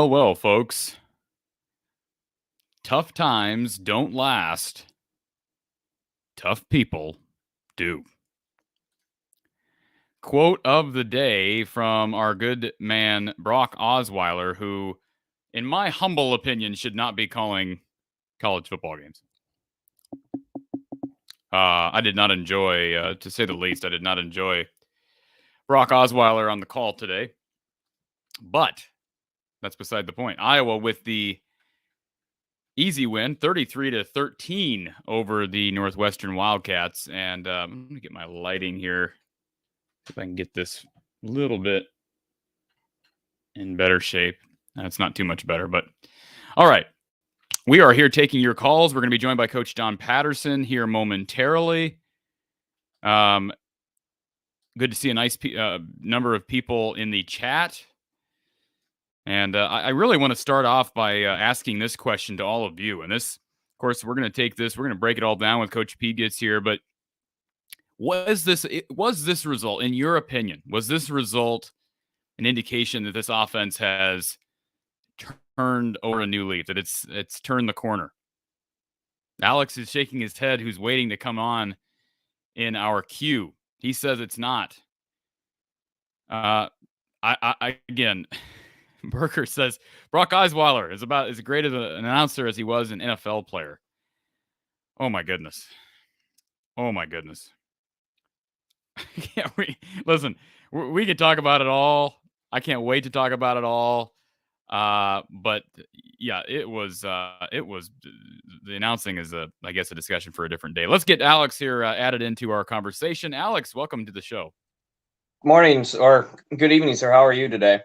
Well, folks. Tough times don't last. Tough people do. Quote of the day from our good man, Brock Osweiler, who, in my humble opinion, should not be calling college football games. I did not enjoy, to say the least, I did not enjoy Brock Osweiler on the call today. But that's beside the point. Iowa with the easy win, 33-13 over the Northwestern Wildcats. And let me get my lighting here. See if I can get this a little bit in better shape. It's not too much better, but all right. We are here taking your calls. We're going to be joined by Coach Don Patterson here momentarily. Good to see a nice number of people in the chat. And I really want to start off by asking this question to all of you. And this, of course, we're going to break it all down with Coach P gets here. But was this result, in your opinion, was this result an indication that this offense has turned over a new leaf, that it's turned the corner? Alex is shaking his head, who's waiting to come on in our queue. He says it's not. Again, Burker says Brock Osweiler is about as great of an announcer as he was an NFL player. Oh my goodness. Yeah, we can talk about it all. I can't wait to talk about it all. But yeah, it was the announcing is I guess a discussion for a different day. Let's get Alex here added into our conversation. Alex, welcome to the show. Mornings or good evening, sir. How are you today?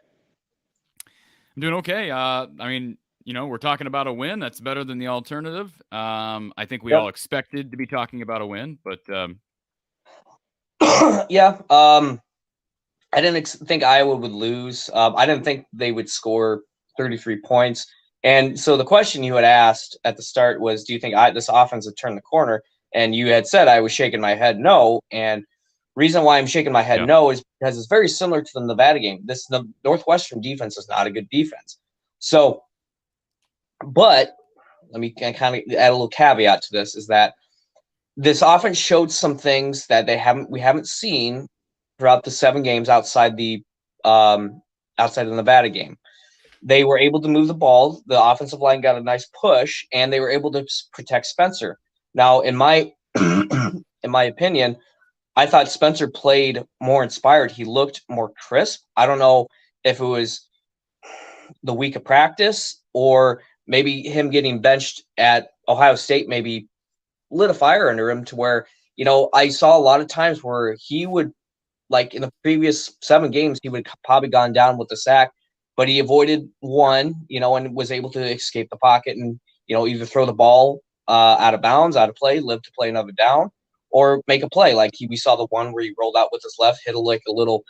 I'm doing okay. I mean, we're talking about a win. That's better than the alternative. I think we all expected to be talking about a win, but yeah. I didn't think Iowa would lose. I didn't think they would score 33 points. And so the question you had asked at the start was, do you think this offense had turned the corner? And you had said I was shaking my head no. And reason why I'm shaking my head no is because it's very similar to the Nevada game. The Northwestern defense is not a good defense. So, but let me kind of add a little caveat to this, is that this offense showed some things that we haven't seen throughout the 7 games outside the Nevada game. They were able to move the ball. The offensive line got a nice push, and they were able to protect Spencer. Now, in my opinion, I thought Spencer played more inspired. He looked more crisp. I don't know if it was the week of practice or maybe him getting benched at Ohio State maybe lit a fire under him to where, I saw a lot of times where he would, like in the previous 7 games, he would probably gone down with the sack, but he avoided one, and was able to escape the pocket and, either throw the ball out of bounds, out of play, live to play another down, or make a play. Like we saw the one where he rolled out with his left, hit a little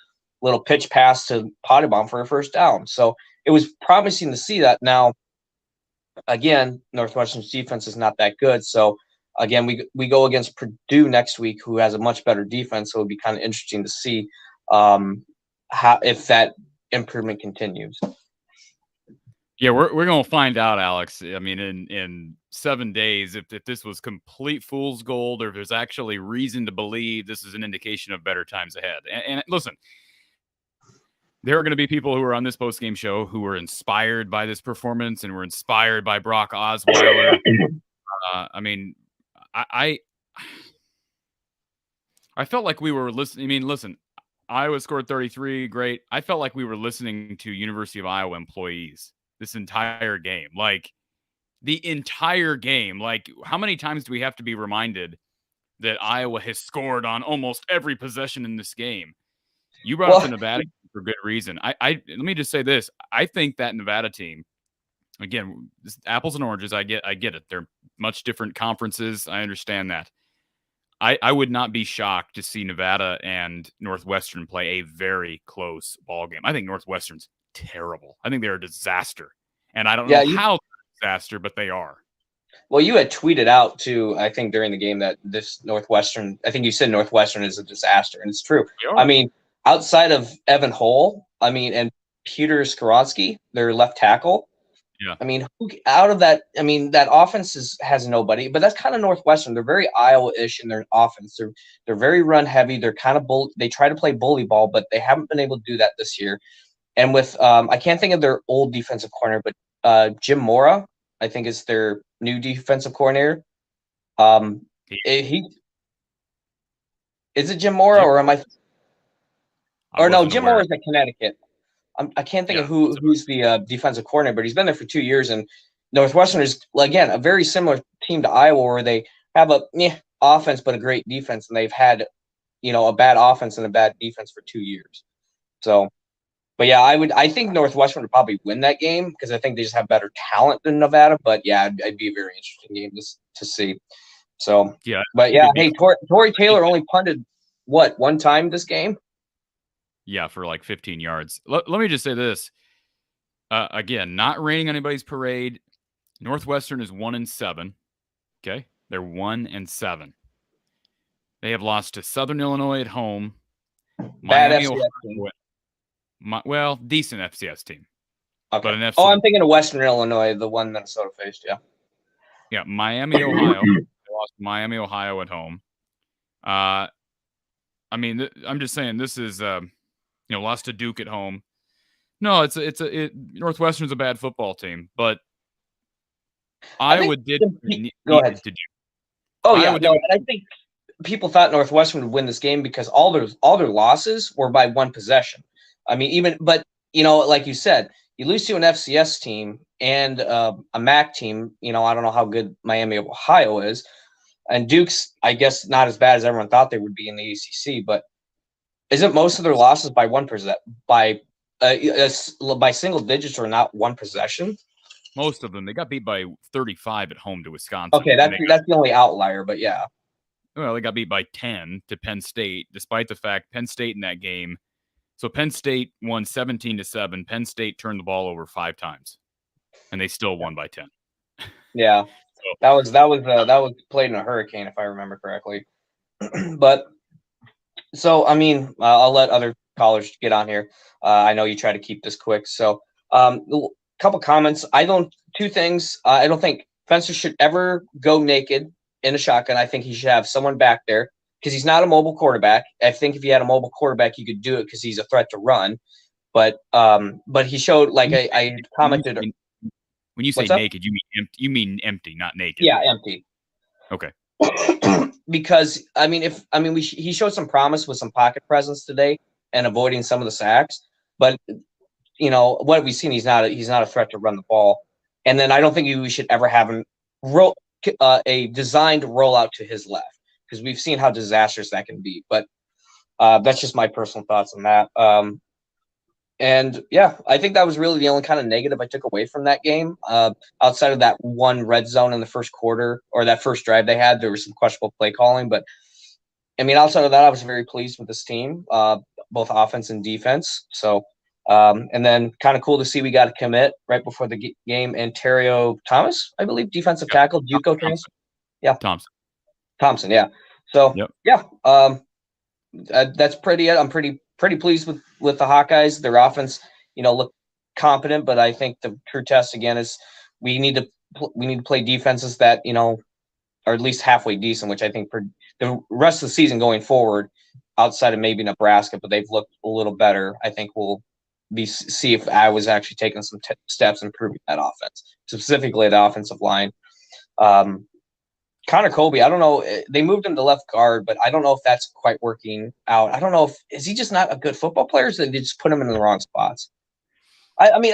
pitch pass to Pottebaum for a first down. So it was promising to see that. Now, again, Northwestern's defense is not that good. So again, we go against Purdue next week, who has a much better defense. So it would be kind of interesting to see if that improvement continues. Yeah, we're going to find out, Alex. I mean, in 7 days, if this was complete fool's gold, or if there's actually reason to believe this is an indication of better times ahead. And listen, there are going to be people who are on this post-game show who were inspired by this performance and were inspired by Brock Osweiler. I mean, I felt like we were listening. I mean, listen, Iowa scored 33. Great. I felt like we were listening to University of Iowa employees this entire game. Like, the entire game. Like, how many times do we have to be reminded that Iowa has scored on almost every possession in this game? You brought up the Nevada game for good reason. Let me just say this. I think that Nevada team, again, apples and oranges, I get it. They're much different conferences. I understand that. I would not be shocked to see Nevada and Northwestern play a very close ball game. I think Northwestern's terrible. I think they're a disaster. And I don't know how they're a disaster, but they are. Well, you had tweeted out too, I think, during the game that this Northwestern, I think you said Northwestern is a disaster, and it's true. I mean, outside of Evan Hull, I mean, and Peter Skoronsky, their left tackle. Yeah. I mean, out of that, I mean, that offense has nobody, but that's kind of Northwestern. They're very Iowa-ish in their offense. They're very run heavy. They're kind of they try to play bully ball, but they haven't been able to do that this year. And with I can't think of their old defensive corner, but Jim Mora, I think, is their new defensive coordinator. He is it Jim Mora or am I? Or no, Jim Mora is at Connecticut. I can't think of who's the defensive coordinator, but he's been there for 2 years. And Northwestern is, again, a very similar team to Iowa, where they have a offense but a great defense, and they've had, a bad offense and a bad defense for 2 years. So, but yeah, I think Northwestern would probably win that game because I think they just have better talent than Nevada. But yeah, it'd be a very interesting game to see. So yeah, but yeah, hey, Tory Taylor only punted one time this game. Yeah, for like 15 yards. Let me just say this. Again, not raining on anybody's parade. Northwestern is 1-7. Okay? They're 1-7. They have lost to Southern Illinois at home. Bad FCS team. Well, decent FCS team. Okay. But I'm thinking of Western Illinois, the one Minnesota faced, yeah. Yeah, Miami, Ohio. They lost to Miami, Ohio at home. I mean, I'm just saying this is lost to Duke at home. No, Northwestern's a bad football team, but Iowa did. Go ahead. Oh yeah, no, I think people thought Northwestern would win this game because all their losses were by one possession. I mean, but like you said, you lose to an FCS team and a MAC team. I don't know how good Miami of Ohio is, and Duke's, I guess, not as bad as everyone thought they would be in the ACC, but. Isn't most of their losses by by single digits or not one possession? Most of them. They got beat by 35 at home to Wisconsin. Okay, that's the only outlier, but yeah. Well, they got beat by 10 to Penn State, despite the fact Penn State in that game. So Penn State won 17-7. Penn State turned the ball over 5 times, and they still won by 10. Yeah, that was played in a hurricane, if I remember correctly. But. So, I mean, I'll let other callers get on here. I know you try to keep this quick. So, a couple comments. Two things. I don't think Fencer should ever go naked in a shotgun. I think he should have someone back there because he's not a mobile quarterback. I think if he had a mobile quarterback, you could do it because he's a threat to run. But he showed, like I commented. When you say naked, you mean empty, not naked. Yeah, empty. Okay. Because he showed some promise with some pocket presence today and avoiding some of the sacks, but what we've seen, he's not a threat to run the ball. And then I don't think we should ever have him a designed rollout to his left because we've seen how disastrous that can be. But that's just my personal thoughts on that. And yeah, I think that was really the only kind of negative I took away from that game. Outside of that one red zone in the first quarter or that first drive they had, there was some questionable play calling. But I mean, outside of that, I was very pleased with this team, both offense and defense. So, and then kind of cool to see we got a commit right before the game. Ontario Thomas, I believe, defensive tackle, JUCO transfer. Yeah, Thompson. Yeah. So yeah, that's pretty it. I'm pretty pleased with the Hawkeyes. Their offense, look competent, but I think the true test again is we need to play defenses that are at least halfway decent, which I think for the rest of the season going forward, outside of maybe Nebraska, but they've looked a little better. I think we'll see if I was actually taking some steps improving that offense, specifically the offensive line. Connor Colby, I don't know. They moved him to left guard, but I don't know if that's quite working out. I don't know if is he just not a good football player, or did they just put him in the wrong spots? I mean,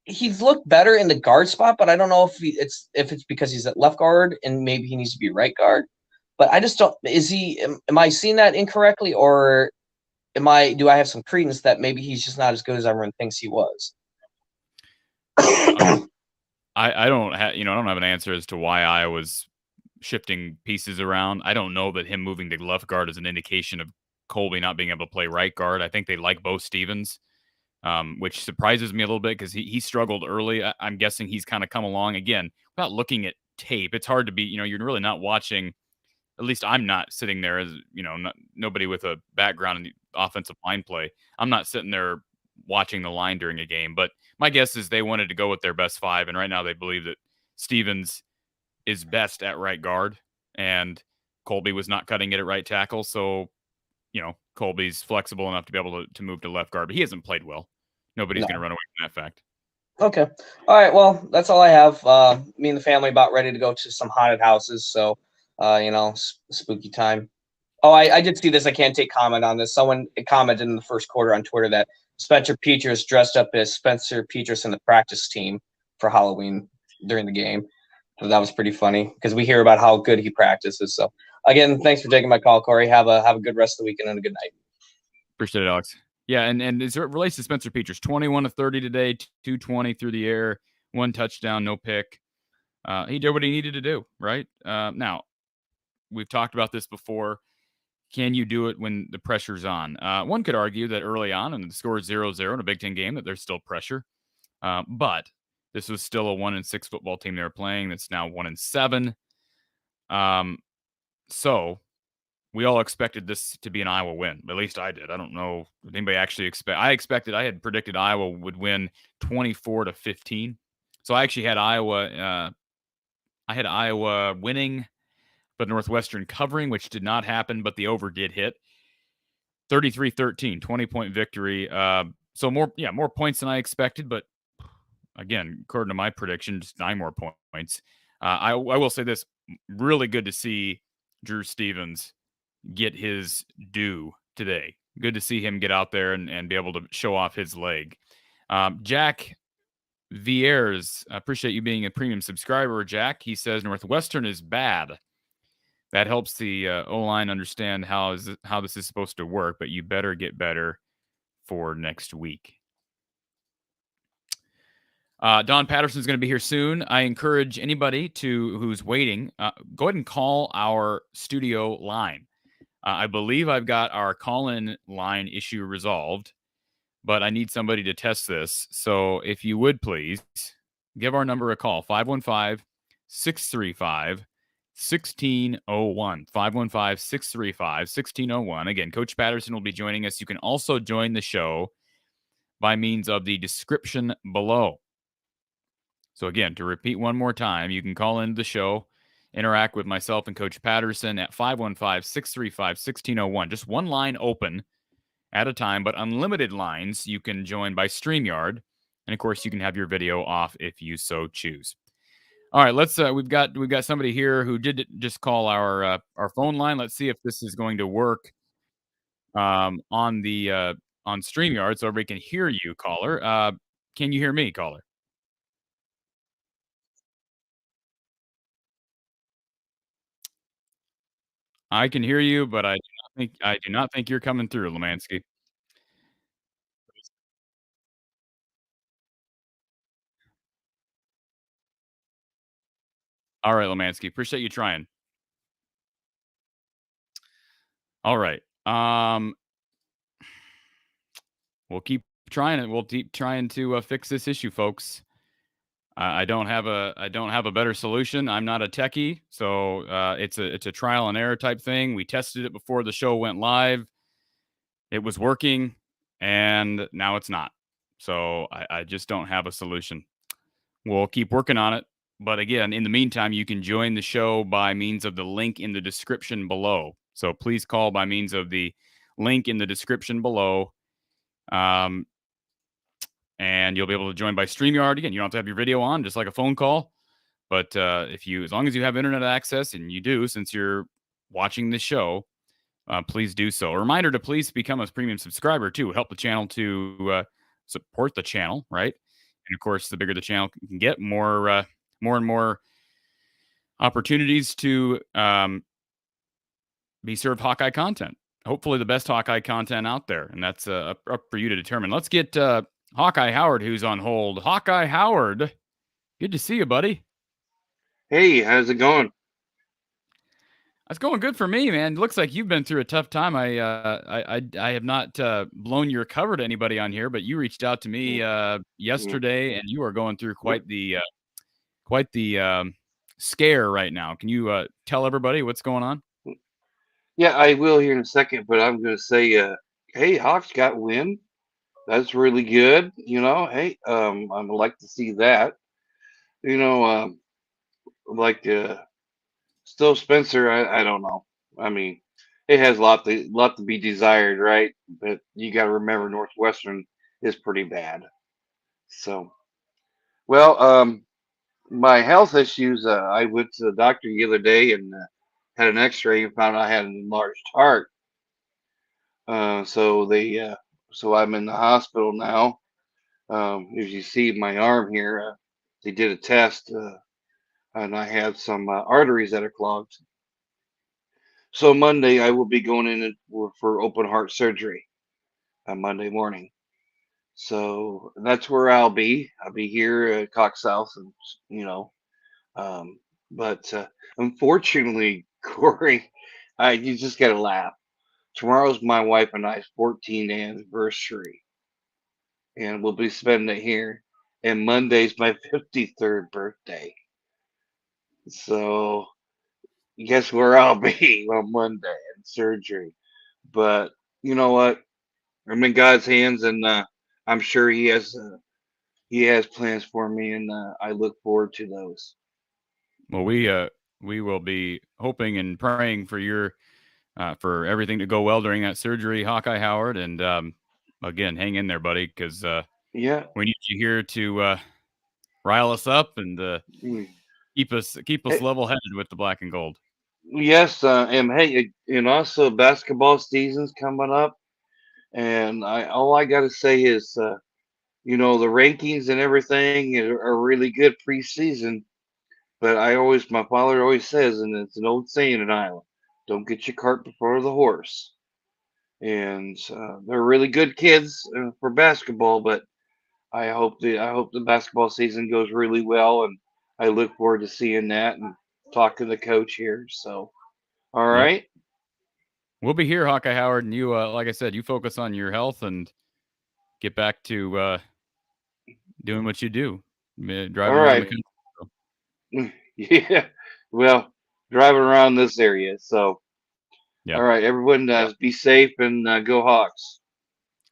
he's looked better in the guard spot, but I don't know if it's because he's at left guard and maybe he needs to be right guard. But I just don't. Is he? Am I seeing that incorrectly, or do I have some credence that maybe he's just not as good as everyone thinks he was? I don't have I don't have an answer as to why I was shifting pieces around. I don't know that him moving to left guard is an indication of Colby not being able to play right guard. I think they like both Stevens, which surprises me a little bit because he struggled early. I'm guessing he's kind of come along again without looking at tape. It's hard to be you're really not watching. At least I'm not sitting there as nobody with a background in the offensive line play. I'm not sitting there watching the line during a game, but my guess is they wanted to go with their best five, and right now they believe that Stevens is best at right guard, and Colby was not cutting it at right tackle. So, Colby's flexible enough to be able to move to left guard, but he hasn't played well. Nobody's going to run away from that fact. Okay. All right. Well, that's all I have. Me and the family about ready to go to some haunted houses. So, spooky time. Oh, I did see this. I can't take comment on this. Someone commented in the first quarter on Twitter that Spencer Petras dressed up as Spencer Petras in the practice team for Halloween during the game. So that was pretty funny because we hear about how good he practices. So again, thanks for taking my call, Corey. Have a good rest of the weekend and a good night. Appreciate it, Alex. Yeah, and as it relates to Spencer Petras, 21 of 30 today, 220 through the air, 1 touchdown, no pick. He did what he needed to do, right? Now, we've talked about this before. Can you do it when the pressure's on? One could argue that early on, and the score is 0-0 in a Big Ten game, that there's still pressure. But this was still a 1-6 football team they were playing. That's now 1-7. So we all expected this to be an Iowa win. At least I did. I don't know if anybody actually I had predicted Iowa would win 24-15. So I actually had Iowa. I had Iowa winning, but Northwestern covering, which did not happen, but the over did hit. 33-13, 20-point victory. So more points than I expected, but again, according to my prediction, just 9 more points. I will say this, really good to see Drew Stevens get his due today. Good to see him get out there and be able to show off his leg. Jack Vieres, I appreciate you being a premium subscriber, Jack. He says Northwestern is bad. That helps the O-line understand how this is supposed to work, but you better get better for next week. Don Patterson is going to be here soon. I encourage anybody who's waiting, go ahead and call our studio line. I believe I've got our call-in line issue resolved, but I need somebody to test this. So if you would please give our number a call, 515-635-1601, 515-635-1601. Again, Coach Patterson will be joining us. You can also join the show by means of the description below. So again, to repeat one more time, you can call into the show, interact with myself and Coach Patterson at 515-635-1601. Just one line open at a time, but unlimited lines you can join by StreamYard. And of course, you can have your video off if you so choose. All right, let's we've got somebody here who did just call our phone line. Let's see if this is going to work on StreamYard so everybody can hear you, caller. Can you hear me, caller? I can hear you, but I do not think you're coming through, Lemansky. All right, Lemansky. Appreciate you trying. All right. We'll keep trying it. We'll keep trying to fix this issue, folks. I don't have a better solution. I'm not a techie, so it's a trial and error type thing. We tested it before the show went live. It was working, and now it's not. So I just don't have a solution. We'll keep working on it. But again, in the meantime, you can join the show by means of the link in the description below. So please call by means of the link in the description below. and you'll be able to join by StreamYard. Again, you don't have to have your video on, just like a phone call. But as long as you have internet access, and you do, since you're watching this show, please do so. A reminder to please become a premium subscriber too. Help the channel to support the channel, right? And of course, the bigger the channel can get, more and more opportunities to be served Hawkeye content. Hopefully, the best Hawkeye content out there, and that's up for you to determine. Let's get Hawkeye Howard, who's on hold. Hawkeye Howard, good to see you, buddy. Hey, how's it going? That's going good for me, man. Looks like you've been through a tough time. I have not blown your cover to anybody on here, but you reached out to me yesterday, and you are going through Yep. quite the scare right now. Can you tell everybody what's going on? Yeah, I will here in a second, but I'm gonna say, hey, Hawks got win. That's really good. Hey, I'd like to see that. You know, like still Spencer. I don't know. I mean, it has a lot to be desired, right? But you got to remember Northwestern is pretty bad. So, well, my health issues. I went to the doctor the other day and had an X-ray and found I had an enlarged heart. So I'm in the hospital now. As you see my arm here, they did a test, and I have some arteries that are clogged. So Monday I will be going in for open heart surgery on Monday morning. So that's where I'll be. I'll be here at Cox South, and you know, um, but unfortunately, Corey, you just gotta laugh. Tomorrow's my wife and I's 14th anniversary, and we'll be spending it here. And Monday's my 53rd birthday. So guess where I'll be on Monday in surgery. But you know what? I'm in God's hands, and I'm sure He has plans for me, and I look forward to those. Well, we will be hoping and praying for your for everything to go well during that surgery, Hawkeye Howard. And again, hang in there, buddy, because Yeah. we need you here to rile us up and Mm. keep us Hey, level headed with the black and gold. yes, and hey, and also basketball season's coming up, and all I got to say is, the rankings and everything are really good preseason. But my father always says, and it's an old saying in Iowa, don't get your cart before the horse. And they're really good kids for basketball, but I hope the basketball season goes really well, and I look forward to seeing that and talking to the coach here. So, all Yep, right, we'll be here, Hawkeye Howard, and you, like I said, you focus on your health and get back to doing what you do, all driving around the right, country. So, yeah. Well, driving around this area. So, all yeah. right, everyone, be safe and go Hawks.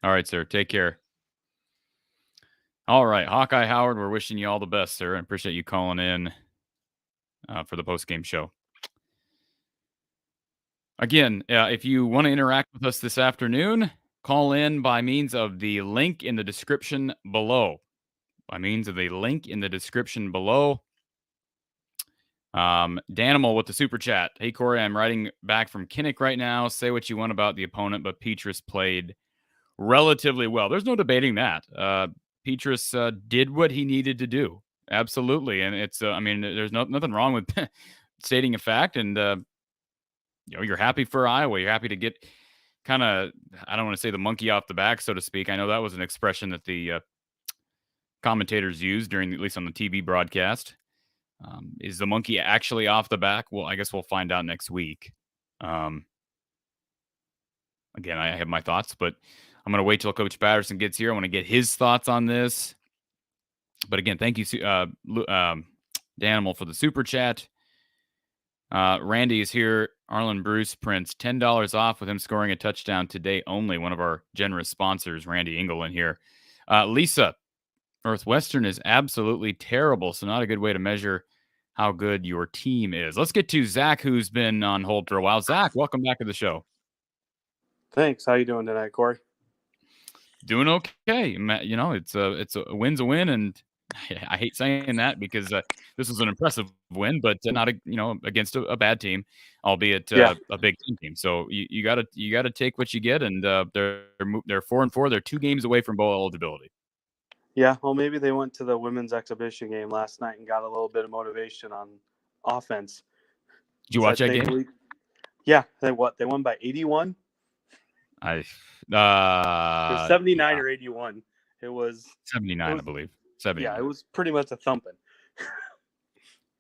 All right, sir. Take care. All right, Hawkeye Howard, we're wishing you all the best, sir. I appreciate you calling in for the post game show. Again, if you want to interact with us this afternoon, call in by means of the link in the description below. By means of the link in the description below. Danimal with the super chat. Hey, Corey, I'm writing back from Kinnick right now. Say what you want about the opponent, but Petrus played relatively well. There's no debating that. Petrus did what he needed to do. Absolutely. And it's, I mean, there's nothing wrong with stating a fact. And, you're happy for Iowa. You're happy to get kind of, I don't want to say the monkey off the back, so to speak. I know that was an expression that the commentators used during, at least on the TV broadcast. Is the monkey actually off the back? Well, I guess we'll find out next week. Again, I have my thoughts, but I'm going to wait till Coach Patterson gets here. I want to get his thoughts on this. But again, thank you, Danimal, for the super chat. Randy is here. Arlen Bruce Prince, $10 off with him scoring a touchdown today only. One of our generous sponsors, Randy Engel, in here. Lisa, Northwestern is absolutely terrible, so not a good way to measure how good your team is. Let's get to Zach, who's been on hold for a while. Zach, welcome back to the show. Thanks. How you doing tonight, Corey? doing okay. You know, it's a win's a win, and I hate saying that because this was an impressive win, but not against a bad team, albeit a Big Ten team. So you gotta take what you get, and they're 4-4. They're 2 games away from bowl eligibility. Yeah, well, maybe they went to the women's exhibition game last night and got a little bit of motivation on offense. Did you watch that game? Yeah, they won by 81. It was 79 or 81. It was 79, I believe. 79. Yeah, it was pretty much a thumping.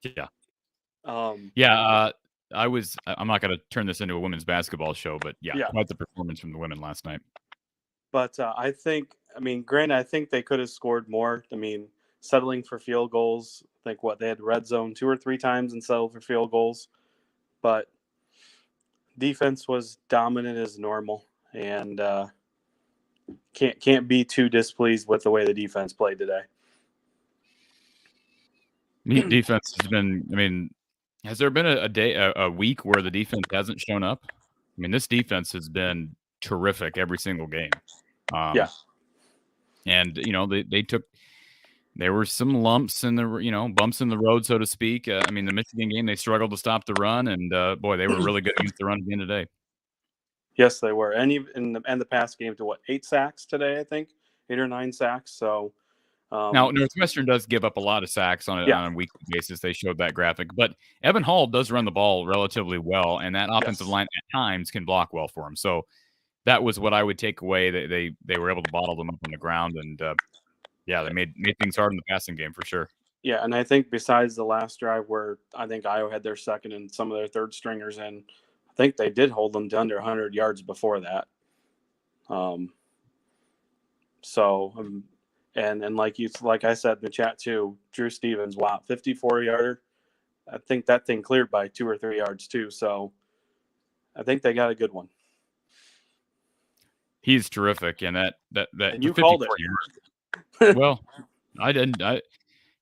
Yeah. I'm not going to turn this into a women's basketball show, but quite the performance from the women last night. But granted, I think they could have scored more. I mean, settling for field goals. I think they had red zone 2 or 3 times and settled for field goals. But defense was dominant as normal, and can't be too displeased with the way the defense played today. Defense has been. I mean, has there been a week where the defense hasn't shown up? I mean, this defense has been terrific every single game. And there were some lumps in the bumps in the road, so to speak. I mean, the Michigan game, they struggled to stop the run, and boy, they were really good against the run again today. Yes, they were. And even in the past game to 8 sacks today, I think 8 or 9 sacks. So now Northwestern does give up a lot of sacks on a weekly basis. They showed that graphic, but Evan Hall does run the ball relatively well, and that offensive line at times can block well for him. So that was what I would take away. They were able to bottle them up on the ground, and they made things hard in the passing game for sure. Yeah, and I think besides the last drive where I think Iowa had their second and some of their third stringers in, I think they did hold them to under 100 yards before that. And like I said in the chat too, Drew Stevens, 54-yarder. I think that thing cleared by 2 or 3 yards too. So I think they got a good one. He's terrific, and that and you called it. Yards, well, I didn't.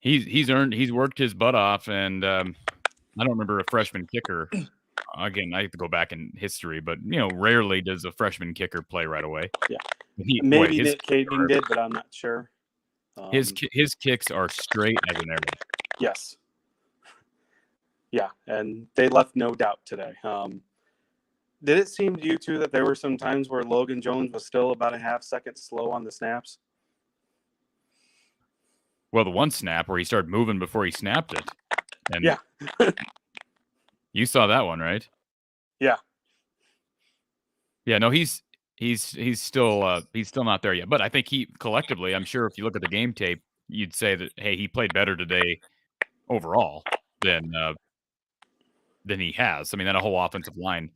He's worked his butt off, and I don't remember a freshman kicker. Again, I have to go back in history, but rarely does a freshman kicker play right away. Yeah, maybe Nick Caving did, but I'm not sure. His kicks are straight as an arrow. Yes. Yeah, and they left no doubt today. Did it seem to you too that there were some times where Logan Jones was still about a half second slow on the snaps? Well, the one snap where he started moving before he snapped it. And yeah. You saw that one, right? Yeah. Yeah, no, he's still not there yet. But I think collectively, I'm sure if you look at the game tape, you'd say that, hey, he played better today overall than he has. I mean, that whole offensive line.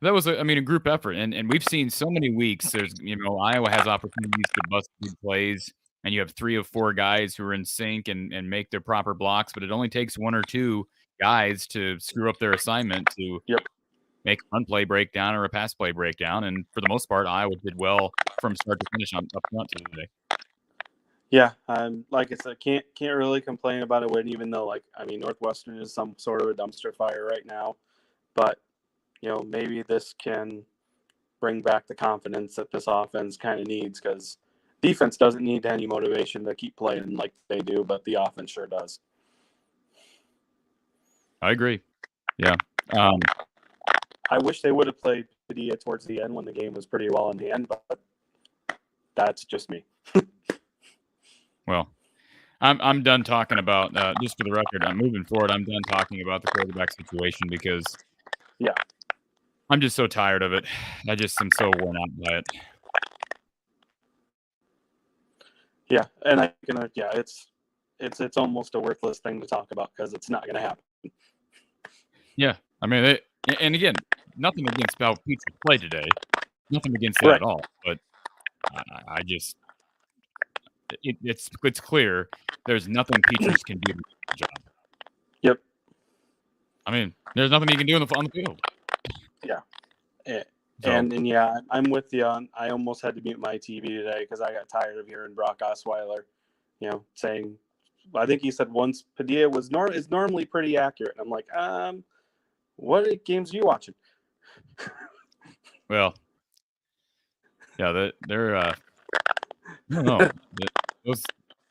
That was a group effort. And we've seen so many weeks. There's Iowa has opportunities to bust good plays, and you have 3 of 4 guys who are in sync and make their proper blocks, but it only takes 1 or 2 guys to screw up their assignment to make a run play breakdown or a pass play breakdown. And for the most part, Iowa did well from start to finish up front today. Yeah, like I said, can't really complain about it. Even though, Northwestern is some sort of a dumpster fire right now, but maybe this can bring back the confidence that this offense kind of needs, because defense doesn't need any motivation to keep playing like they do, but the offense sure does. I agree. Yeah. I wish they would have played Padilla towards the end when the game was pretty well in the end, but that's just me. Well, I'm done talking about, just for the record, I'm moving forward. I'm done talking about the quarterback situation because I'm just so tired of it. I just am so worn out by it. Yeah, and it's almost a worthless thing to talk about because it's not going to happen. Yeah, I mean, and again, nothing against how Pizza played today. Nothing against that at all. But I just, it's clear there's nothing Peters can do to do the job. Yep. I mean, there's nothing he can do on the field. Yeah. And yeah, I'm with you. I almost had to mute my TV today because I got tired of hearing Brock Osweiler, saying, I think he said once Padilla is normally pretty accurate. And I'm like, what games are you watching? Well, yeah, they're No. Those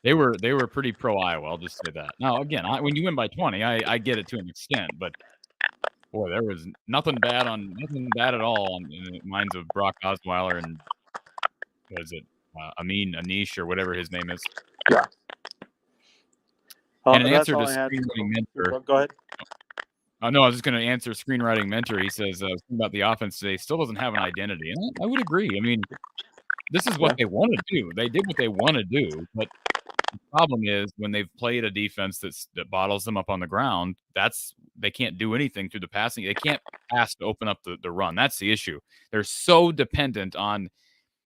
they were pretty pro Iowa. I'll just say that. Now, again, when you win by 20, I get it to an extent, but boy, there was nothing bad at all in the minds of Brock Osweiler and was it Amin Anish or whatever his name is. Yeah. And an That's answer to all I had. Screenwriting Mentor. Go ahead. No, I was just going to answer Screenwriting Mentor. He says about the offense today still doesn't have an identity, and I would agree. I mean, this is what they want to do. They did what they want to do, but the problem is when they've played a defense that bottles them up on the ground, they can't do anything through the passing. They can't pass to open up the run. That's the issue. They're so dependent on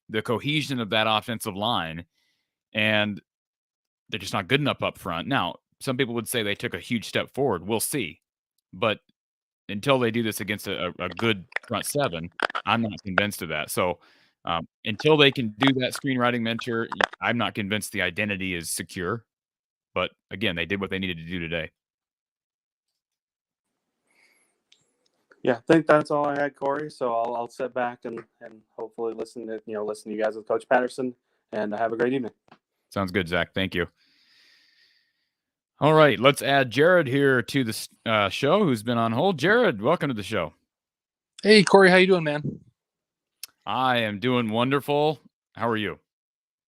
the cohesion of that offensive line, and they're just not good enough up front. Now, some people would say they took a huge step forward. We'll see. But until they do this against a good front seven, I'm not convinced of that. So until they can do that Screenwriting Mentor, I'm not convinced the identity is secure. But again, they did what they needed to do today. Yeah, I think that's all I had, Corey. So I'll sit back and hopefully listen to you guys with Coach Patterson, and have a great evening. Sounds good, Zach. Thank you. All right, let's add Jared here to the show, who's been on hold. Jared, welcome to the show. Hey, Corey, how you doing, man? I am doing wonderful. How are you?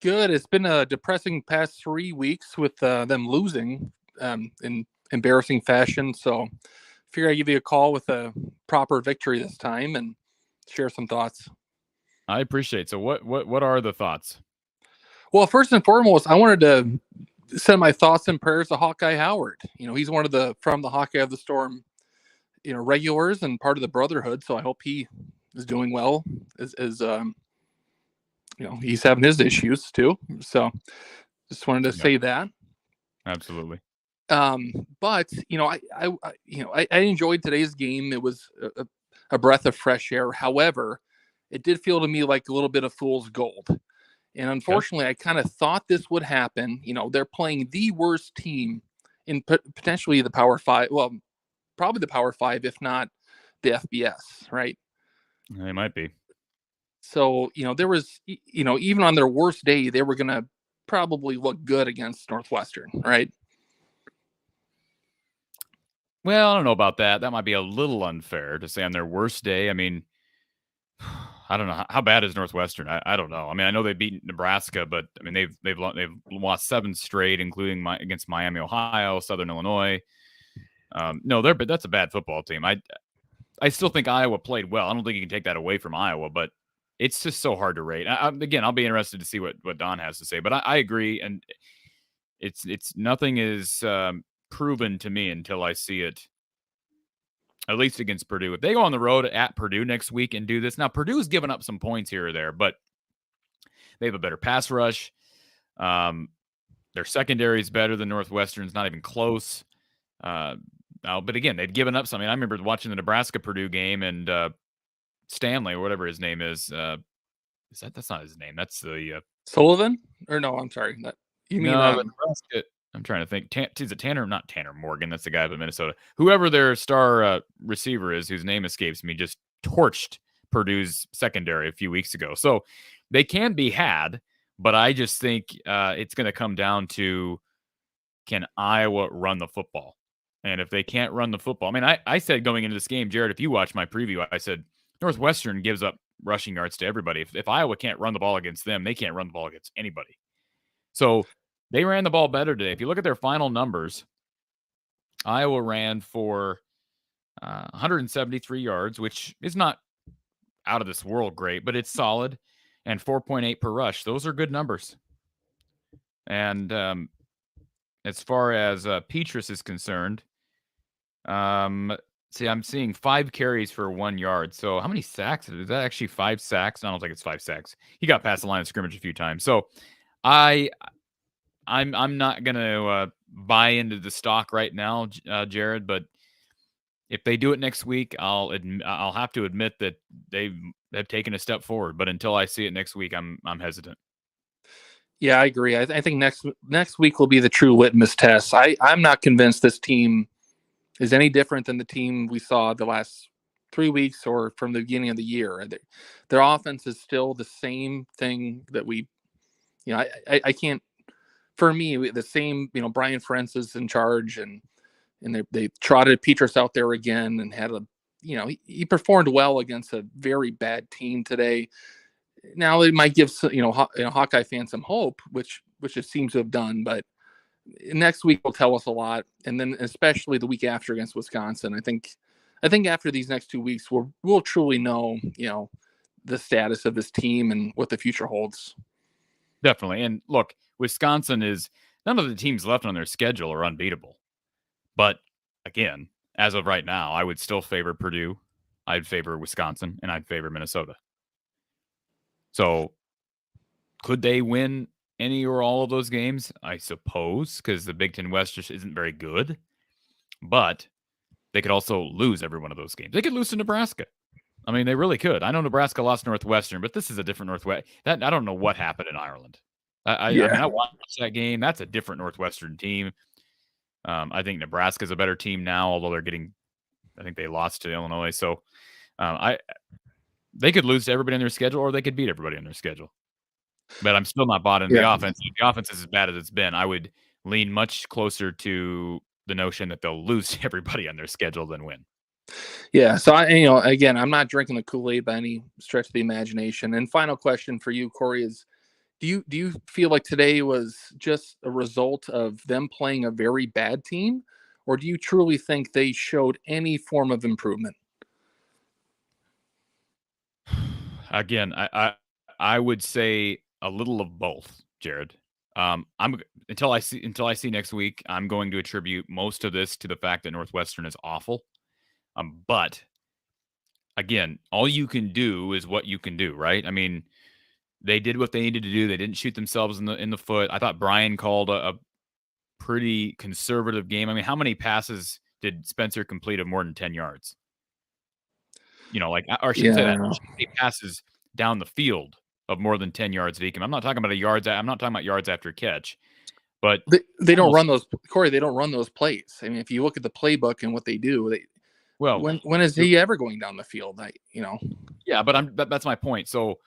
Good. It's been a depressing past 3 weeks with them losing in embarrassing fashion. So figure I'd give you a call with a proper victory this time and share some thoughts. I appreciate it. So what are the thoughts? Well, first and foremost, I wanted to send my thoughts and prayers to Hawkeye Howard. He's one of the Hawkeye of the Storm, regulars and part of the brotherhood. So I hope he is doing well as he's having his issues too. So just wanted to say that. Absolutely. But I enjoyed today's game. It was a breath of fresh air. However, it did feel to me like a little bit of fool's gold. And unfortunately, I kind of thought this would happen. They're playing the worst team in potentially the Power 5. Well, probably the Power 5, if not the FBS, right? They might be. So, there was, even on their worst day, they were going to probably look good against Northwestern, right? Well, I don't know about that. That might be a little unfair to say on their worst day. I mean, I don't know how bad is Northwestern. I don't know. I mean, I know they beat Nebraska, but I mean they've lost 7 straight, including against Miami, Ohio, Southern Illinois. No, but that's a bad football team. I still think Iowa played well. I don't think you can take that away from Iowa, but it's just so hard to rate. Again, I'll be interested to see what Don has to say. But I agree, and it's nothing is proven to me until I see it. At least against Purdue. If they go on the road at Purdue next week and do this, now Purdue's given up some points here or there, but they have a better pass rush. Their secondary is better than Northwestern's, not even close. But again, they'd given up something. I remember watching the Nebraska-Purdue game, and Stanley, or whatever his name is that's not his name. That's the Sullivan? Or no, I'm sorry. You mean Nebraska? I'm trying to think. Is it Tanner? Not Tanner Morgan. That's the guy up in Minnesota. Whoever their star receiver is, whose name escapes me, just torched Purdue's secondary a few weeks ago. So they can be had, but I just think it's going to come down to, can Iowa run the football? And if they can't run the football, I mean, I said going into this game, Jared, if you watch my preview, I said Northwestern gives up rushing yards to everybody. If Iowa can't run the ball against them, they can't run the ball against anybody. So they ran the ball better today. If you look at their final numbers, Iowa ran for 173 yards, which is not out of this world great, but it's solid, and 4.8 per rush. Those are good numbers. And as far as Petrus is concerned, I'm seeing 5 carries for 1 yard. So how many sacks? Is that actually 5 sacks? I don't think it's 5 sacks. He got past the line of scrimmage a few times. So I'm not going to buy into the stock right now, Jared, but if they do it next week, I'll have to admit that they've taken a step forward. But until I see it next week, I'm hesitant. Yeah, I agree. I think next week will be the true litmus test. I'm not convinced this team is any different than the team we saw the last 3 weeks or from the beginning of the year. Their offense is still the same thing that we I can't. For me, the same. Brian Ferentz is in charge, and they trotted Petras out there again and had he performed well against a very bad team today. Now it might give Hawkeye fans some hope, which it seems to have done, but next week will tell us a lot, and then especially the week after against Wisconsin. I think after these next 2 weeks, we'll truly know the status of this team and what the future holds. Definitely. And look, Wisconsin is none of the teams left on their schedule are unbeatable. But again, as of right now, I would still favor Purdue. I'd favor Wisconsin, and I'd favor Minnesota. So could they win any or all of those games? I suppose, because the Big Ten West just isn't very good. But they could also lose every one of those games. They could lose to Nebraska. I mean, they really could. I know Nebraska lost Northwestern, but this is a different Northwest. I don't know what happened in Ireland. I mean, I watched that game. That's a different Northwestern team. I think Nebraska's a better team now, although I think they lost to Illinois. So they could lose to everybody on their schedule, or they could beat everybody on their schedule. But I'm still not bought into the offense. If the offense is as bad as it's been, I would lean much closer to the notion that they'll lose to everybody on their schedule than win. Yeah. So again, I'm not drinking the Kool-Aid by any stretch of the imagination. And final question for you, Corey, is do you feel like today was just a result of them playing a very bad team, or do you truly think they showed any form of improvement? Again, I would say a little of both, Jared. Until I see next week, I'm going to attribute most of this to the fact that Northwestern is awful. But again, all you can do is what you can do, right? I mean, they did what they needed to do. They didn't shoot themselves in the foot. I thought Brian called a pretty conservative game. I mean, how many passes did Spencer complete of more than 10 yards? Or I shouldn't say that. How many passes down the field of more than 10 yards, Deacon? I'm not talking about yards. I'm not talking about yards after catch. But they don't run those, Corey. They don't run those plays. I mean, if you look at the playbook and what they do, when is he ever going down the field? Yeah, but that's my point. So,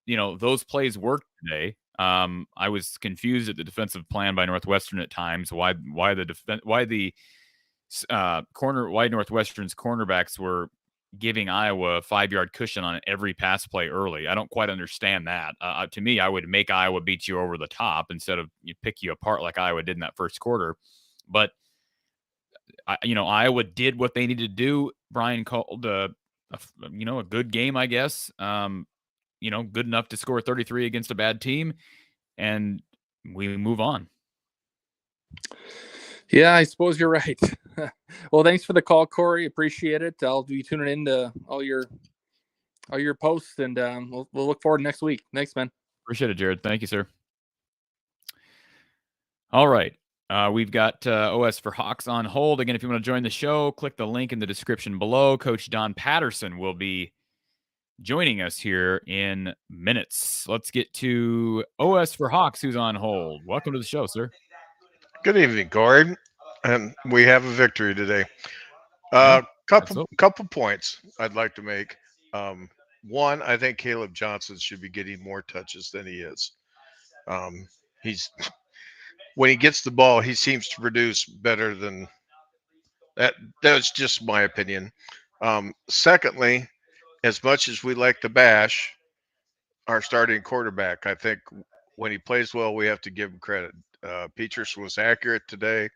those plays worked today. I was confused at the defensive plan by Northwestern at times. Why Northwestern's cornerbacks were giving Iowa a 5-yard cushion on every pass play early. I don't quite understand that. To me, I would make Iowa beat you over the top instead of pick you apart like Iowa did in that first quarter. But Iowa did what they needed to do. Brian called a good game, I guess. Good enough to score 33 against a bad team, and we move on. Yeah, I suppose you're right. Well, thanks for the call, Corey. Appreciate it. I'll be tuning into all your posts, and we'll look forward to next week. Thanks, man. Appreciate it, Jared. Thank you, sir. All right. We've got OS for Hawks on hold. Again, if you want to join the show, click the link in the description below. Coach Don Patterson will be joining us here in minutes. Let's get to OS for Hawks, who's on hold. Welcome to the show, sir. Good evening, Corey. And we have a victory today. Couple points I'd like to make. One, I think Caleb Johnson should be getting more touches than he is. He's when he gets the ball, he seems to produce better than that. That's just my opinion. Secondly, as much as we like to bash our starting quarterback, I think when he plays well, we have to give him credit. Petras was accurate today.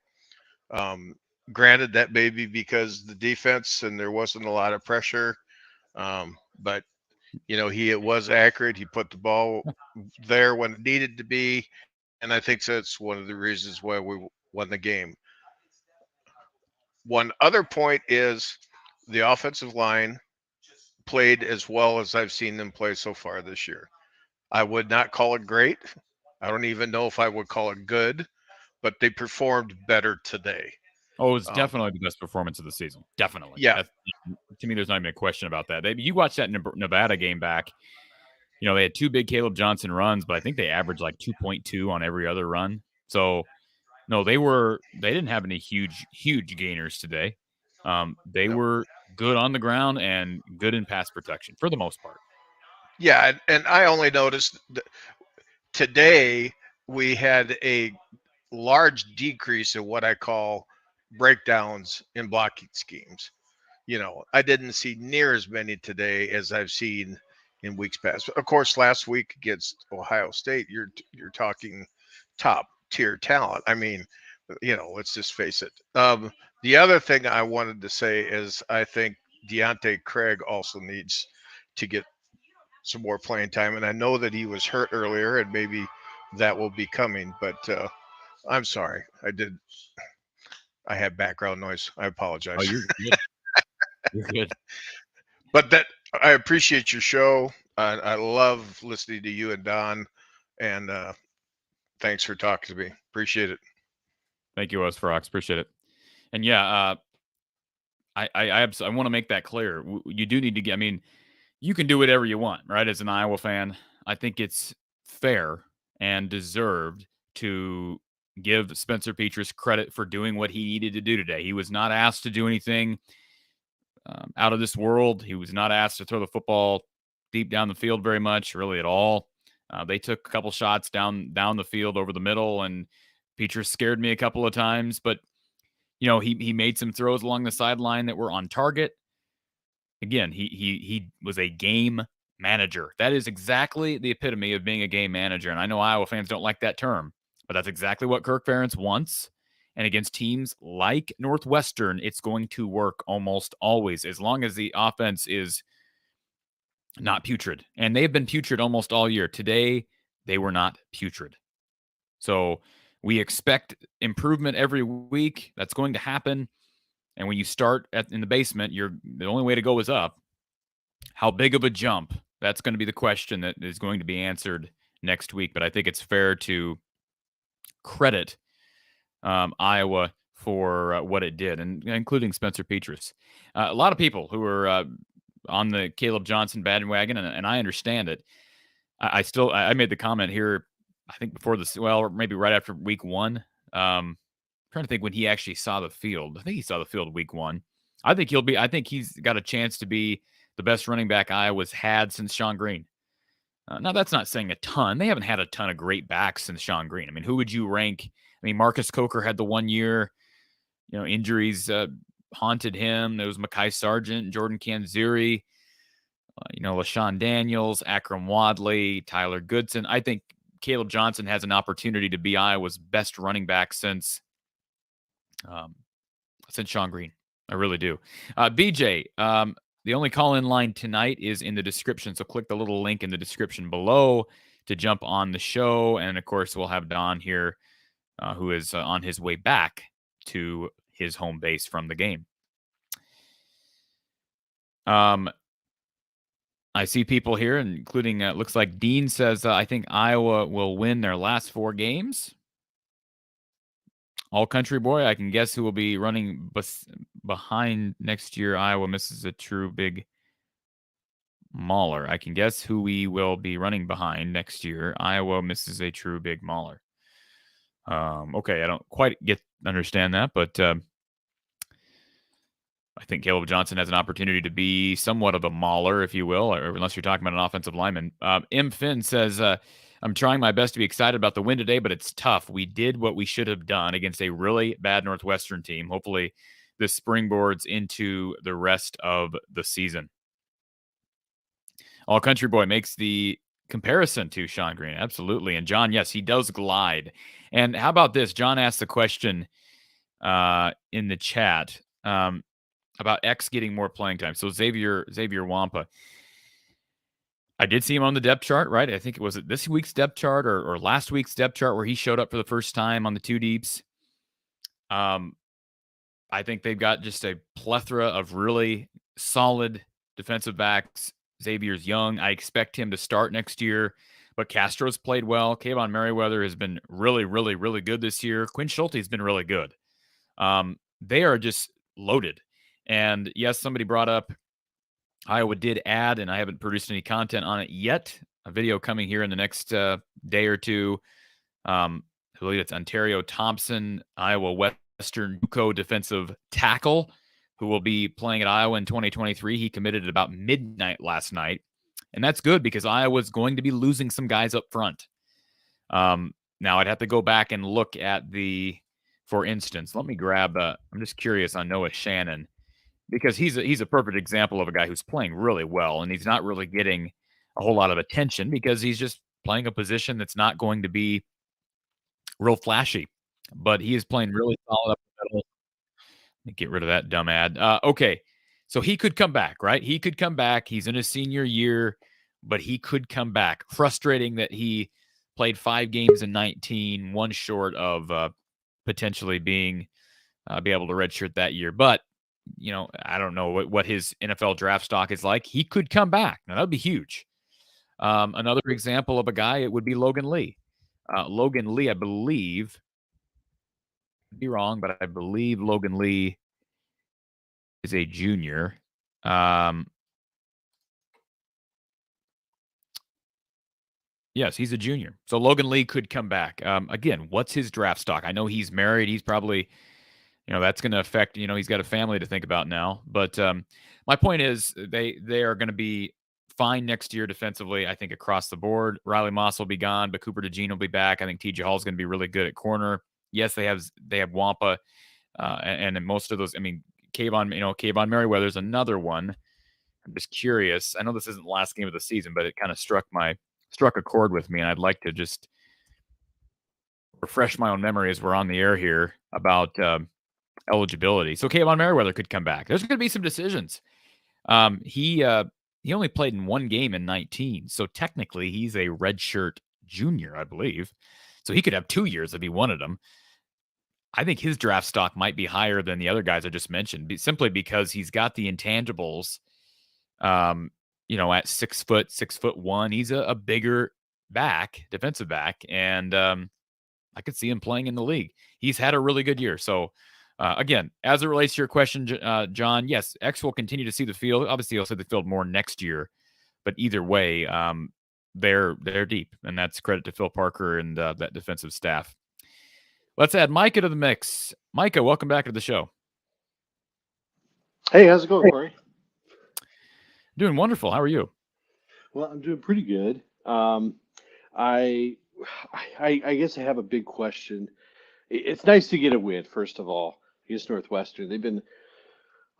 Granted, that may be because the defense and there wasn't a lot of pressure. But he was accurate. He put the ball there when it needed to be. And I think that's one of the reasons why we won the game. One other point is the offensive line played as well as I've seen them play so far this year. I would not call it great. I don't even know if I would call it good, but they performed better today. Oh, it was definitely the best performance of the season. Definitely. Yeah. To me, there's not even a question about that. You watched that Nevada game back. They had 2 big Caleb Johnson runs, but I think they averaged like 2.2 on every other run. So, no, they didn't have any huge gainers today. They were good on the ground and good in pass protection for the most part. Yeah, and I only noticed today we had a large decrease in what I call breakdowns in blocking schemes. I didn't see near as many today as I've seen in weeks past. Of course, last week against Ohio State, you're talking top tier talent. I mean, let's just face it. The other thing I wanted to say is I think Deontay Craig also needs to get some more playing time, and I know that he was hurt earlier, and maybe that will be coming. But I'm sorry, I had background noise. I apologize. Oh, you're good. You're good. But I appreciate your show. I love listening to you and Don, and thanks for talking to me. Appreciate it. Thank you, Oz Frox. Appreciate it. And yeah, I want to make that clear. You do need to get. I mean, you can do whatever you want, right? As an Iowa fan, I think it's fair and deserved to give Spencer Petras credit for doing what he needed to do today. He was not asked to do anything out of this world. He was not asked to throw the football deep down the field very much, really at all. They took a couple shots down the field over the middle, and Petras scared me a couple of times. But he made some throws along the sideline that were on target. Again, he was a game manager. That is exactly the epitome of being a game manager. And I know Iowa fans don't like that term, but that's exactly what Kirk Ferentz wants. And against teams like Northwestern, it's going to work almost always, as long as the offense is not putrid. And they've been putrid almost all year. Today, they were not putrid. So we expect improvement every week. That's going to happen. And when you start in the basement, the only way to go is up. How big of a jump? That's going to be the question that is going to be answered next week. But I think it's fair to credit Iowa for what it did, and including Spencer Petras. A lot of people who are on the Caleb Johnson bandwagon, and I understand it. I made the comment here, I think before this, or maybe right after week one. Trying to think when he actually saw the field. I think he saw the field week one. I think he's got a chance to be the best running back Iowa's had since Sean Green. Now, that's not saying a ton. They haven't had a ton of great backs since Sean Green. I mean, who would you rank? I mean, Marcus Coker had the 1 year, injuries haunted him. There was Mekhi Sargent, Jordan Kanziri, LaShawn Daniels, Akram Wadley, Tyler Goodson. I think Caleb Johnson has an opportunity to be Iowa's best running back since Sean Green. I really do. BJ, the only call-in line tonight is in the description, so click the little link in the description below to jump on the show. And, of course, we'll have Don here, who is on his way back to his home base from the game. I see people here, including, looks like Dean says, I think Iowa will win their last 4 games. All Country Boy, I can guess who will be running behind next year. Iowa misses a true big mauler. I can guess who we will be running behind next year. Iowa misses a true big mauler. Okay, I don't quite understand that, but I think Caleb Johnson has an opportunity to be somewhat of a mauler, if you will, or unless you're talking about an offensive lineman. M. Finn says, I'm trying my best to be excited about the win today, but it's tough. We did what we should have done against a really bad Northwestern team. Hopefully this springboards into the rest of the season. All Country Boy makes the comparison to Sean Green. Absolutely. And John, yes, he does glide. And how about this? John asked the question in the chat about X getting more playing time. So Xavier Wampa. I did see him on the depth chart, right? I think it was this week's depth chart or last week's depth chart where he showed up for the first time on the 2 deeps. I think they've got just a plethora of really solid defensive backs. Xavier's young. I expect him to start next year, but Castro's played well. Kayvon Merriweather has been really, really, really good this year. Quinn Schulte has been really good. They are just loaded. And yes, somebody brought up Iowa did add, and I haven't produced any content on it yet, a video coming here in the next day or two. I believe it's Ontario Thompson, Iowa Western JUCO defensive tackle, who will be playing at Iowa in 2023. He committed at about midnight last night. And that's good because Iowa's going to be losing some guys up front. Now I'd have to go back and look at for instance, let me grab. I'm just curious on Noah Shannon because he's a perfect example of a guy who's playing really well, and he's not really getting a whole lot of attention because he's just playing a position that's not going to be real flashy, but he is playing really solid up the middle. Let me get rid of that dumb ad. Okay, so he could come back, right? He could come back. He's in his senior year, but he could come back. Frustrating that he played 5 games in 19, one short of potentially be able to redshirt that year. But I don't know what his NFL draft stock is like. He could come back. Now that would be huge. Another example of a guy, it would be Logan Lee. Logan Lee, I believe, be wrong, but I believe Logan Lee is a junior. Yes, he's a junior. So Logan Lee could come back. Again, what's his draft stock? I know he's married. He's probably, that's going to affect, he's got a family to think about now. But my point is they are going to be fine next year defensively, I think, across the board. Riley Moss will be gone, but Cooper DeJean will be back. I think TJ Hall is going to be really good at corner. Yes, they have Wampa, and most of those. I mean, Kayvon Merriweather's another one. I'm just curious. I know this isn't the last game of the season, but it kind of struck a chord with me, and I'd like to just refresh my own memory as we're on the air here about eligibility. So Kayvon Merriweather could come back. There's going to be some decisions. He only played in 1 game in 19, so technically he's a redshirt junior, I believe. So he could have 2 years if he wanted them. I think his draft stock might be higher than the other guys I just mentioned, simply because he's got the intangibles. At 6'1", he's a bigger defensive back, and I could see him playing in the league. He's had a really good year. So, again, as it relates to your question, John, yes, X will continue to see the field. Obviously, he'll see the field more next year, but either way, they're deep, and that's credit to Phil Parker and that defensive staff. Let's add Micah to the mix. Micah, welcome back to the show. Hey, how's it going, Corey? Doing wonderful. How are you? Well, I'm doing pretty good. I guess I have a big question. It's nice to get a win, first of all, against Northwestern. They've been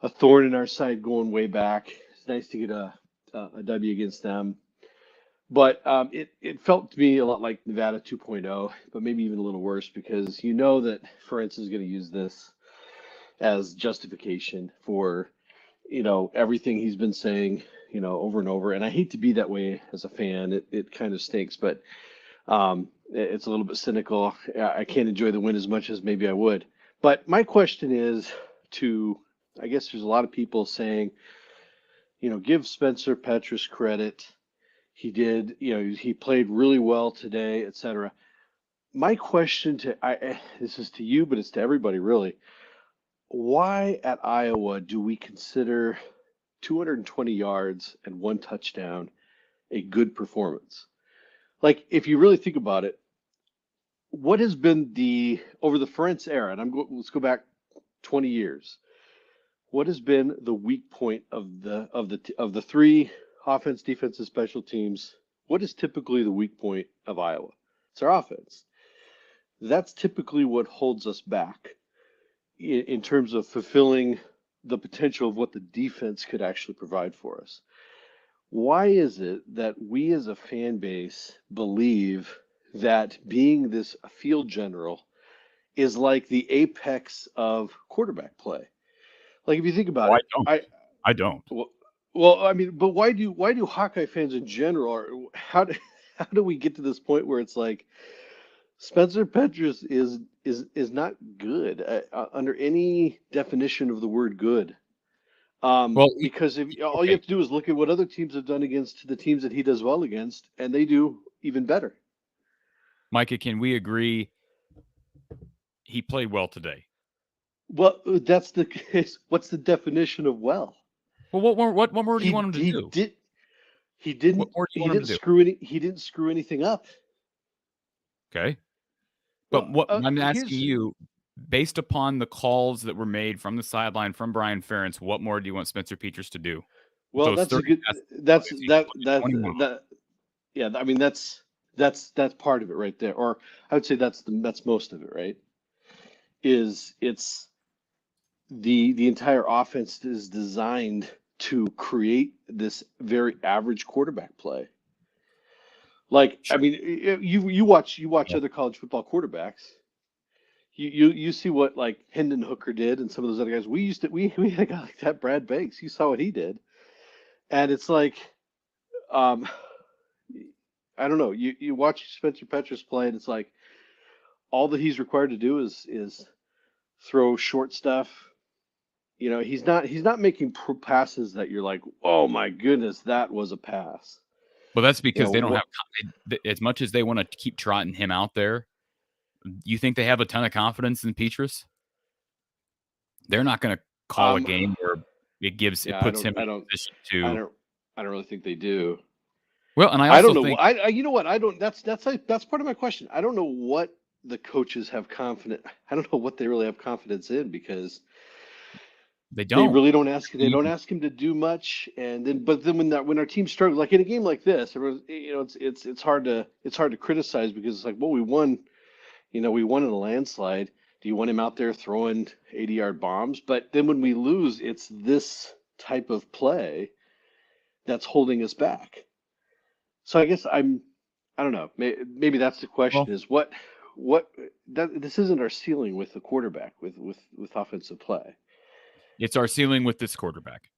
a thorn in our side going way back. It's nice to get a W against them. But it felt to me a lot like Nevada 2.0, but maybe even a little worse, because that Ferenc is going to use this as justification for everything he's been saying, over and over. And I hate to be that way as a fan. It kind of stinks, but it's a little bit cynical. I can't enjoy the win as much as maybe I would. But my question is I guess there's a lot of people saying, give Spencer Petras credit. He did, he played really well today, etc. My question this is to you, but it's to everybody really. Why at Iowa do we consider 220 yards and 1 touchdown a good performance? Like, if you really think about it, what has been over the Ferenc era, and let's go back 20 years. What has been the weak point of the 3 offense, defense, and special teams? What is typically the weak point of Iowa? It's our offense. That's typically what holds us back in terms of fulfilling the potential of what the defense could actually provide for us. Why is it that we as a fan base believe that being this field general is like the apex of quarterback play? Like, if you think about it, I don't. Well, I mean, but why do Hawkeye fans in general, or how do we get to this point where it's like Spencer Petras is not good under any definition of the word good? Because all you have to do is look at what other teams have done against the teams that he does well against, and they do even better. Micah, can we agree he played well today? Well, that's the case. What's the definition of well? Well, what more do you want him to do? He didn't screw anything up. Okay. But I'm asking you, based upon the calls that were made from the sideline from Brian Ferentz, what more do you want Spencer Petras to do? Well, that's a good. Yeah, I mean, that's That's part of it right there. Or I would say that's most of it, right? Is it's the entire offense is designed to create this very average quarterback play. Like, I mean, you watch other college football quarterbacks. You see what like Hendon Hooker did and some of those other guys. We had a guy like that, Brad Banks. You saw what he did, and it's like, um, I don't know. You watch Spencer Petras play, and it's like all that he's required to do is throw short stuff. You know, he's not making passes that you're like, oh my goodness, that was a pass. Well, that's You because know they don't what? have as much as they want to keep trotting him out there. You think they have a ton of confidence in Petras? They're not going to call a game where it Yeah, puts him in a position to. I don't really think they do. Well, and I I also don't know. think You know what? I don't. That's part of my question. I don't know what the coaches have confidence. I don't know what they really have confidence in because they they don't. really don't ask. They don't ask him to do much. And then, but then when our team struggles, like in a game like this, you know, it's hard to criticize because it's like, well, we won. You know, we won in a landslide. Do you want him out there throwing 80-yard bombs? But then when we lose, it's this type of play that's holding us back. So I guess I don't know. Maybe that's the question: Well, is this isn't our ceiling with the quarterback with offensive play. it's our ceiling with this quarterback.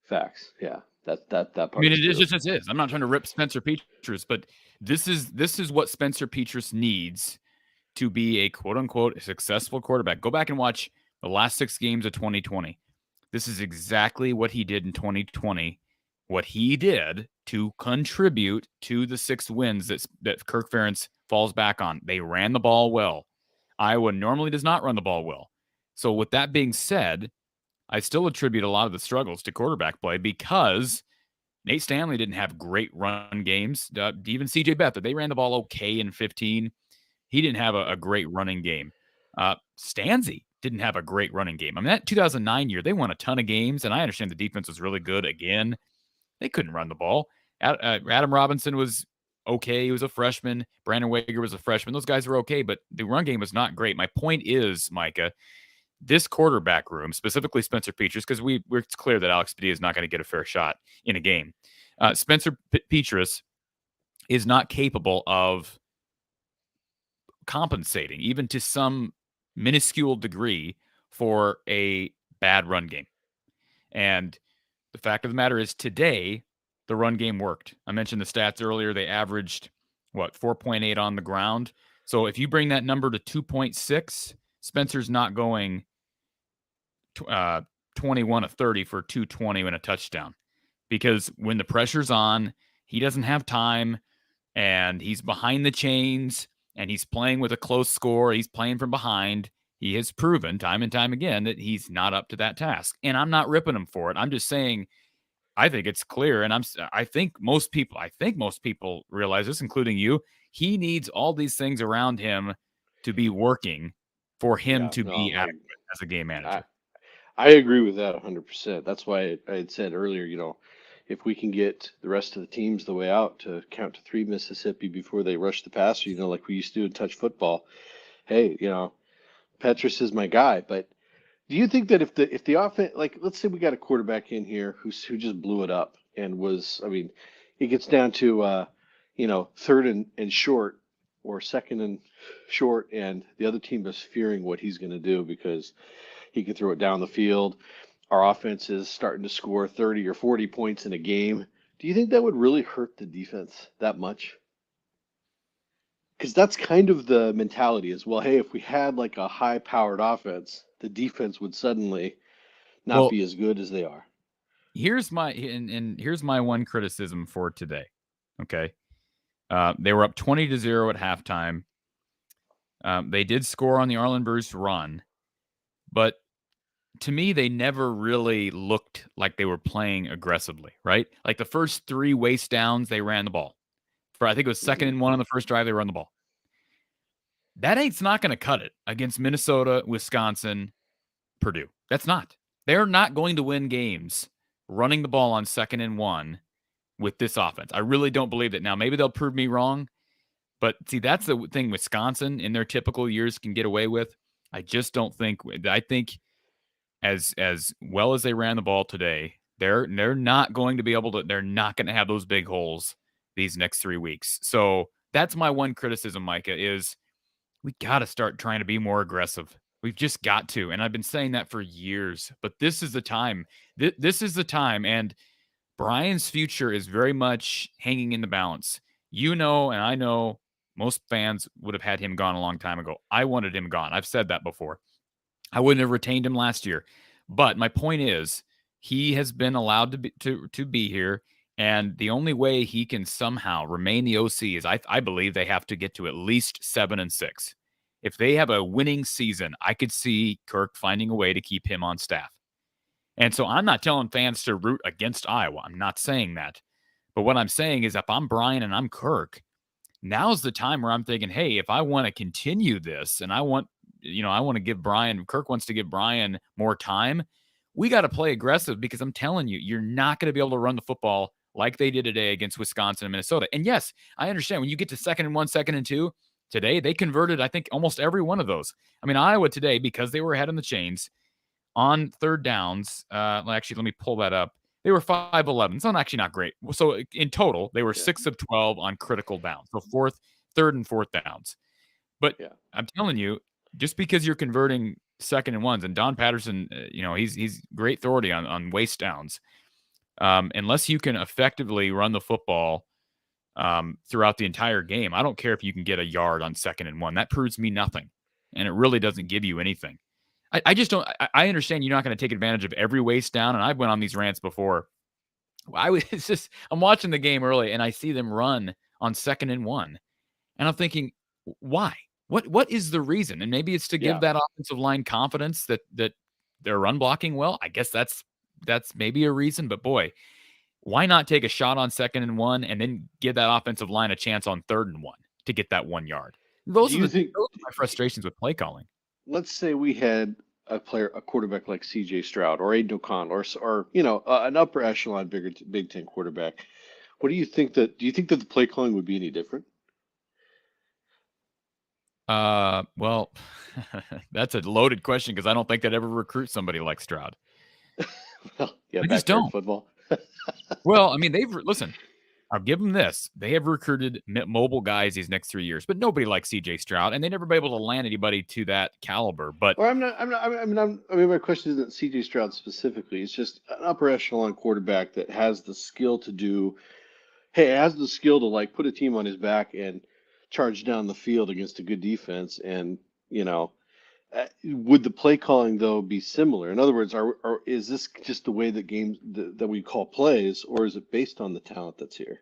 Facts, yeah. That part I mean, is it is true. just as is. I'm not trying to rip Spencer Petras, but this is what Spencer Petras needs to be a quote unquote successful quarterback. Go back and watch the last 6 games of 2020. This is exactly what he did in 2020. What he did to contribute to the 6 wins that Kirk Ferentz falls back on. They ran the ball well. Iowa normally does not run the ball well. So with that being said, I still attribute a lot of the struggles to quarterback play because Nate Stanley didn't have great run games. Even CJ Beathard, they ran the ball okay in 15. He didn't have a great running game. Stanzi didn't have a great running game. I mean, that 2009 year, they won a ton of games, and I understand the defense was really good again. They couldn't run the ball. Adam Robinson was okay. He was a freshman. Brandon Wager was a freshman. Those guys were okay, but the run game was not great. My point is, Micah, this quarterback room, specifically Spencer Petras, because it's clear that Alex Padilla is not going to get a fair shot in a game. Spencer Petras is not capable of compensating, even to some minuscule degree, for a bad run game. And the fact of the matter is today, the run game worked. I mentioned the stats earlier. They averaged, 4.8 on the ground. So if you bring that number to 2.6, Spencer's not going 21 of 30 for 220 and a touchdown. Because when the pressure's on, he doesn't have time, and he's behind the chains, and he's playing with a close score. He's playing from behind. He has proven time and time again that he's not up to that task. And I'm not ripping him for it. I'm just saying I think it's clear, and I think most people realize this, including you. He needs all these things around him to be working for him to be adequate as a game manager. I agree with that 100%. That's why I had said earlier, you know, if we can get the rest of the teams the way out to count to 3 Mississippi before they rush the passer, you know, like we used to do in touch football. Hey, you know, Petras is my guy. But do you think that if the offense, like, let's say we got a quarterback in here who just blew it up and was, I mean, it gets down to, you know, third and short or second and short, and the other team is fearing what he's going to do because he can throw it down the field. Our offense is starting to score 30 or 40 points in a game. Do you think that would really hurt the defense that much? Because that's kind of the mentality as well. Hey, if we had like a high-powered offense, the defense would suddenly not be as good as they are. Here's my one criticism for today. Okay, they were up 20-0 at halftime. They did score on the Arlen Bruce run, but to me, they never really looked like they were playing aggressively, right? Like the first 3 waste downs, they ran the ball. I think it was 2nd and 1 on the first drive, they run the ball. That ain't not going to cut it against Minnesota, Wisconsin, Purdue. That's not. They're not going to win games running the ball on 2nd and 1 with this offense. I really don't believe that. Now, maybe they'll prove me wrong, but see, that's the thing Wisconsin in their typical years can get away with. I just don't think. I think as well as they ran the ball today, they're not going to be able to. They're not going to have those big holes these next 3 weeks. So that's my one criticism, Micah, is we got to start trying to be more aggressive. We've just got to, and I've been saying that for years. But this is the time. This is the time, and Brian's future is very much hanging in the balance. You know, and I know most fans would have had him gone a long time ago. I wanted him gone. I've said that before. I wouldn't have retained him last year. But my point is, he has been allowed to be here, and the only way he can somehow remain the OC is I believe they have to get to at least 7-6. If they have a winning season, I could see Kirk finding a way to keep him on staff. And so I'm not telling fans to root against Iowa. I'm not saying that. But what I'm saying is if I'm Brian and I'm Kirk, now's the time where I'm thinking, hey, if I want to continue this and I want to give Kirk wants to give Brian more time, we got to play aggressive because I'm telling you, you're not going to be able to run the football like they did today against Wisconsin and Minnesota. And yes, I understand when you get to 2nd and 1, 2nd and 2, today they converted, I think, almost every one of those. I mean, Iowa today, because they were ahead in the chains on 3rd downs, actually, let me pull that up. They were 5-11. So actually not great. So in total, they were 6 of 12 on critical downs. So 3rd and 4th downs. But I'm telling you, just because you're converting 2nd and 1s, and Don Patterson, he's great authority on waste downs. Unless you can effectively run the football throughout the entire game, I don't care if you can get a yard on 2nd and 1. That proves me nothing, and it really doesn't give you anything. I just don't. I understand you're not going to take advantage of every waste down, and I've went on these rants before. I'm watching the game early, and I see them run on 2nd and 1, and I'm thinking, why? What is the reason? And maybe it's to give that offensive line confidence that they're run blocking well. I guess that's maybe a reason. But boy, why not take a shot on 2nd and 1 and then give that offensive line a chance on 3rd and 1 to get that 1 yard? Those are my frustrations with play calling. Let's say we had a quarterback like C.J. Stroud or Aiden O'Connell or an upper echelon Big Ten quarterback. What do you think do you think that the play calling would be any different? Well, that's a loaded question because I don't think they'd ever recruit somebody like Stroud. Well, yeah, I just don't. Football. Well, I mean, listen. I'll give them this. They have recruited mobile guys these next 3 years, but nobody like C.J. Stroud, and they never been able to land anybody to that caliber. But I mean, my question isn't C.J. Stroud specifically. It's just an upper echelon quarterback that has the skill to like put a team on his back and charge down the field against a good defense. And would the play calling though be similar? In other words, is this just the way that games that we call plays, or is it based on the talent that's here?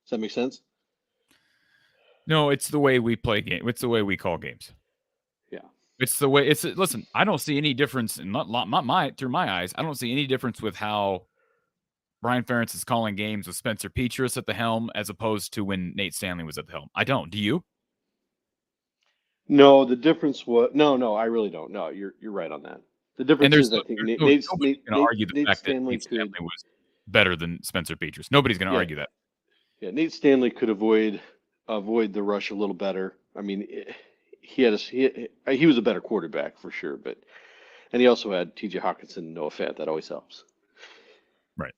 Does that make sense? No, it's the way we play game. It's the way we call games. Yeah, it's the way. Listen. I don't see any difference in through my eyes. I don't see any difference with how Brian Ferentz is calling games with Spencer Petras at the helm as opposed to when Nate Stanley was at the helm. I don't. Do you? No, the difference was no. I really don't. No, you're right on that. The difference is I think Nate's going to argue the fact that Nate Stanley was better than Spencer Petras. Nobody's going to argue that. Yeah, Nate Stanley could avoid the rush a little better. I mean, he was a better quarterback for sure, and he also had T.J. Hawkinson and Noah Fant. That always helps. Right.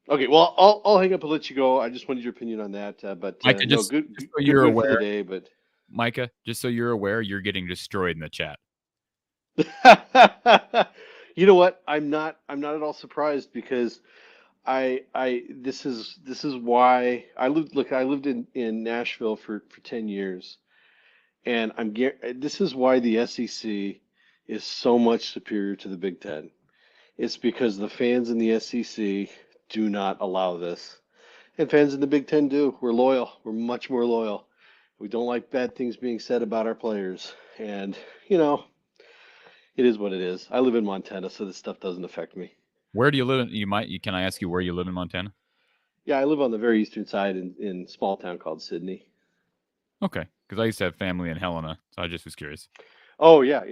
Okay. Well, I'll hang up and let you go. I just wanted your opinion on that. But Micah, just so you're aware for the day, but Micah, just so you're aware, you're getting destroyed in the chat. You know what? I'm not at all surprised because this is why I lived in Nashville for 10 years, and this is why the SEC is so much superior to the Big Ten. It's because the fans in the SEC do not allow this, and fans in the Big Ten do. We're loyal. We're much more loyal. We don't like bad things being said about our players, and it is what it is. I live in Montana, so this stuff doesn't affect me. Where do you live? Can I ask you where you live in Montana? Yeah, I live on the very eastern side in a small town called Sydney. Okay, because I used to have family in Helena, so I just was curious. Oh yeah.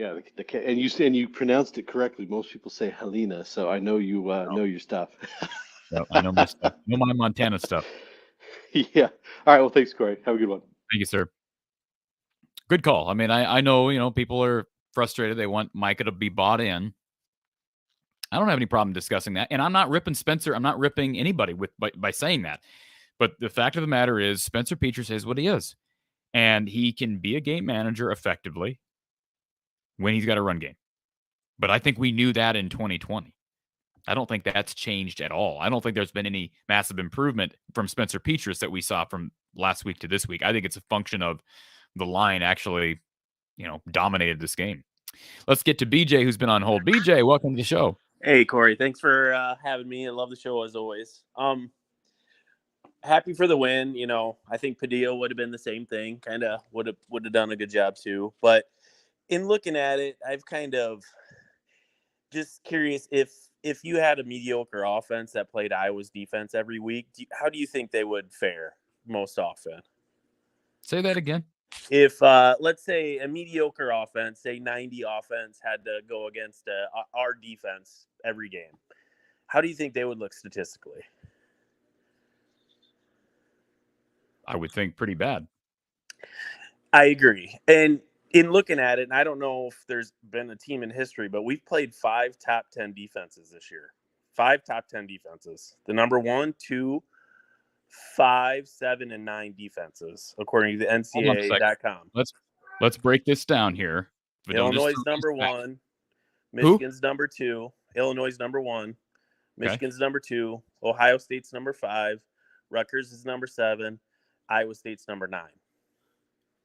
And you pronounced it correctly. Most people say Helena, so I know you know your stuff. So I know my stuff. Know my Montana stuff. Yeah. All right. Well, thanks, Corey. Have a good one. Thank you, sir. Good call. I mean, I know, people are frustrated. They want Micah to be bought in. I don't have any problem discussing that. And I'm not ripping Spencer. I'm not ripping anybody by saying that. But the fact of the matter is Spencer Petras is what he is. And he can be a game manager effectively when he's got a run game. But I think we knew that in 2020. I don't think that's changed at all. I don't think there's been any massive improvement from Spencer Petras that we saw from last week to this week. I think it's a function of the line actually, dominated this game. Let's get to BJ, who's been on hold. BJ, welcome to the show. Hey, Corey. Thanks for having me. I love the show as always. Happy for the win. I think Padilla would have been the same thing. Kind of would have done a good job too. But in looking at it, I've kind of just curious if you had a mediocre offense that played Iowa's defense every week, how do you think they would fare most often? Say that again. If let's say a mediocre offense, say 90 offense, had to go against our defense every game, how do you think they would look statistically? I would think pretty bad. I agree. And in looking at it, and I don't know if there's been a team in history, but we've played 5 top 10 defenses this year. 5 top 10 defenses. The number 1, 2, 5, 7, and 9 defenses, according to the NCAA.com. Let's break this down here. Illinois is number 1. Michigan's number 2. Illinois is number 1. Michigan's number 2. Ohio State's number 5. Rutgers is number 7. Iowa State's number 9.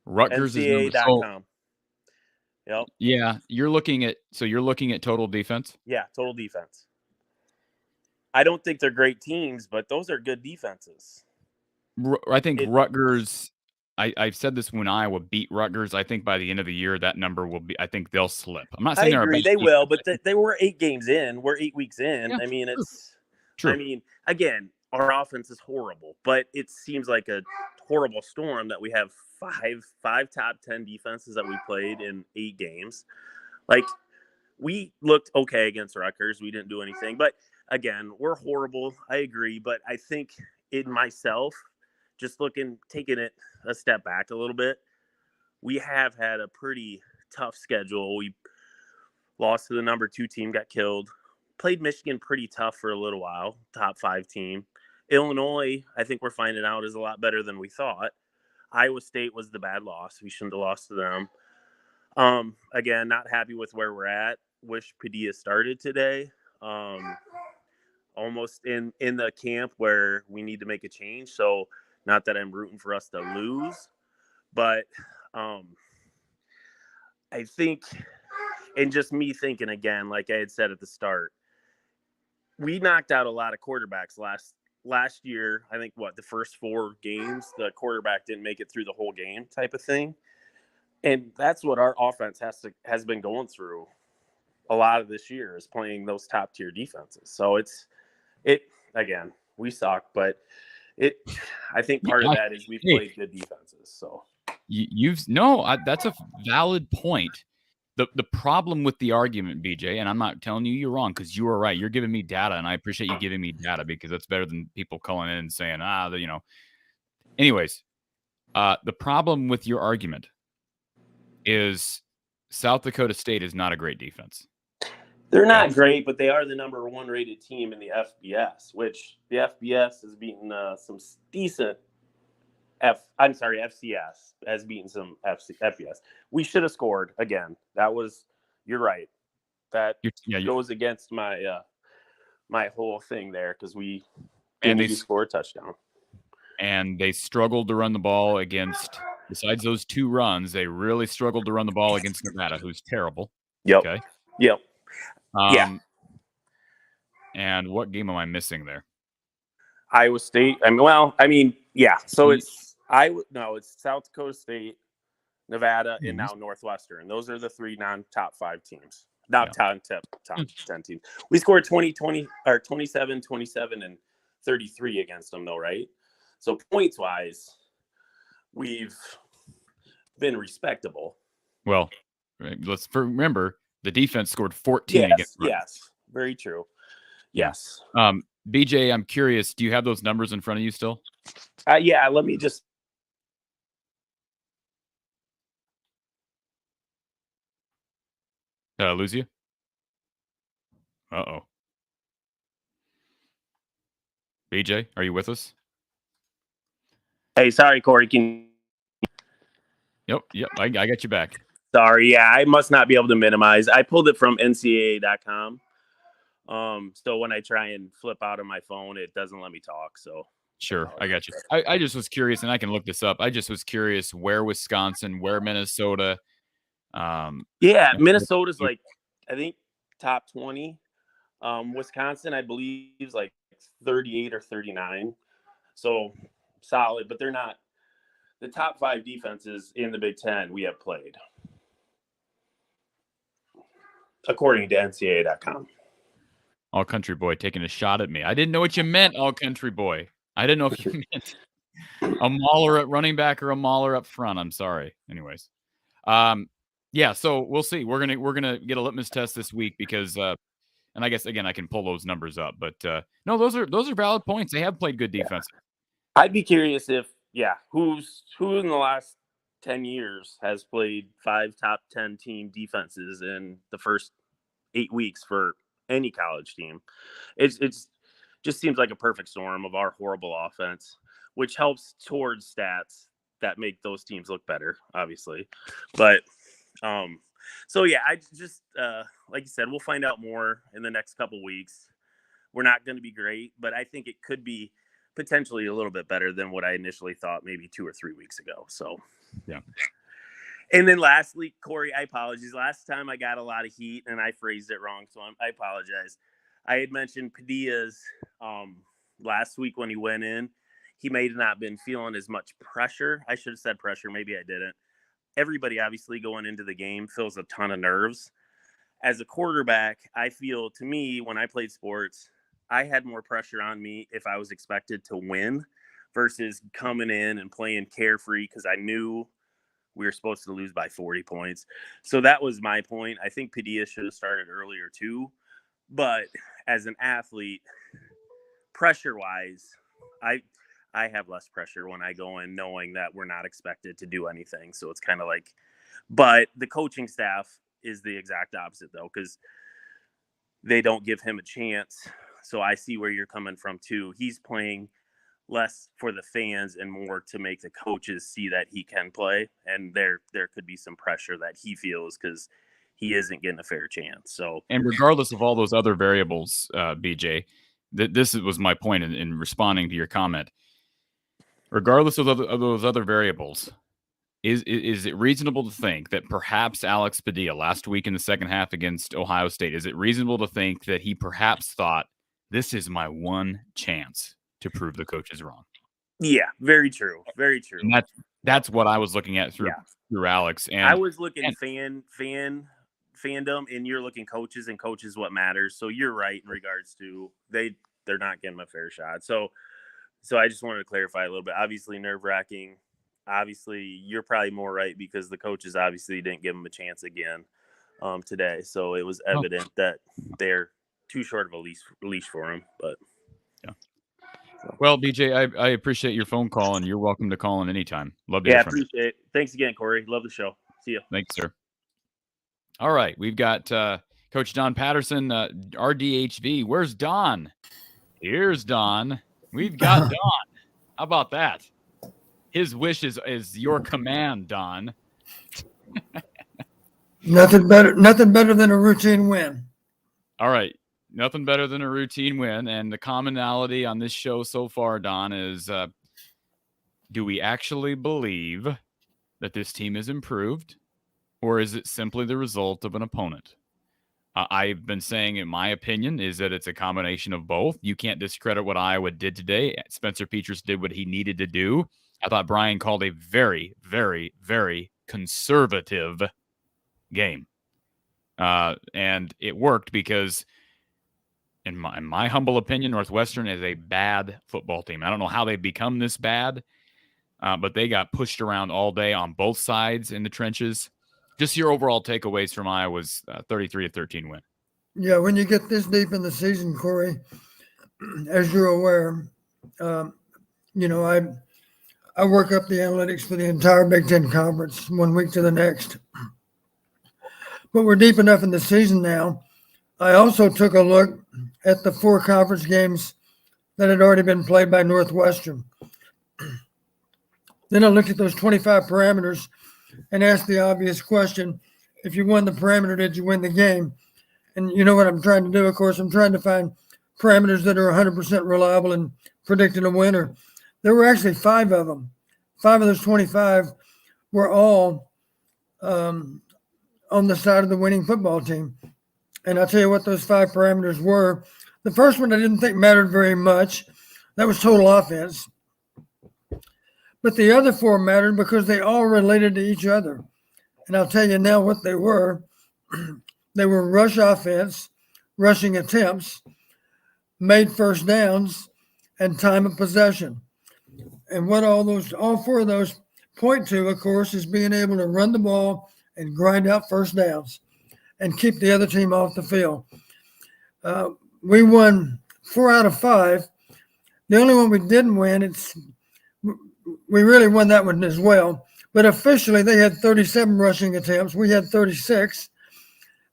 Rutgers NCAA.com. Yep. Yeah, you're looking at total defense. Yeah, total defense. I don't think they're great teams, but those are good defenses. I think Rutgers. I've said this when Iowa beat Rutgers. I think by the end of the year that number will be. I think they'll slip. I'm not saying I agree they will, but they were 8 games in. We're 8 weeks in. Yeah, I mean, it's true. I mean, again, our offense is horrible, but it seems like a horrible storm that we have five top 10 defenses that we played in 8 games. Like, we looked okay against Rutgers. We didn't do anything, but again, we're horrible. I agree, but I think in myself, just taking it a step back a little bit, we have had a pretty tough schedule. We lost to the number 2 team, got killed. Played Michigan pretty tough for a little while, top 5 team. Illinois, I think we're finding out, is a lot better than we thought. Iowa State was the bad loss. We shouldn't have lost to them. Again, not happy with where we're at. Wish Padilla started today. Almost in the camp where we need to make a change. So not that I'm rooting for us to lose, but I think, and just me thinking again, like I had said at the start, we knocked out a lot of quarterbacks last year. I think the first 4 games, the quarterback didn't make it through the whole game type of thing. And that's what our offense has been going through a lot of this year, is playing those top tier defenses. So again, we suck, but I think part of that is we've played good defenses. So that's a valid point. The problem with the argument, BJ, and I'm not telling you you're wrong, because you are right. You're giving me data, and I appreciate you giving me data, because that's better than people calling in and saying, Anyways, the problem with your argument is South Dakota State is not a great defense. They're not great, but they are the number 1 rated team in the FBS, which the FBS has beaten some decent FCS has beaten some FBS. We should have scored again. You're right. That goes against my my whole thing there, because we scored a touchdown. And they struggled to run the ball against, besides those 2 runs, they really struggled to run the ball against Nevada, who's terrible. Yep. Okay. Yep. And what game am I missing there? Iowa State. Yeah. So it's South Dakota State, Nevada, and now Northwestern. Those are the 3 non-top 5 teams. Not top 10 teams. We scored 27, 27, and 33 against them, though, right? So points-wise, we've been respectable. Well, let's remember the defense scored 14 against Rutgers. Yes, very true. Yes. BJ, I'm curious. Do you have those numbers in front of you still? Yeah, let me just. Did I lose you? Uh-oh. BJ, are you with us? Hey, sorry, Corey. Yep, I got you back. Sorry, yeah, I must not be able to minimize. I pulled it from NCAA.com. So when I try and flip out of my phone, it doesn't let me talk. So sure, I got you. I just was curious, and I can look this up. I just was curious where Wisconsin, where Minnesota. Yeah, Minnesota's like, I think top 20. Wisconsin, I believe, is like 38 or 39. So solid, but they're not the top 5 defenses in the Big Ten we have played, according to NCAA.com. All country boy taking a shot at me. I didn't know what you meant, all country boy. I didn't know if you meant a mauler at running back or a mauler up front. I'm sorry. Anyways, yeah. So we'll see. We're gonna get a litmus test this week because, and I guess again I can pull those numbers up. But no, those are valid points. They have played good defense. I'd be curious if who in the last 10 years has played 5 top 10 team defenses in the first 8 weeks for any college team. It's just seems like a perfect storm of our horrible offense, which helps towards stats that make those teams look better, obviously. But so yeah, I just like you said, we'll find out more in the next couple weeks. We're not going to be great, but I think it could be potentially a little bit better than what I initially thought maybe 2 or 3 weeks ago. So yeah. And then lastly, Corey, I apologize. Last time I got a lot of heat and I phrased it wrong, so I apologize. I had mentioned Padilla's last week when he went in. He may have not been feeling as much pressure. I should have said pressure. Maybe I didn't. Everybody obviously going into the game feels a ton of nerves. As a quarterback, I feel, to me, when I played sports, I had more pressure on me if I was expected to win versus coming in and playing carefree because I knew we were supposed to lose by 40 points. So that was my point. I think Padilla should have started earlier too. But as an athlete, pressure-wise, I have less pressure when I go in knowing that we're not expected to do anything. So it's kind of like, but the coaching staff is the exact opposite though, because they don't give him a chance. So I see where you're coming from too. He's playing less for the fans and more to make the coaches see that he can play. And there could be some pressure that he feels because he isn't getting a fair chance. So, and regardless of all those other variables, BJ, this was my point in responding to your comment. Regardless of those other variables, is it reasonable to think that perhaps Alex Padilla last week in the second half against Ohio State, is it reasonable to think that he perhaps thought, this is my one chance to prove the coaches wrong? Yeah, very true. Very true. And that's what I was looking at through Alex. And I was looking fandom, and you're looking coaches, and coaches what matters. So you're right in regards to they're not getting a fair shot. So I just wanted to clarify a little bit. Obviously nerve-wracking. Obviously, you're probably more right because the coaches obviously didn't give him a chance again today. So it was evident that they're too short of a leash for him. But yeah. Well, BJ, I appreciate your phone call, and you're welcome to call in anytime. Love to hear from you. Appreciate it. Thanks again, Corey. Love the show. See you. Thanks, sir. All right, we've got Coach Don Patterson, RDHV. Where's Don? Here's Don. We've got Don. How about that? His wish is your command, Don. Nothing better than a routine win. All right. Nothing better than a routine win. And the commonality on this show so far, Don, is do we actually believe that this team is improved, or is it simply the result of an opponent? I've been saying, in my opinion, is that it's a combination of both. You can't discredit what Iowa did today. Spencer Petras did what he needed to do. I thought Brian called a very, very, very conservative game. And it worked because, in my humble opinion, Northwestern is a bad football team. I don't know how they've become this bad, but they got pushed around all day on both sides in the trenches. Just your overall takeaways from Iowa's 33-13 win. Yeah, when you get this deep in the season, Corey, as you're aware, you know, I work up the analytics for the entire Big Ten Conference 1 week to the next. But we're deep enough in the season now. I also took a look at the 4 conference games that had already been played by Northwestern. Then I looked at those 25 parameters and asked the obvious question: if you won the parameter, did you win the game? And you know what I'm trying to do, of course? I'm trying to find parameters that are 100% reliable in predicting a winner. There were actually 5 of them. 5 of those 25 were all on the side of the winning football team. And I'll tell you what those 5 parameters were. The first one I didn't think mattered very much. That was total offense. But the other 4 mattered because they all related to each other. And I'll tell you now what they were. They were rush offense, rushing attempts, made first downs, and time of possession. And what all 4 of those point to, of course, is being able to run the ball and grind out first downs and keep the other team off the field. We won 4 out of 5. The only one we didn't win, we really won that one as well. But officially, they had 37 rushing attempts. We had 36.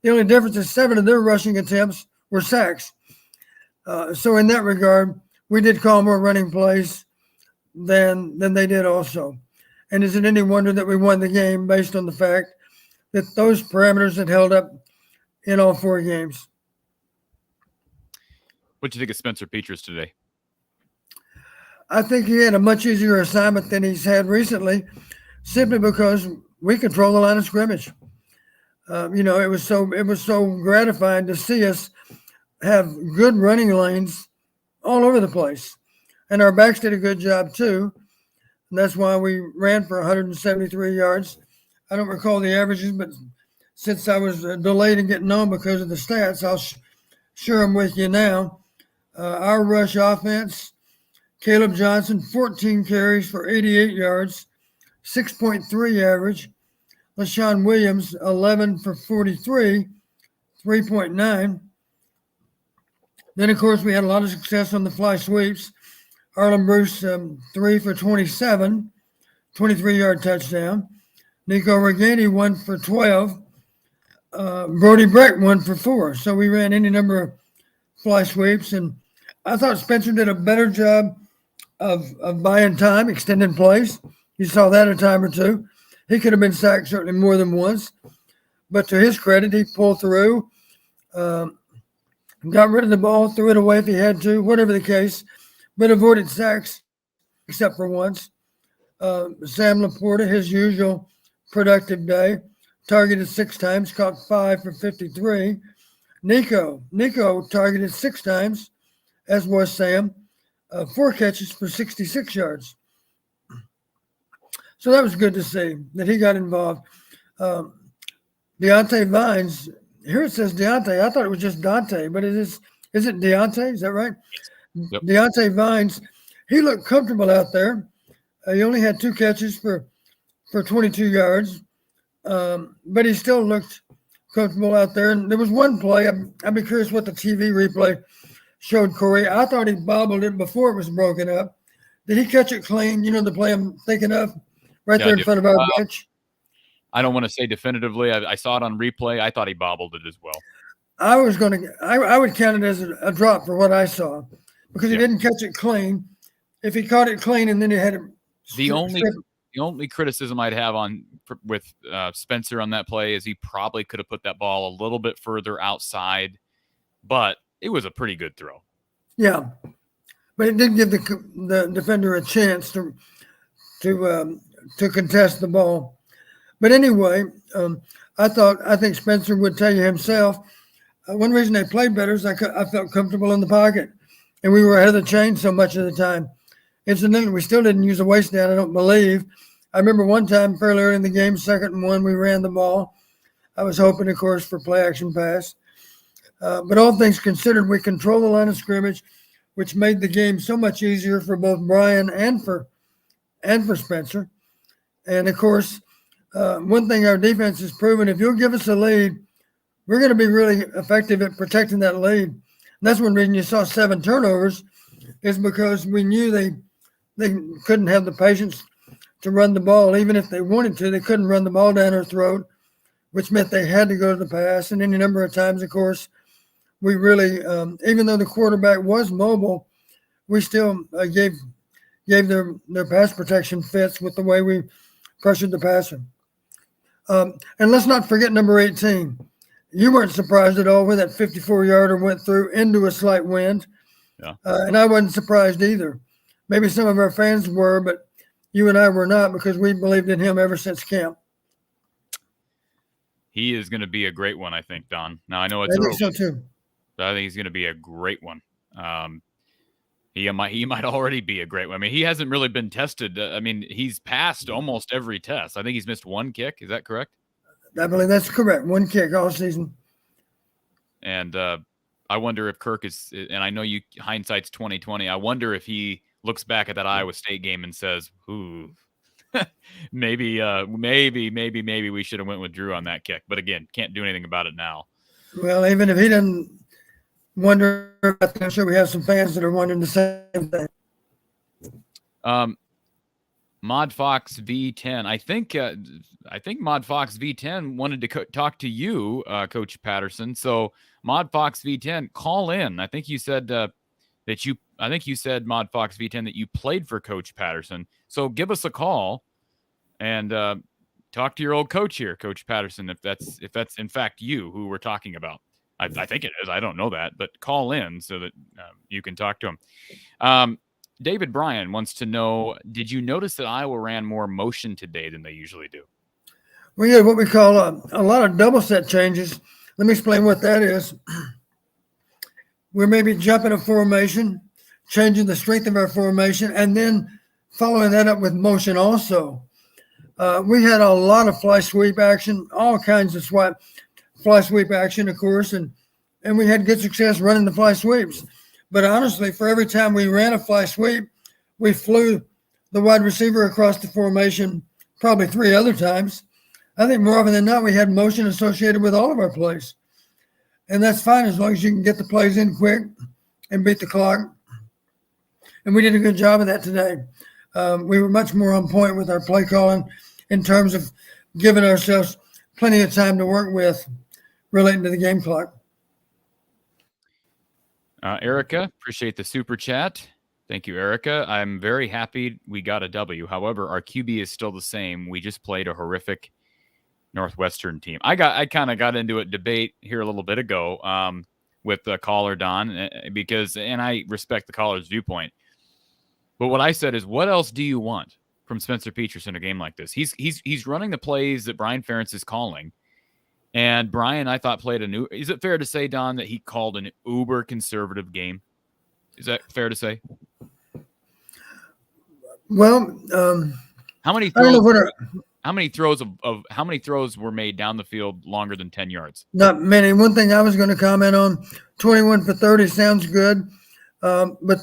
The only difference is 7 of their rushing attempts were sacks. So in that regard, we did call more running plays than they did also. And is it any wonder that we won the game based on the fact that those parameters had held up in all 4 games? What do you think of Spencer Petras today? I think he had a much easier assignment than he's had recently, simply because we control the line of scrimmage. You know, it was so gratifying to see us have good running lanes all over the place, and our backs did a good job too. And that's why we ran for 173 yards. I don't recall the averages, but since I was delayed in getting on because of the stats, I'll share them with you now. Our rush offense: Caleb Johnson, 14 carries for 88 yards, 6.3 average. LaShawn Williams, 11 for 43, 3.9. Then, of course, we had a lot of success on the fly sweeps. Arlen Bruce, 3 for 27, 23-yard touchdown. Nico Regani, 1 for 12. Brody Breck, 1 for 4. So we ran any number of fly sweeps. And I thought Spencer did a better job of buying time, extending plays. You saw that a time or two. He could have been sacked certainly more than once. But to his credit, he pulled through, got rid of the ball, threw it away if he had to, whatever the case, but avoided sacks except for once. Sam Laporta, his usual productive day, targeted 6 times, caught 5 for 53. Nico targeted 6 times, as was Sam, 4 catches for 66 yards. So that was good to see that he got involved. Deontay Vines, here it says Deontay. I thought it was just Dante, but is it Deontay? Is that right? Yep. Deontay Vines, he looked comfortable out there. He only had 2 catches for 22 yards, but he still looked comfortable out there. And there was one play, I'd be curious what the TV replay showed, Corey. I thought he bobbled it before it was broken up. Did he catch it clean? You know the play I'm thinking of? Right there in front of our bench. I don't want to say definitively. I saw it on replay. I thought he bobbled it as well. I would count it as a drop for what I saw, because he didn't catch it clean. If he caught it clean and then he had it. The only criticism I'd have with Spencer on that play is he probably could have put that ball a little bit further outside, but it was a pretty good throw. Yeah, but it did give the defender a chance to contest the ball. But anyway, I think Spencer would tell you himself, one reason they played better is I felt comfortable in the pocket, and we were ahead of the chain so much of the time. Incidentally, we still didn't use a waste down, I don't believe. I remember one time fairly early in the game, 2nd and 1, we ran the ball. I was hoping, of course, for play action pass. But all things considered, we controlled the line of scrimmage, which made the game so much easier for both Brian and for Spencer. And of course, one thing our defense has proven: if you'll give us a lead, we're going to be really effective at protecting that lead. That's one reason you saw 7 turnovers, is because we knew they couldn't have the patience to run the ball. Even if they wanted to, they couldn't run the ball down our throat, which meant they had to go to the pass. And any number of times, of course, we really, even though the quarterback was mobile, we still gave their pass protection fits with the way we pressured the passer. And let's not forget number 18. You weren't surprised at all when that 54-yarder went through into a slight wind. Yeah. And I wasn't surprised either. Maybe some of our fans were, but you and I were not, because we believed in him ever since camp. He is going to be a great one, I think, Don. Now, I know I it's think early, so too. but I think he's going to be a great one. He might already be a great one. I mean, he hasn't really been tested. I mean, he's passed almost every test. I think he's missed 1 kick. Is that correct? I believe that's correct. 1 kick all season. And I wonder if Kirk is, and I know hindsight's 2020. I wonder if he looks back at that Iowa State game and says, "Ooh, maybe we should have went with Drew on that kick." But again, can't do anything about it now. Well, even if he doesn't wonder about that, I'm sure we have some fans that are wondering the same thing. Mod Fox V10. I think Mod Fox V10 wanted to talk to you, Coach Patterson. So Mod Fox V10, call in. I think you said Mod Fox V10 that you played for Coach Patterson. So give us a call and talk to your old coach here, Coach Patterson, if that's in fact you who we're talking about. I think it is. I don't know that, but call in so that you can talk to him. David Bryan wants to know, did you notice that Iowa ran more motion today than they usually do? We had what we call a lot of double set changes. Let me explain what that is. We're maybe jumping a formation, changing the strength of our formation, and then following that up with motion also. We had a lot of fly sweep action, all kinds of fly sweep action, of course, and we had good success running the fly sweeps. But honestly, for every time we ran a fly sweep, we flew the wide receiver across the formation probably 3 other times. I think more often than not, we had motion associated with all of our plays. And that's fine as long as you can get the plays in quick and beat the clock. And we did a good job of that today. We were much more on point with our play calling in terms of giving ourselves plenty of time to work with relating to the game clock. Erica, appreciate the super chat. Thank you, Erica. I'm very happy we got a W. However, our QB is still the same. We just played a horrific Northwestern team. I kind of got into a debate here a little bit ago with the caller, Don, and I respect the caller's viewpoint. But what I said is, what else do you want from Spencer Petras in a game like this? He's running the plays that Brian Ferentz is calling. And Brian, I thought, played is it fair to say, Don, that he called an uber conservative game? Is that fair to say? Well, how many throws were made down the field longer than 10 yards? Not many. One thing I was going to comment on, 21 for 30 sounds good. But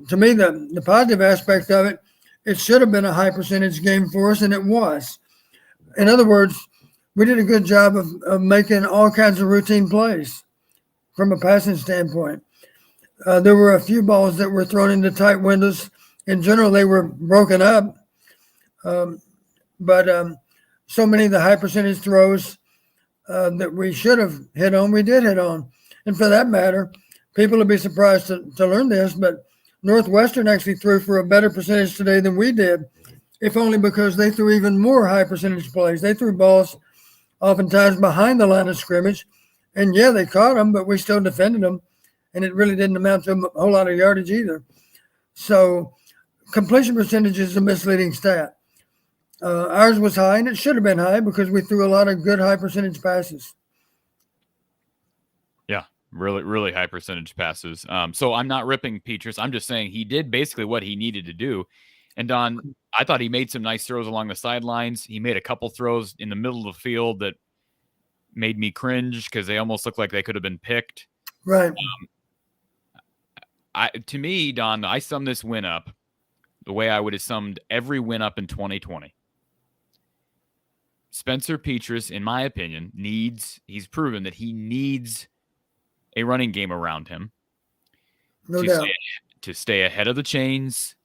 to me, the positive aspect of it, it should have been a high percentage game for us, and it was. In other words, we did a good job of making all kinds of routine plays from a passing standpoint. There were a few balls that were thrown into tight windows. In general, they were broken up. But so many of the high percentage throws that we should have hit on, we did hit on. And for that matter, people will be surprised to learn this, but Northwestern actually threw for a better percentage today than we did, if only because they threw even more high percentage plays. They threw balls oftentimes behind the line of scrimmage. And yeah, they caught them, but we still defended them. And it really didn't amount to a whole lot of yardage either. So completion percentage is a misleading stat. Ours was high, and it should have been high because we threw a lot of good high percentage passes. Yeah, really, really high percentage passes. So I'm not ripping Petras. I'm just saying he did basically what he needed to do. And Don, I thought he made some nice throws along the sidelines. He made a couple throws in the middle of the field that made me cringe because they almost looked like they could have been picked. Right. To me, Don, I sum this win up the way I would have summed every win up in 2020. Spencer Petras, in my opinion, he's proven that he needs a running game around him. No to doubt. stay ahead of the chains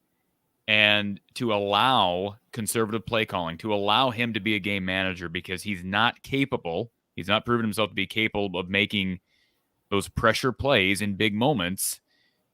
and to allow conservative play calling, to allow him to be a game manager, because he's not capable. He's not proven himself to be capable of making those pressure plays in big moments.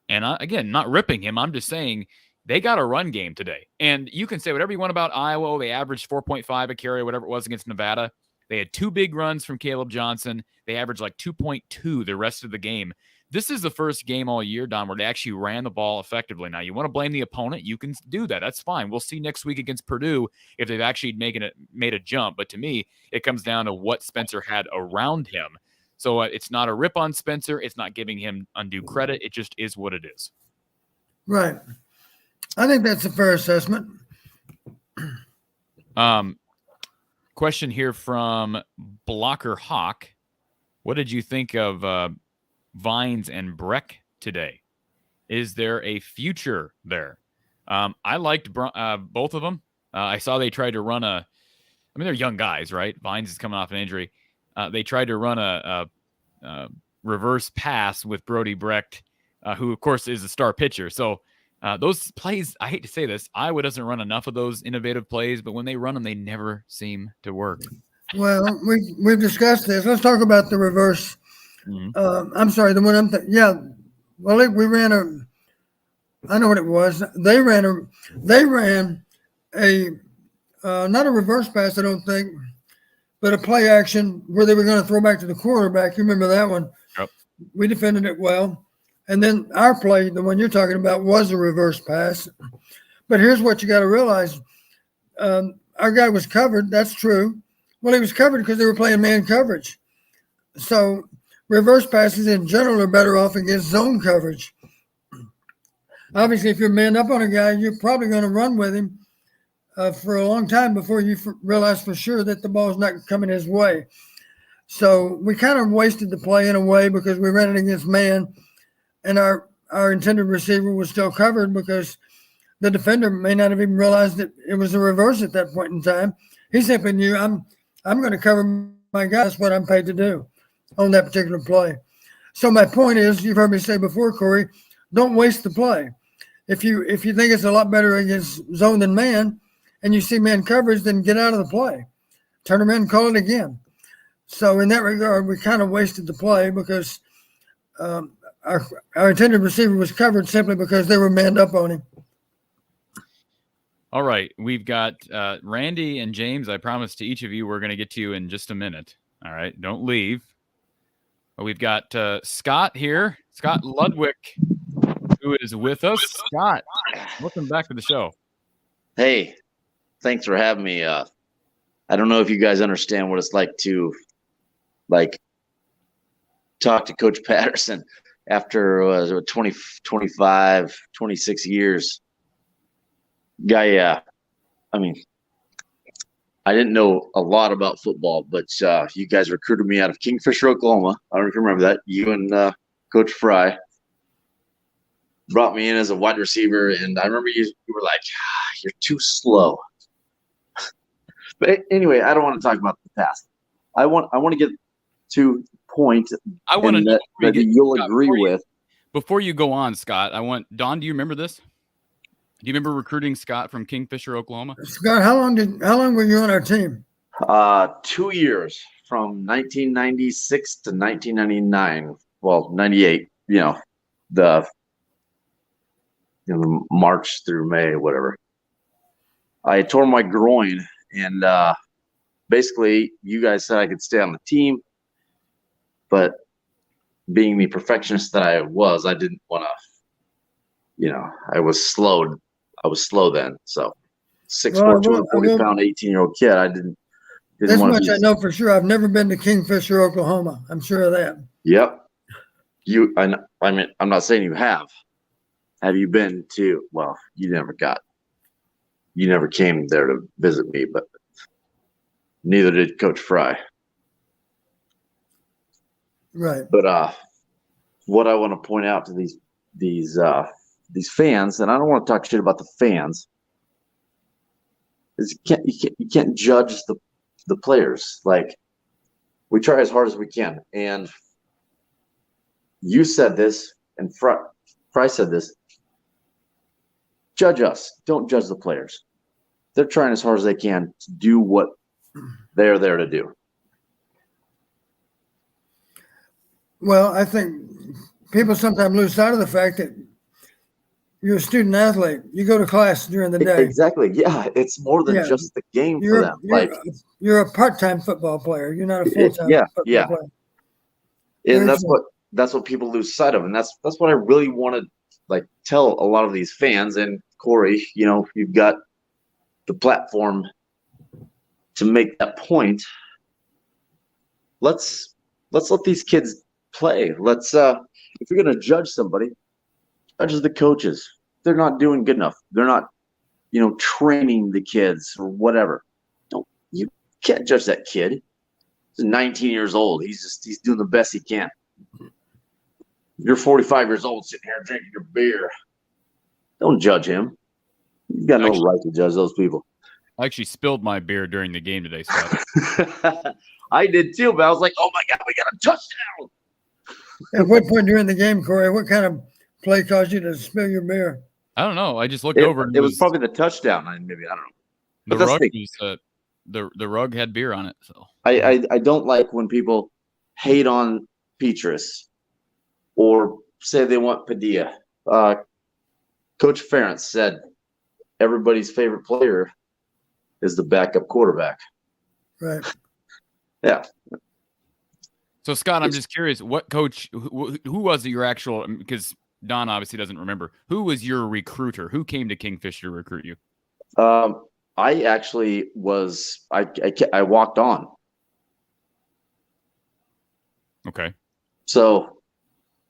And again, not ripping him. I'm just saying they got a run game today. And you can say whatever you want about Iowa. They averaged 4.5 a carry, whatever it was against Nevada. They had 2 big runs from Caleb Johnson. They averaged like 2.2 the rest of the game. This is the first game all year, Don, where they actually ran the ball effectively. Now, you want to blame the opponent, you can do that. That's fine. We'll see next week against Purdue if they've actually made a jump. But to me, it comes down to what Spencer had around him. So it's not a rip on Spencer. It's not giving him undue credit. It just is what it is. Right. I think that's a fair assessment. Question here from Blocker Hawk. What did you think of Vines and Breck today? Is there a future there? I liked both of them. I saw they tried to run they're young guys, right? Vines is coming off an injury. They tried to run a reverse pass with Brody Brecht, who, of course, is a star pitcher. So those plays, I hate to say this, Iowa doesn't run enough of those innovative plays, but when they run them, they never seem to work. Well, we've discussed this. Let's talk about the reverse. Mm-hmm. I'm sorry, the one well, we ran I know what it was. They ran a not a reverse pass, I don't think, but a play action where they were going to throw back to the quarterback. You remember that one? Yep. We defended it well. And then our play, the one you're talking about, was a reverse pass. But here's what you got to realize. Our guy was covered. That's true. Well, he was covered because they were playing man coverage. So reverse passes in general are better off against zone coverage. Obviously, if you're manned up on a guy, you're probably going to run with him for a long time before you realize for sure that the ball's not coming his way. So we kind of wasted the play in a way because we ran it against man, and our intended receiver was still covered because the defender may not have even realized that it was a reverse at that point in time. He simply knew I'm going to cover my guy. That's what I'm paid to do on that particular play. So my point is, you've heard me say before, Corey, don't waste the play. If you think it's a lot better against zone than man, and you see man coverage, then get out of the play. Turn around and call it again. So in that regard, we kind of wasted the play because our intended receiver was covered simply because they were manned up on him. All right. We've got Randy and James. I promise to each of you we're going to get to you in just a minute. All right. Don't leave. We've got Scott here, Scott Ludwig, who is with us. Scott, welcome back to the show. Hey, thanks for having me. I don't know if you guys understand what it's like to talk to Coach Patterson after 20, 25, 26 years. Guy, I mean, I didn't know a lot about football, but you guys recruited me out of Kingfisher, Oklahoma. I don't know if you remember that. You and Coach Fry brought me in as a wide receiver, and I remember you were like, you're too slow. But anyway, I don't want to talk about the past. I want to get to point I want to know that you'll agree with. Before you go on, Scott, Don, do you remember this? Do you remember recruiting Scott from Kingfisher, Oklahoma? Scott, how long were you on our team? 2 years, from 1996 to 1999. Well, 98. The March through May, whatever. I tore my groin, and basically, you guys said I could stay on the team, but being the perfectionist that I was, I didn't want to. I was slow. I was slow then, so 6'4", 240-pound, 18-year-old kid. I didn't this want much to. I know for sure. I've never been to Kingfisher, Oklahoma. I'm sure of that. Yep. I mean, I'm not saying you have. Have you been to? Well, you never came there to visit me, but neither did Coach Fry. Right. But what I want to point out to these fans, and I don't want to talk shit about the fans, is you can't judge the players. Like, we try as hard as we can, and you said this, and Price said this. Judge us. Don't judge the players. They're trying as hard as they can to do what they're there to do. Well, I think people sometimes lose sight of the fact that you're a student athlete. You go to class during the day. Exactly. Yeah, it's more than just the game for them. You're a part-time football player. You're not a full-time football player. And that's what people lose sight of, and that's what I really want to tell a lot of these fans. And Corey, you've got the platform to make that point. Let's let these kids play. Let's if you're going to judge somebody, judge the coaches. They're not doing good enough. They're not, training the kids or whatever. You can't judge that kid. He's 19 years old. He's doing the best he can. You're 45 years old sitting here drinking your beer. Don't judge him. You've got no right to judge those people. I actually spilled my beer during the game today, Scott. I did too, but I was like, oh my God, we got a touchdown. At what point during the game, Corey, what kind of play caused you to spill your beer? I don't know. I just looked over. And it was probably the touchdown. Maybe, I don't know. The rug was, the rug had beer on it. So I don't like when people hate on Petrus or say they want Padilla. Coach Ferentz said everybody's favorite player is the backup quarterback. Right. Yeah. So Scott, I'm just curious, what coach, who was your actual? Because Don obviously doesn't remember. Who was your recruiter? Who came to Kingfisher to recruit you? I actually was. I walked on. Okay. So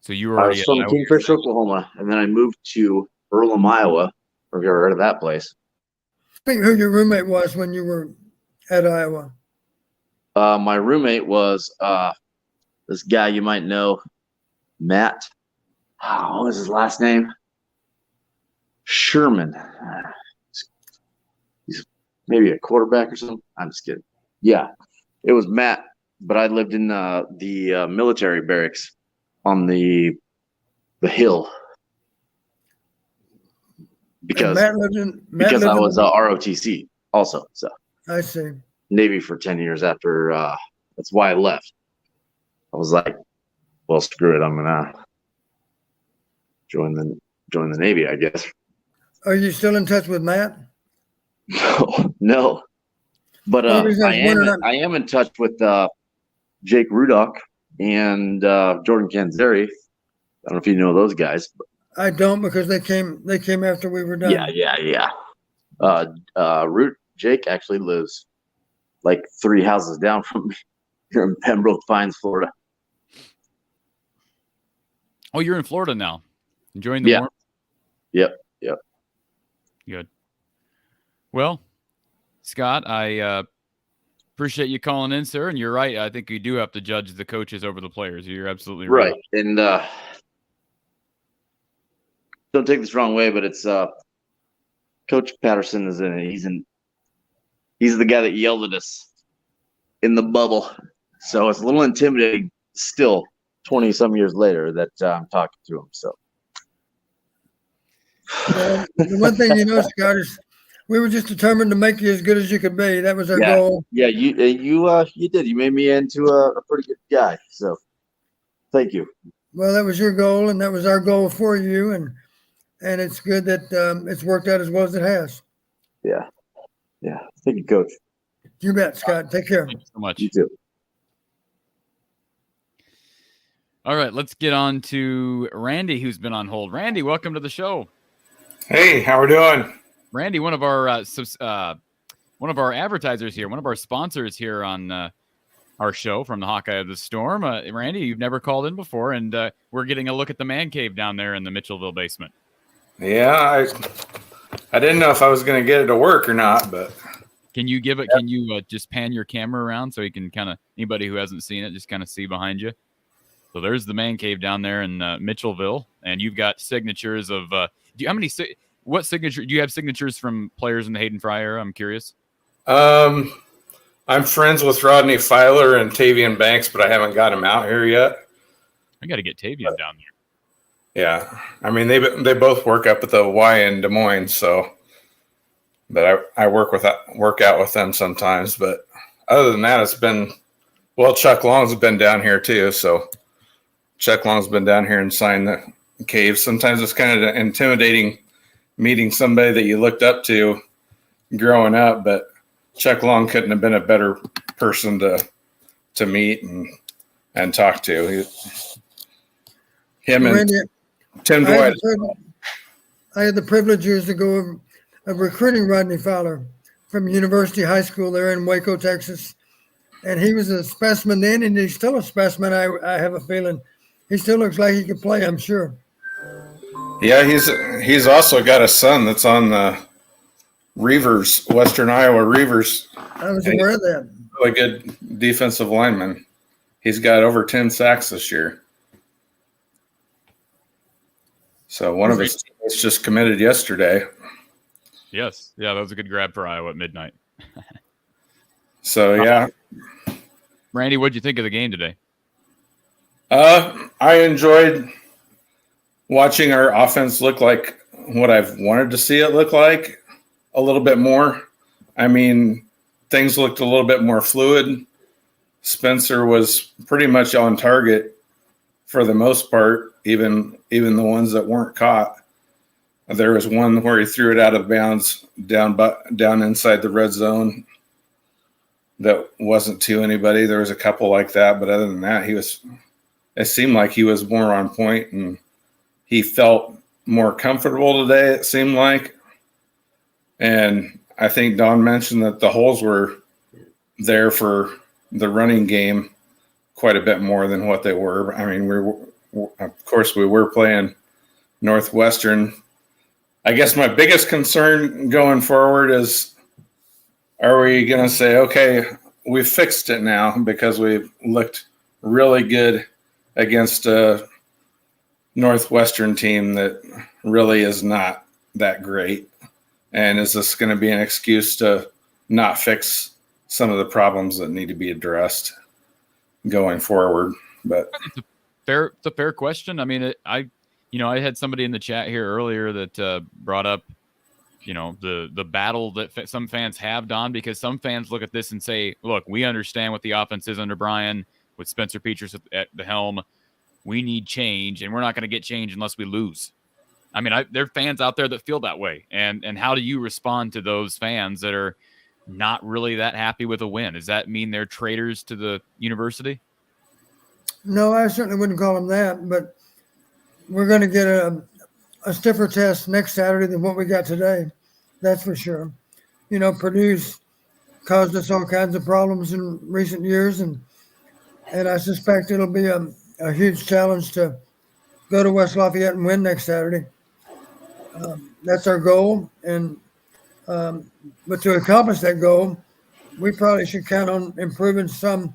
you were already from Kingfisher, Oklahoma, and then I moved to Earlham, Iowa. Have you ever heard of that place? Think who your roommate was when you were at Iowa. My roommate was this guy you might know, Matt. What was his last name? Sherman. He's maybe a quarterback or something. I'm just kidding. Yeah, it was Matt. But I lived in the military barracks on the hill because I was ROTC also. So I see. Navy for 10 years after. That's why I left. I was like, well, screw it. I'm gonna join the Navy, I guess. Are you still in touch with Matt? No. But I am in touch with Jake Rudock and Jordan Canzeri. I don't know if you know those guys. But I don't, because they came after we were done. Yeah. Jake actually lives like 3 houses down from me here in Pembroke Pines, Florida. Oh, you're in Florida now. Enjoying the warmth? Yep. Good. Well, Scott, I appreciate you calling in, sir. And you're right. I think you do have to judge the coaches over the players. You're absolutely right. And don't take this wrong way, but it's Coach Patterson is in it. He's the guy that yelled at us in the bubble. So it's a little intimidating still 20 some years later that I'm talking to him. So the one thing Scott, is we were just determined to make you as good as you could be. That was our goal. Yeah, you did. You made me into a pretty good guy. So thank you. Well, that was your goal, and that was our goal for you, and it's good that it's worked out as well as it has. Yeah. Thank you, Coach. You bet, Scott. Take care. Thank you so much. You too. All right, let's get on to Randy, who's been on hold. Randy, welcome to the show. Hey, how we doing? Randy, one of our advertisers here, one of our sponsors here on our show from the Hawkeye of the Storm. Randy, you've never called in before, and we're getting a look at the man cave down there in the Mitchellville basement. Yeah, I didn't know if I was going to get it to work or not, but can you give it? Can you just pan your camera around so you can kind of, anybody who hasn't seen it, just kind of see behind you? So there's the man cave down there in Mitchellville, and you've got signatures of. What signature do you have? Signatures from players in the Hayden Fry era? I'm curious. I'm friends with Rodney Filer and Tavian Banks, but I haven't got him out here yet. I got to get Tavian down there. Yeah, I mean they both work up at the Y in Des Moines, so but I work out with them sometimes. But other than that, it's been Chuck Long's been down here too, so Chuck Long's been down here and signed the caves. Sometimes it's kind of intimidating meeting somebody that you looked up to growing up, but Chuck Long couldn't have been a better person to meet and talk to. Him and Randy, Tim Dwight. I had the privilege years ago of recruiting Rodney Fowler from University High School there in Waco, Texas. And he was a specimen then, and he's still a specimen. I have a feeling he still looks like he could play, I'm sure. Yeah, he's also got a son that's on the Reavers, Western Iowa Reavers. I was aware of that. Really good defensive lineman. He's got over 10 sacks this year. So one of his teammates just committed yesterday. Yes. Yeah, that was a good grab for Iowa at midnight. So, yeah. Randy, what'd you think of the game today? I enjoyed watching our offense look like what I've wanted to see it look like a little bit more. I mean, things looked a little bit more fluid. Spencer was pretty much on target for the most part, even the ones that weren't caught. There was one where he threw it out of bounds down inside the red zone that wasn't to anybody. There was a couple like that, but other than that, it seemed like he was more on point and he felt more comfortable today, it seemed like. And I think Don mentioned that the holes were there for the running game quite a bit more than what they were. I mean, of course we were playing Northwestern. I guess my biggest concern going forward is, are we going to say, okay, we fixed it now because we've looked really good against a Northwestern team that really is not that great? And is this going to be an excuse to not fix some of the problems that need to be addressed going forward? But it's a fair question. I mean, I had somebody in the chat here earlier that brought up, the battle that some fans have, Don, because some fans look at this and say, look, we understand what the offense is under Brian with Spencer Petras at the helm. We need change, and we're not going to get change unless we lose. I mean, there are fans out there that feel that way. And how do you respond to those fans that are not really that happy with a win? Does that mean they're traitors to the university? No, I certainly wouldn't call them that, but we're going to get a stiffer test next Saturday than what we got today. That's for sure. Purdue's caused us all kinds of problems in recent years, and I suspect it'll be a huge challenge to go to West Lafayette and win next Saturday. That's our goal, but to accomplish that goal, we probably should count on improving some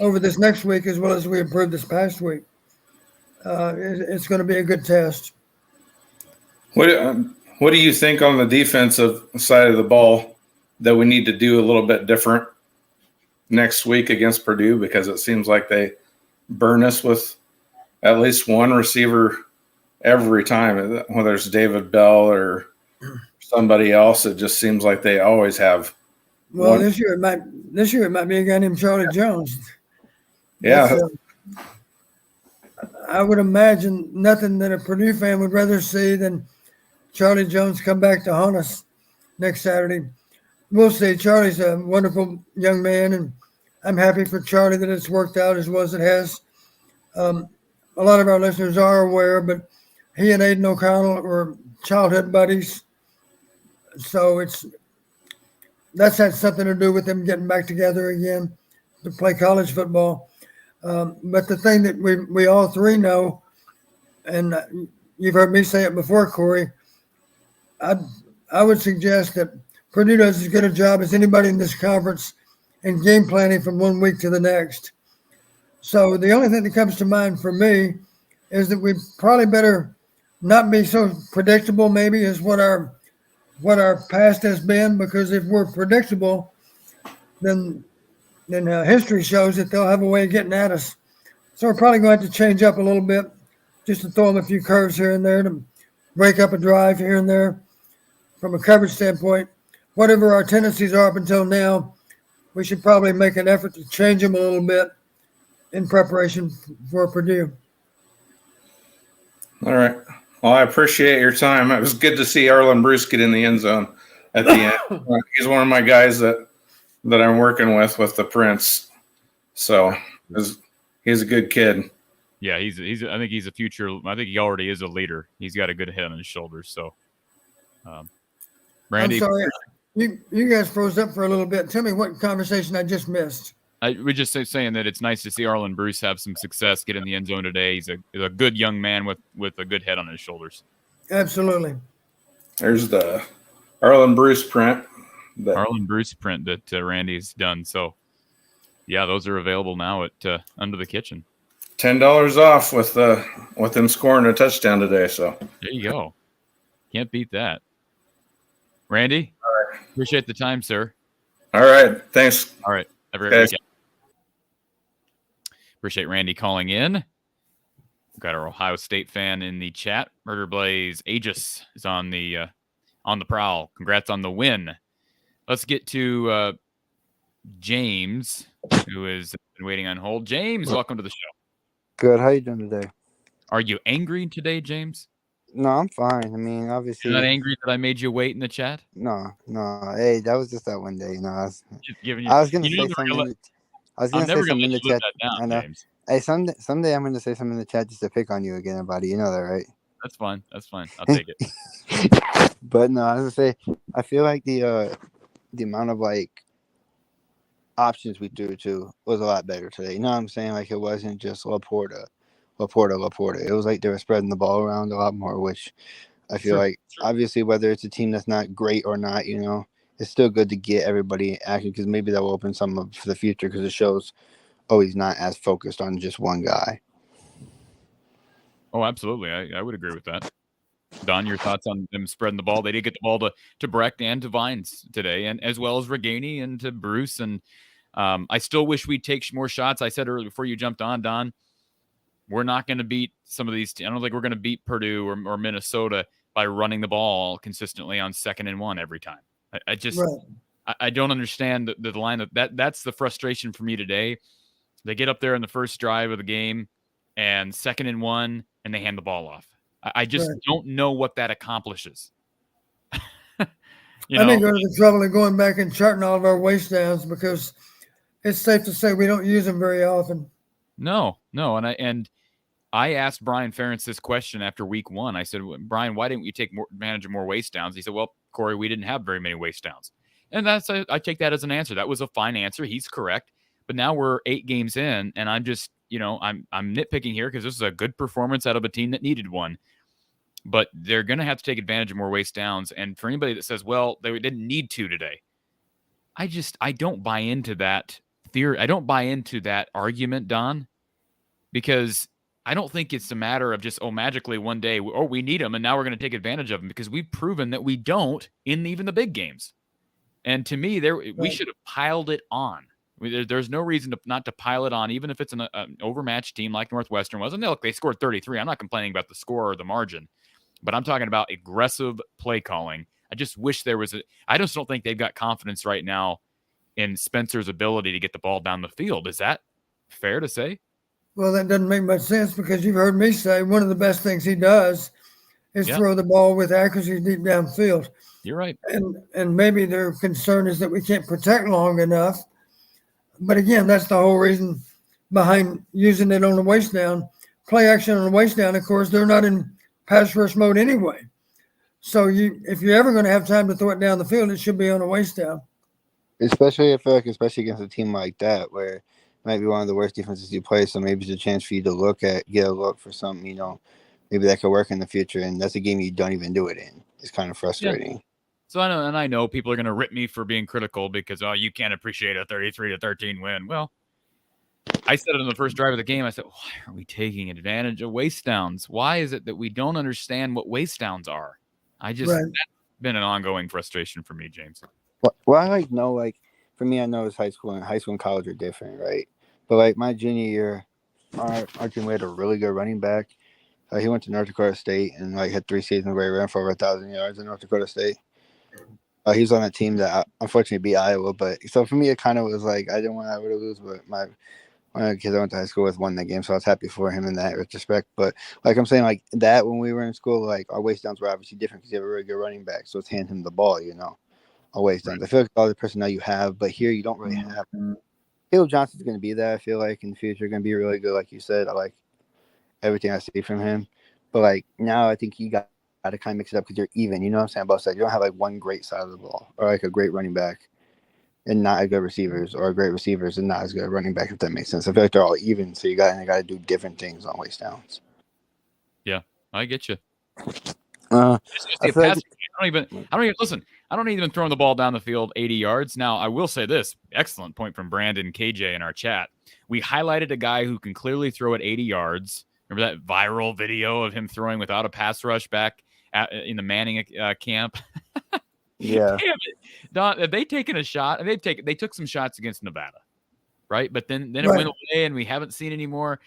over this next week as well as we improved this past week. It's going to be a good test. What do you think on the defensive side of the ball that we need to do a little bit different next week against Purdue? Because it seems like they burn us with at least one receiver every time, whether it's David Bell or somebody else. It just seems like they always have. Well, this year it might be a guy named Charlie Jones. Yeah. I would imagine nothing that a Purdue fan would rather see than Charlie Jones come back to haunt us next Saturday. We'll see. Charlie's a wonderful young man, and I'm happy for Charlie that it's worked out as well as it has. A lot of our listeners are aware, but he and Aiden O'Connell were childhood buddies. So that's had something to do with them getting back together again to play college football. But the thing that we all three know, and you've heard me say it before, Corey, I would suggest that Purdue does as good a job as anybody in this conference in game planning from one week to the next. So the only thing that comes to mind for me is that we probably better not be so predictable maybe as what our past has been, because if we're predictable, then history shows that they'll have a way of getting at us. So we're probably going to have to change up a little bit. just to throw them a few curves here and there to break up a drive here and there. From a coverage standpoint, whatever our tendencies are up until now, we should probably make an effort to change them a little bit in preparation for Purdue. All right. Well, I appreciate your time. It was good to see Arlen Bruce get in the end zone at the end. He's one of my guys that I'm working with the Prince. So he's a good kid. Yeah, he's. I think he's a future. I think he already is a leader. He's got a good head on his shoulders. So, Randy, I'm sorry, you guys froze up for a little bit. Tell me what conversation I just missed. we're just saying that it's nice to see Arlen Bruce have some success, get in the end zone today. He's a good young man with a good head on his shoulders. Absolutely. There's the Arlen Bruce print. Arlen Bruce print that Randy's done. So, yeah, those are available now at Under the Kitchen. $10 off with them scoring a touchdown today. So there you go. Can't beat that. Randy, appreciate the time, sir. All right. Thanks. All right. Have a great weekend. Appreciate Randy calling in. We've got our Ohio State fan in the chat. Murder Blaze Aegis is on the prowl. Congrats on the win. Let's get to James, who has been waiting on hold. James, welcome to the show. Good. How you doing today? Are you angry today, James? No, I'm fine. I mean, obviously. You're not angry that I made you wait in the chat? No. Hey, that was just that one day. I was giving I was gonna say something. I was gonna say something in the chat. I know. James. Hey, someday I'm gonna say something in the chat just to pick on you again about it. You know that, right? That's fine. I'll take it. But no, I was gonna say I feel like the amount of options we threw to was a lot better today. You know what I'm saying? Like it wasn't just Laporta. It was like they were spreading the ball around a lot more, which I feel like obviously whether it's a team that's not great or not, it's still good to get everybody acting because maybe that will open some up for the future because it shows, he's not as focused on just one guy. Oh, absolutely. I would agree with that. Don, your thoughts on them spreading the ball? They did get the ball to Brecht and to Vines today, and as well as Reganey and to Bruce. And I still wish we'd take more shots. I said earlier before you jumped on, Don, we're not going to beat some of these. I don't think we're going to beat Purdue or Minnesota by running the ball consistently on 2nd and 1 every time. I just I don't understand the line that's the frustration for me today. They get up there in the first drive of the game and 2nd and 1 and they hand the ball off. I just don't know what that accomplishes. I didn't go to the trouble of going back and charting all of our waste downs because it's safe to say we don't use them very often. No. And I asked Brian Ferentz this question after week 1. I said, Brian, why didn't you take advantage of more waste downs? He said, well, Corey, we didn't have very many waste downs. And I take that as an answer. That was a fine answer. He's correct. But now we're 8 games in, and I'm just, I'm nitpicking here because this is a good performance out of a team that needed one. But they're going to have to take advantage of more waste downs. And for anybody that says, well, they didn't need to today, I don't buy into that theory. I don't buy into that argument, Don, because I don't think it's a matter of just, magically one day, we need them, and now we're going to take advantage of them because we've proven that we don't in even the big games. And to me, we should have piled it on. There's no reason not to pile it on, even if it's an overmatched team like Northwestern was. And look, they scored 33. I'm not complaining about the score or the margin, but I'm talking about aggressive play calling. I just wish there was I just don't think they've got confidence right now in Spencer's ability to get the ball down the field. Is that fair to say? Well, that doesn't make much sense because you've heard me say one of the best things he does is throw the ball with accuracy deep downfield. You're right. And maybe their concern is that we can't protect long enough. But again, that's the whole reason behind using it on the waist down. Play action on the waist down, of course, they're not in pass rush mode anyway. So if you're ever going to have time to throw it down the field, it should be on a waist down. Especially, I feel like, against a team like that where might be one of the worst defenses you play, so maybe it's a chance for you to get a look for something, maybe that could work in the future, and that's a game you don't even do it in. It's kind of frustrating. Yeah. So I know people are going to rip me for being critical because, you can't appreciate a 33-13 win. Well, I said it in the first drive of the game. I said, why are we taking advantage of waste downs? Why is it that we don't understand what waste downs are? That's been an ongoing frustration for me, James. Well, for me, I know it's high school and college are different, right? But my junior year, our team had a really good running back, He went to North Dakota State and like had 3 seasons where he ran for over 1,000 yards in North Dakota State. He was on a team that unfortunately beat Iowa, but so for me it kind of was like I didn't want Iowa to lose, but one of the kids I went to high school with won that game, so I was happy for him in that retrospect. But like I'm saying, like that when we were in school, like our waist downs were obviously different because you have a really good running back, so it's hand him the ball, our waist downs. I feel like all the personnel you have, but here you don't really have. Caleb Johnson's going to be there. I feel like in the future going to be really good, like you said. I like everything I see from him, but like now I think you got to kind of mix it up because you're even. You know what I'm saying? Both sides. You don't have like one great side of the ball or like a great running back and not a good receivers, or great receivers and not as good running back. If that makes sense, I feel like they're all even. So you got to do different things on waist downs. Yeah, I get you. I don't even listen. I don't even throwing the ball down the field 80 yards. Now, I will say this. Excellent point from Brandon KJ in our chat. We highlighted a guy who can clearly throw at 80 yards. Remember that viral video of him throwing without a pass rush back in the Manning camp? Yeah. Damn it. Don, have they taken a shot? They took some shots against Nevada, right? But then it went away and we haven't seen any more.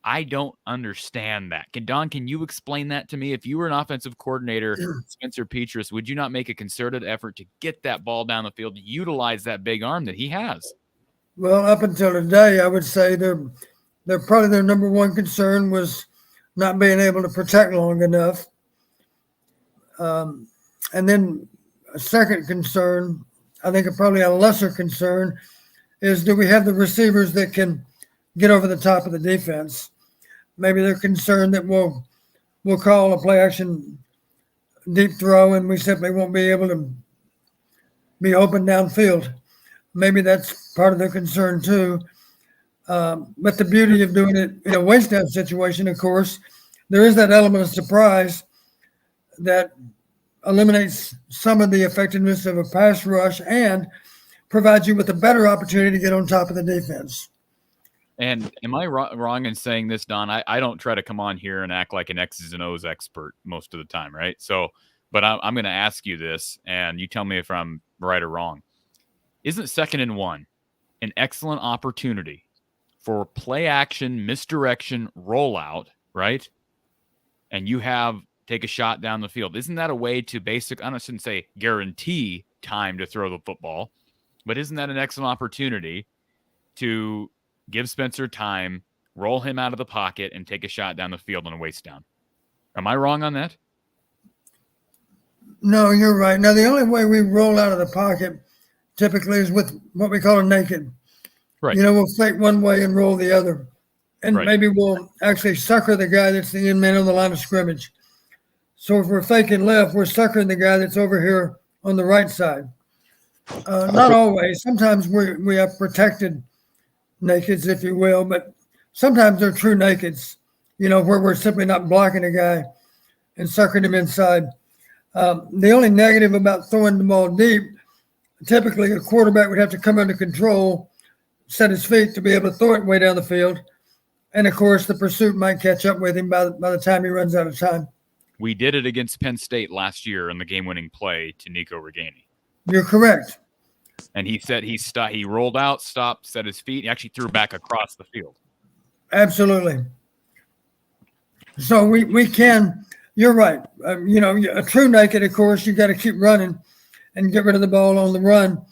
I don't understand that. Can you explain that to me? If you were an offensive coordinator, Spencer Petras, would you not make a concerted effort to get that ball down the field, to utilize that big arm that he has? Well, up until today, I would say they're probably their number one concern was not being able to protect long enough. And then a second concern, I think probably a lesser concern, is do we have the receivers that can get over the top of the defense? Maybe they're concerned that we'll call a play action deep throw and we simply won't be able to be open downfield. Maybe that's part of their concern too. But the beauty of doing it in a waist down situation, of course, there is that element of surprise that eliminates some of the effectiveness of a pass rush and provides you with a better opportunity to get on top of the defense. And am I wrong in saying this, Don? I don't try to come on here and act like an X's and O's expert most of the time, right? So, but I'm going to ask you this, and you tell me if I'm right or wrong. Isn't 2nd and 1 an excellent opportunity for play action, misdirection, rollout, right? And you take a shot down the field. Isn't that a way to I shouldn't say guarantee time to throw the football, but isn't that an excellent opportunity to give Spencer time, roll him out of the pocket, and take a shot down the field on a waist down? Am I wrong on that? No, you're right. Now, the only way we roll out of the pocket typically is with what we call a naked. Right. We'll fake one way and roll the other. And maybe we'll actually sucker the guy that's the end man on the line of scrimmage. So if we're faking left, we're suckering the guy that's over here on the right side. Not always. Sometimes we have protected nakeds, if you will, but sometimes they're true nakeds, where we're simply not blocking a guy and suckering him inside. The only negative about throwing the ball deep, typically a quarterback would have to come under control, set his feet to be able to throw it way down the field. And of course, the pursuit might catch up with him by the time he runs out of time. We did it against Penn State last year on the game-winning play to Nico Reganey. You're correct. And he said he rolled out, stopped, set his feet. He actually threw back across the field. Absolutely. So we can. You're right. A true naked, of course, you got to keep running and get rid of the ball on the run.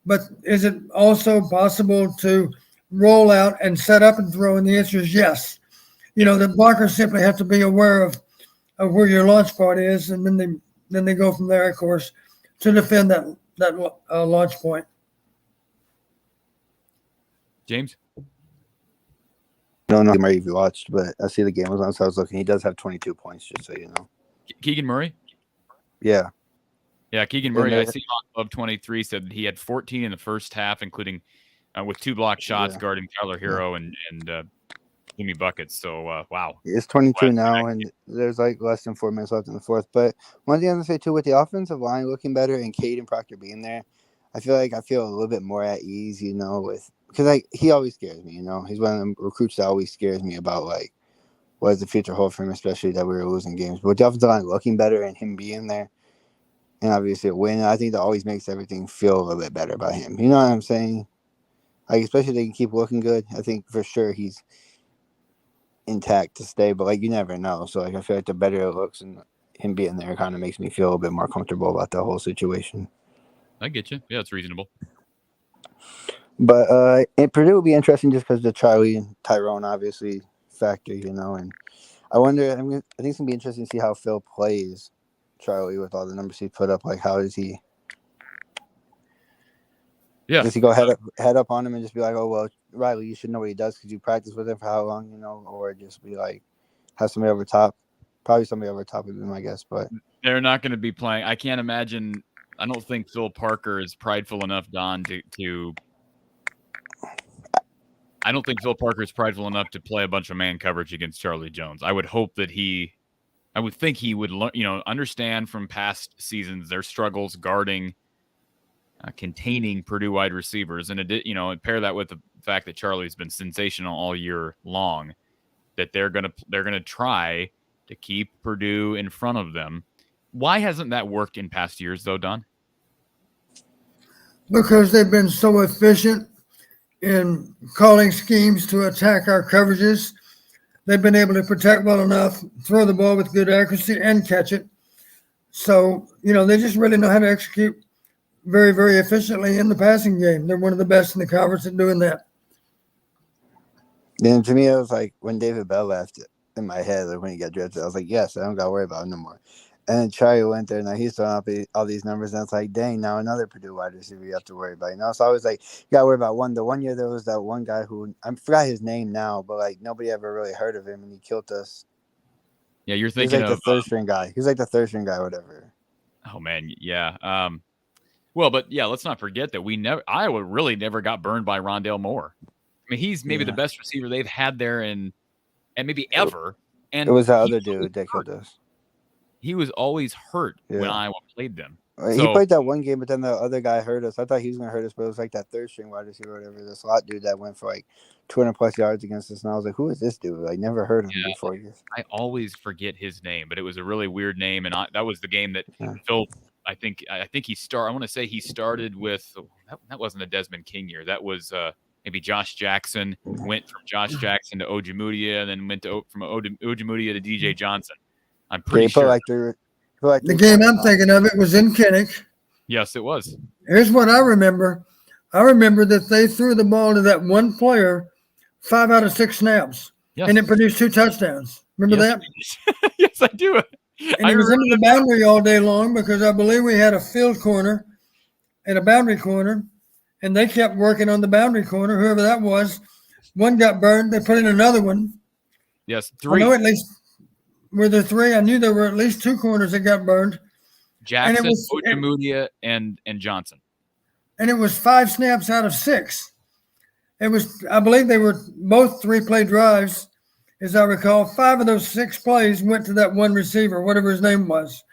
But is it also possible to roll out and set up and throw? And the answer is yes. The blockers simply have to be aware of where your launch part is, and then they go from there, of course, to defend that launch point. James? I don't know if you watched, but I see the game was on, so I was looking. He does have 22 points, just so you know. Keegan Murray? Yeah. Yeah, Keegan Murray, I see Club 23 said he had 14 in the first half, including with 2 block shots guarding Tyler Hero and Jimmy Buckets. So, wow. It's 22 now, and there's like less than 4 minutes left in the fourth. But one thing I want to say, too, with the offensive line looking better and Caden Proctor being there, I feel a little bit more at ease, because he always scares me, He's one of the recruits that always scares me about, what does the future hold for him, especially that we were losing games. But with the offensive line looking better and him being there, and obviously a win, I think that always makes everything feel a little bit better about him. You know what I'm saying? Especially if they can keep looking good. I think for sure he's intact to stay, but like you never know. So like I feel like the better it looks and him being there kind of makes me feel a bit more comfortable about the whole situation. I get you. Yeah, it's reasonable. But Purdue will be interesting just because the Charlie and Tyrone obviously factor, you know, and I wonder. I think it's gonna be interesting to see how Phil plays Charlie with all the numbers he put up. Like, how does he? Yeah. Does he go head up on him and just be like, "Oh well, Riley, you should know what he does because you practice with him for how long, you know," or just be like, have somebody over top? Probably somebody over top would be my guess, but they're not going to be playing. I can't imagine. I don't think Phil Parker is prideful enough, Don, to. I don't think Phil Parker is prideful enough to play a bunch of man coverage against Charlie Jones. I would hope that I would think he would learn, understand from past seasons their struggles guarding, containing Purdue wide receivers, and and pair that with the fact that Charlie's been sensational all year long. That they're gonna try to keep Purdue in front of them. Why hasn't that worked in past years, though, Don? Because they've been so efficient in calling schemes to attack our coverages. They've been able to protect well enough, throw the ball with good accuracy, and catch it. So, they just really know how to execute very, very efficiently in the passing game. They're one of the best in the conference at doing that. then to me, it was like when David Bell left in my head, like when he got drafted, I was like, yes, I don't got to worry about him no more. And then Charlie went there, and he's throwing up all these numbers, and it's like, dang, now another Purdue wide receiver you have to worry about. So I was like, you got to worry about one. The one year there was that one guy who, I forgot his name now, but like nobody ever really heard of him, and he killed us. Yeah, you're thinking He's like the third string guy. He's like the third string guy, or whatever. Oh, man, yeah. Well, but yeah, let's not forget that Iowa really never got burned by Rondale Moore. I mean, he's maybe the best receiver they've had there and maybe ever. And it was that other dude that killed us. He was always hurt when Iowa played them. He played that one game, but then the other guy hurt us. I thought he was going to hurt us, but it was like that third string wide receiver or whatever, the slot dude that went for like 200+ yards against us. And I was like, who is this dude? I never heard him before. I always forget his name, but it was a really weird name. And that was the game that Phil, I think he started. I want to say he started with, that wasn't a Desmond King year. That was maybe Josh Jackson, went from Josh Jackson to Ojemudia, and then went from Ojemudia to DJ Johnson. I'm pretty sure. The game I'm thinking of, it was in Kinnick. Yes, it was. Here's what I remember. I remember that they threw the ball to that one player 5 out of 6 snaps, and it produced 2 touchdowns. Remember that? Yes, I do. And he was into the boundary all day long because I believe we had a field corner and a boundary corner, and they kept working on the boundary corner, whoever that was. One got burned. They put in another one. Yes, 3. I know at least were there 3. I knew there were at least 2 corners that got burned. Jackson, Ojemudia, and Johnson. And it was 5 snaps out of 6. It was, I believe they were both 3-play drives, as I recall. 5 of those 6 plays went to that one receiver, whatever his name was.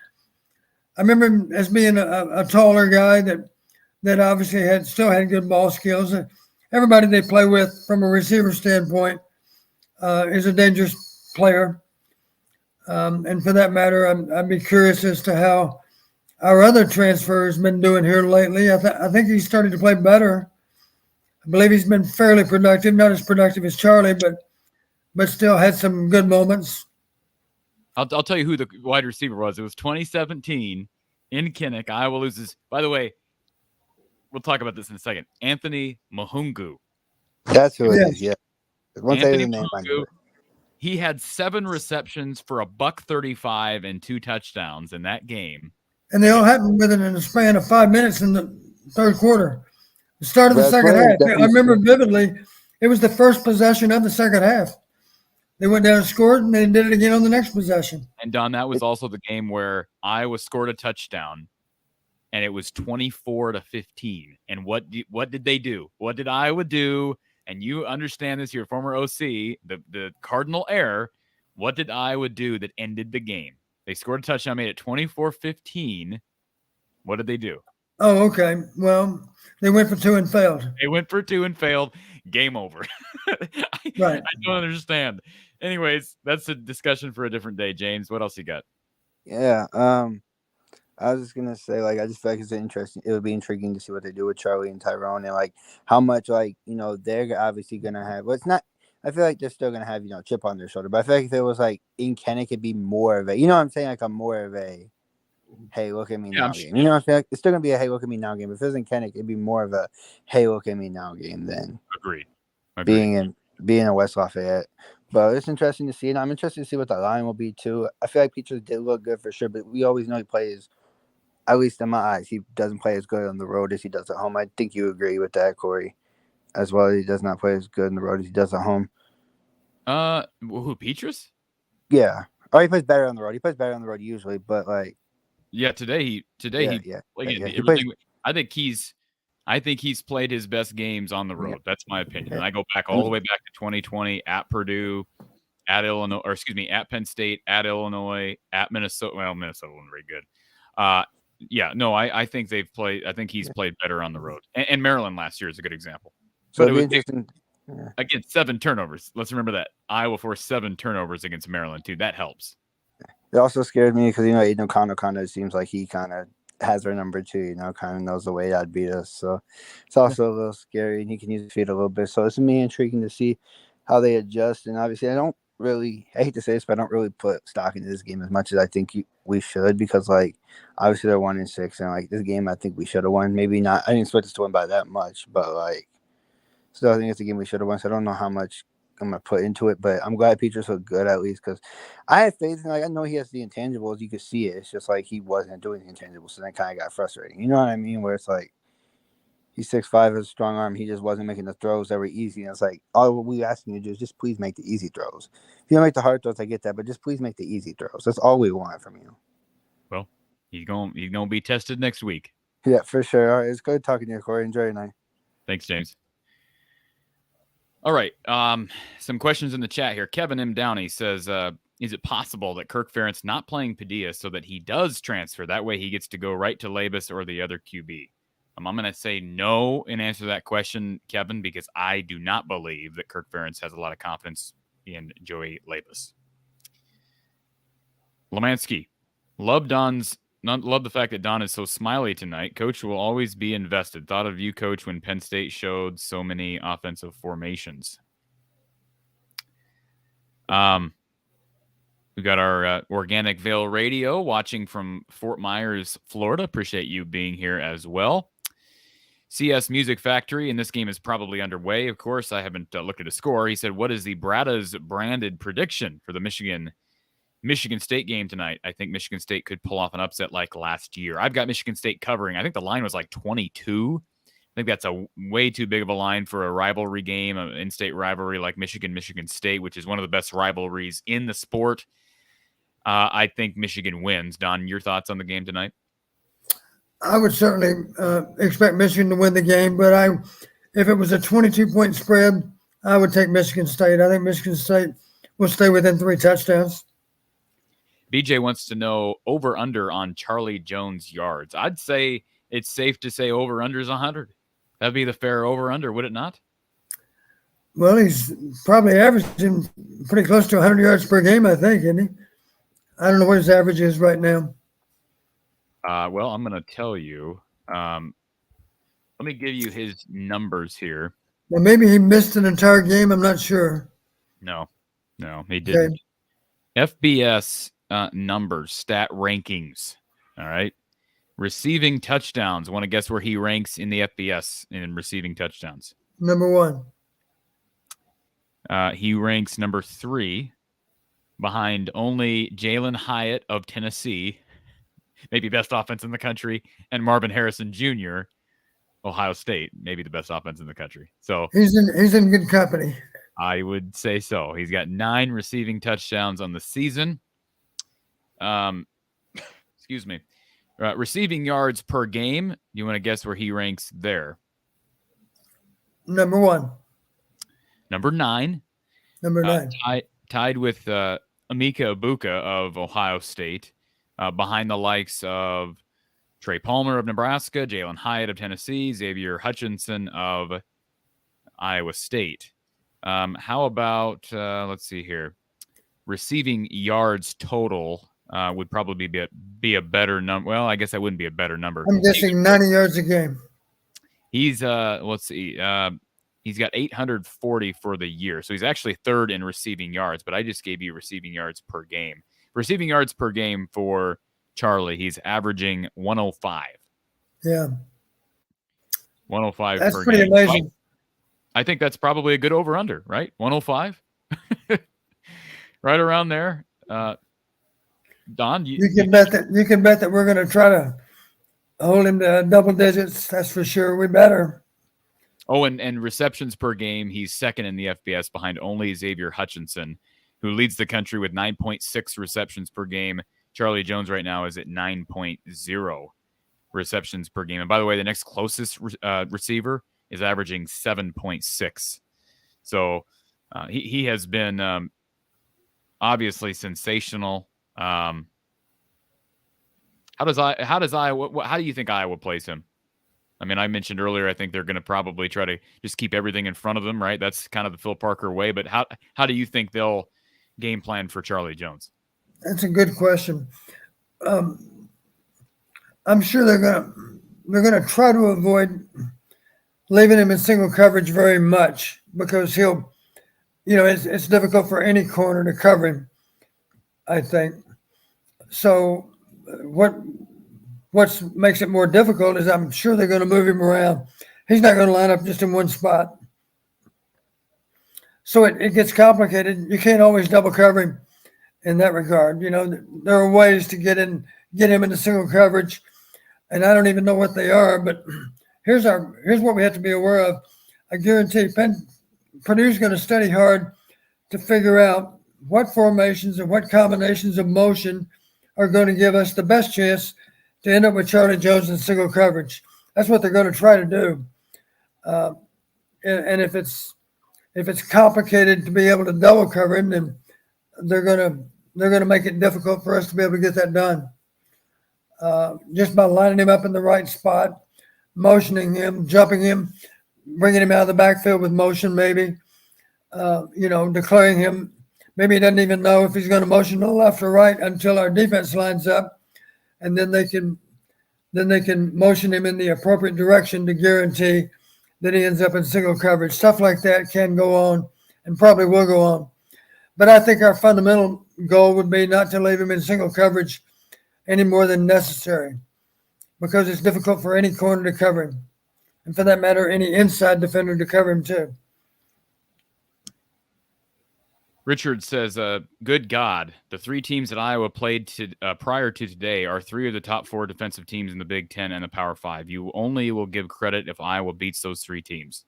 I remember him as being a taller guy that obviously still had good ball skills. Everybody they play with from a receiver standpoint is a dangerous player. And for that matter, I'd be curious as to how our other transfer has been doing here lately. I think he's starting to play better. I believe he's been fairly productive, not as productive as Charlie, but still had some good moments. I'll tell you who the wide receiver was. It was 2017 in Kinnick. Iowa loses. By the way, we'll talk about this in a second. Anthony Mahungu. That's who it is, yeah. Anthony Mahungu. He had 7 receptions for $135 and 2 touchdowns in that game. And they all happened within a span of 5 minutes in the third quarter. The start of the second half. I remember vividly, it was the first possession of the second half. They went down and scored, and they did it again on the next possession. And, Don, that was also the game where Iowa scored a touchdown, and it was 24-15. And what did they do? What did Iowa do? And you understand this, you're a former OC, the cardinal error. What did Iowa do that ended the game? They scored a touchdown, made it 24-15. What did they do? Oh, okay. Well, they went for 2 and failed. They went for 2 and failed. Game over. Right. I don't understand. Anyways, that's a discussion for a different day. James, what else you got? Yeah. I was just gonna say, like, I just feel like it's interesting. It would be intriguing to see what they do with Charlie and Tyrone, and like how much, like, they're obviously gonna have. Well, it's not I feel like they're still gonna have chip on their shoulder. But I feel like if it was like in Kennick, it'd be more of a what I'm saying, like a more of a hey, look at me now game. You know what I'm saying? It's still gonna be a hey, look at me now game. If it was in Kennick, it'd be more of a hey, look at me now game than Agreed. being in West Lafayette. But it's interesting to see, and I'm interested to see what the line will be too. I feel like Peaches did look good for sure, but we always know he plays, at least in my eyes, he doesn't play as good on the road as he does at home. I think you agree with that, Corey, as well. He does not play as good on the road as he does at home. Who, Petrus? Yeah. Oh, he plays better on the road. He plays better on the road usually, but like. Yeah, today he I think he's played his best games on the road. Yeah. That's my opinion. And I go back all the way back to 2020 at Purdue, at Illinois, or excuse me, at Penn State, at Illinois, at Minnesota. Well, Minnesota wasn't very good. I think they've played. I think he's played better on the road. And Maryland last year is a good example. So it'd be interesting. Again, 7 turnovers. Let's remember that Iowa forced 7 turnovers against Maryland too. That helps. It also scared me because Aiden O'Connell kind of seems like he kind of has our number too. Kind of knows the way that'd beat us. So it's also a little scary, and he can use his feet a little bit. So it's me intriguing to see how they adjust. And obviously, I hate to say this, but I don't really put stock into this game as much as I think we should, because like obviously they're 1-6, and like this game I think we should have won. Maybe not. I didn't expect us to win by that much, but like still I think it's a game we should have won. So I don't know how much I'm gonna put into it, but I'm glad Petrus looked good at least, because I have faith in, like, I know he has the intangibles, you could see it. It's just like he wasn't doing the intangibles, so that kind of got frustrating. You know what I mean? Where it's like he's 6'5", has a strong arm, he just wasn't making the throws that were easy. And it's like all we asking you to do is just please make the easy throws. If you don't make the hard throws, I get that, but just please make the easy throws. That's all we want from you. Well, he's gonna be tested next week. Yeah, for sure. All right, it's good talking to you, Corey. Enjoy your night. Thanks, James. All right. Some questions in the chat here. Kevin M. Downey says, is it possible that Kirk Ferentz not playing Padilla so that he does transfer? That way he gets to go right to Labus or the other QB. I'm going to say no in answer to that question, Kevin, because I do not believe that Kirk Ferentz has a lot of confidence in Joey Labus. Lemansky, love the fact that Don is so smiley tonight. Coach will always be invested. Thought of you, Coach, when Penn State showed so many offensive formations. We got our Organic Veil Radio watching from Fort Myers, Florida. Appreciate you being here as well. CS Music Factory, and this game is probably underway. Of course, I haven't looked at a score. He said, what is the Bratta's branded prediction for the Michigan State game tonight? I think Michigan State could pull off an upset like last year. I've got Michigan State covering. I think the line was like 22. I think that's a way too big of a line for a rivalry game, an in-state rivalry like Michigan State, which is one of the best rivalries in the sport. I think Michigan wins. Don, your thoughts on the game tonight? I would certainly expect Michigan to win the game, but if it was a 22-point spread, I would take Michigan State. I think Michigan State will stay within 3 touchdowns. BJ wants to know over-under on Charlie Jones yards. I'd say it's safe to say over-under is 100. That'd be the fair over-under, would it not? Well, he's probably averaging pretty close to 100 yards per game, I think, isn't he? I don't know what his average is right now. Well, I'm going to tell you. Let me give you his numbers here. Well, maybe he missed an entire game. I'm not sure. No, he didn't. Okay. FBS numbers, stat rankings. All right. Receiving touchdowns. Want to guess where he ranks in the FBS in receiving touchdowns? Number 1. He ranks number 3 behind only Jalen Hyatt of Tennessee, maybe best offense in the country, and Marvin Harrison Jr., Ohio State, maybe the best offense in the country. So he's in good company. I would say so. He's got 9 receiving touchdowns on the season. Excuse me. Receiving yards per game. You want to guess where he ranks there? Number 1. Number 9. Number 9. Tied with Emeka Ibuka of Ohio State, behind the likes of Trey Palmer of Nebraska, Jalen Hyatt of Tennessee, Xavier Hutchinson of Iowa State. How about, let's see here, receiving yards total would probably be a better number. Well, I guess that wouldn't be a better number. I'm guessing 90 yards a game. He's, let's see, He's got 840 for the year. So he's actually third in receiving yards, but I just gave you receiving yards per game. Receiving yards per game for Charlie, he's averaging 105. Yeah. 105 That's per pretty game. amazing. I think that's probably a good over-under, right? 105? Right around there. Don, You can bet that we're going to try to hold him to double digits. That's for sure. We better. Oh, and receptions per game, he's second in the FBS behind only Xavier Hutchinson, who leads the country with 9.6 receptions per game. Charlie Jones right now is at 9.0 receptions per game. And by the way, the next closest receiver is averaging 7.6. So he has been obviously sensational. How do you think Iowa plays him? I mean, I mentioned earlier, I think they're going to probably try to just keep everything in front of them, right? That's kind of the Phil Parker way. But how do you think they'll game plan for Charlie Jones? That's a good question. I'm sure they're going to try to avoid leaving him in single coverage very much because it's difficult for any corner to cover him, I think. So what makes it more difficult is I'm sure they're going to move him around. He's not going to line up just in one spot. So it gets complicated. You can't always double cover him in that regard. There are ways to get him into single coverage, and I don't even know what they are, but here's what we have to be aware of. I guarantee Purdue's going to study hard to figure out what formations and what combinations of motion are going to give us the best chance to end up with Charlie Jones in single coverage. That's what they're going to try to do. And if it's complicated to be able to double cover him, then they're going to make it difficult for us to be able to get that done. Just by lining him up in the right spot, motioning him, jumping him, bringing him out of the backfield with motion, maybe, declaring him. Maybe he doesn't even know if he's going to motion to the left or right until our defense lines up. And then they can motion him in the appropriate direction to guarantee that he ends up in single coverage. Stuff like that can go on and probably will go on. But I think our fundamental goal would be not to leave him in single coverage any more than necessary because it's difficult for any corner to cover him. And for that matter, any inside defender to cover him too. Richard says, good God, the three teams that Iowa played prior to today are three of the top four defensive teams in the Big Ten and the Power Five. You only will give credit if Iowa beats those three teams.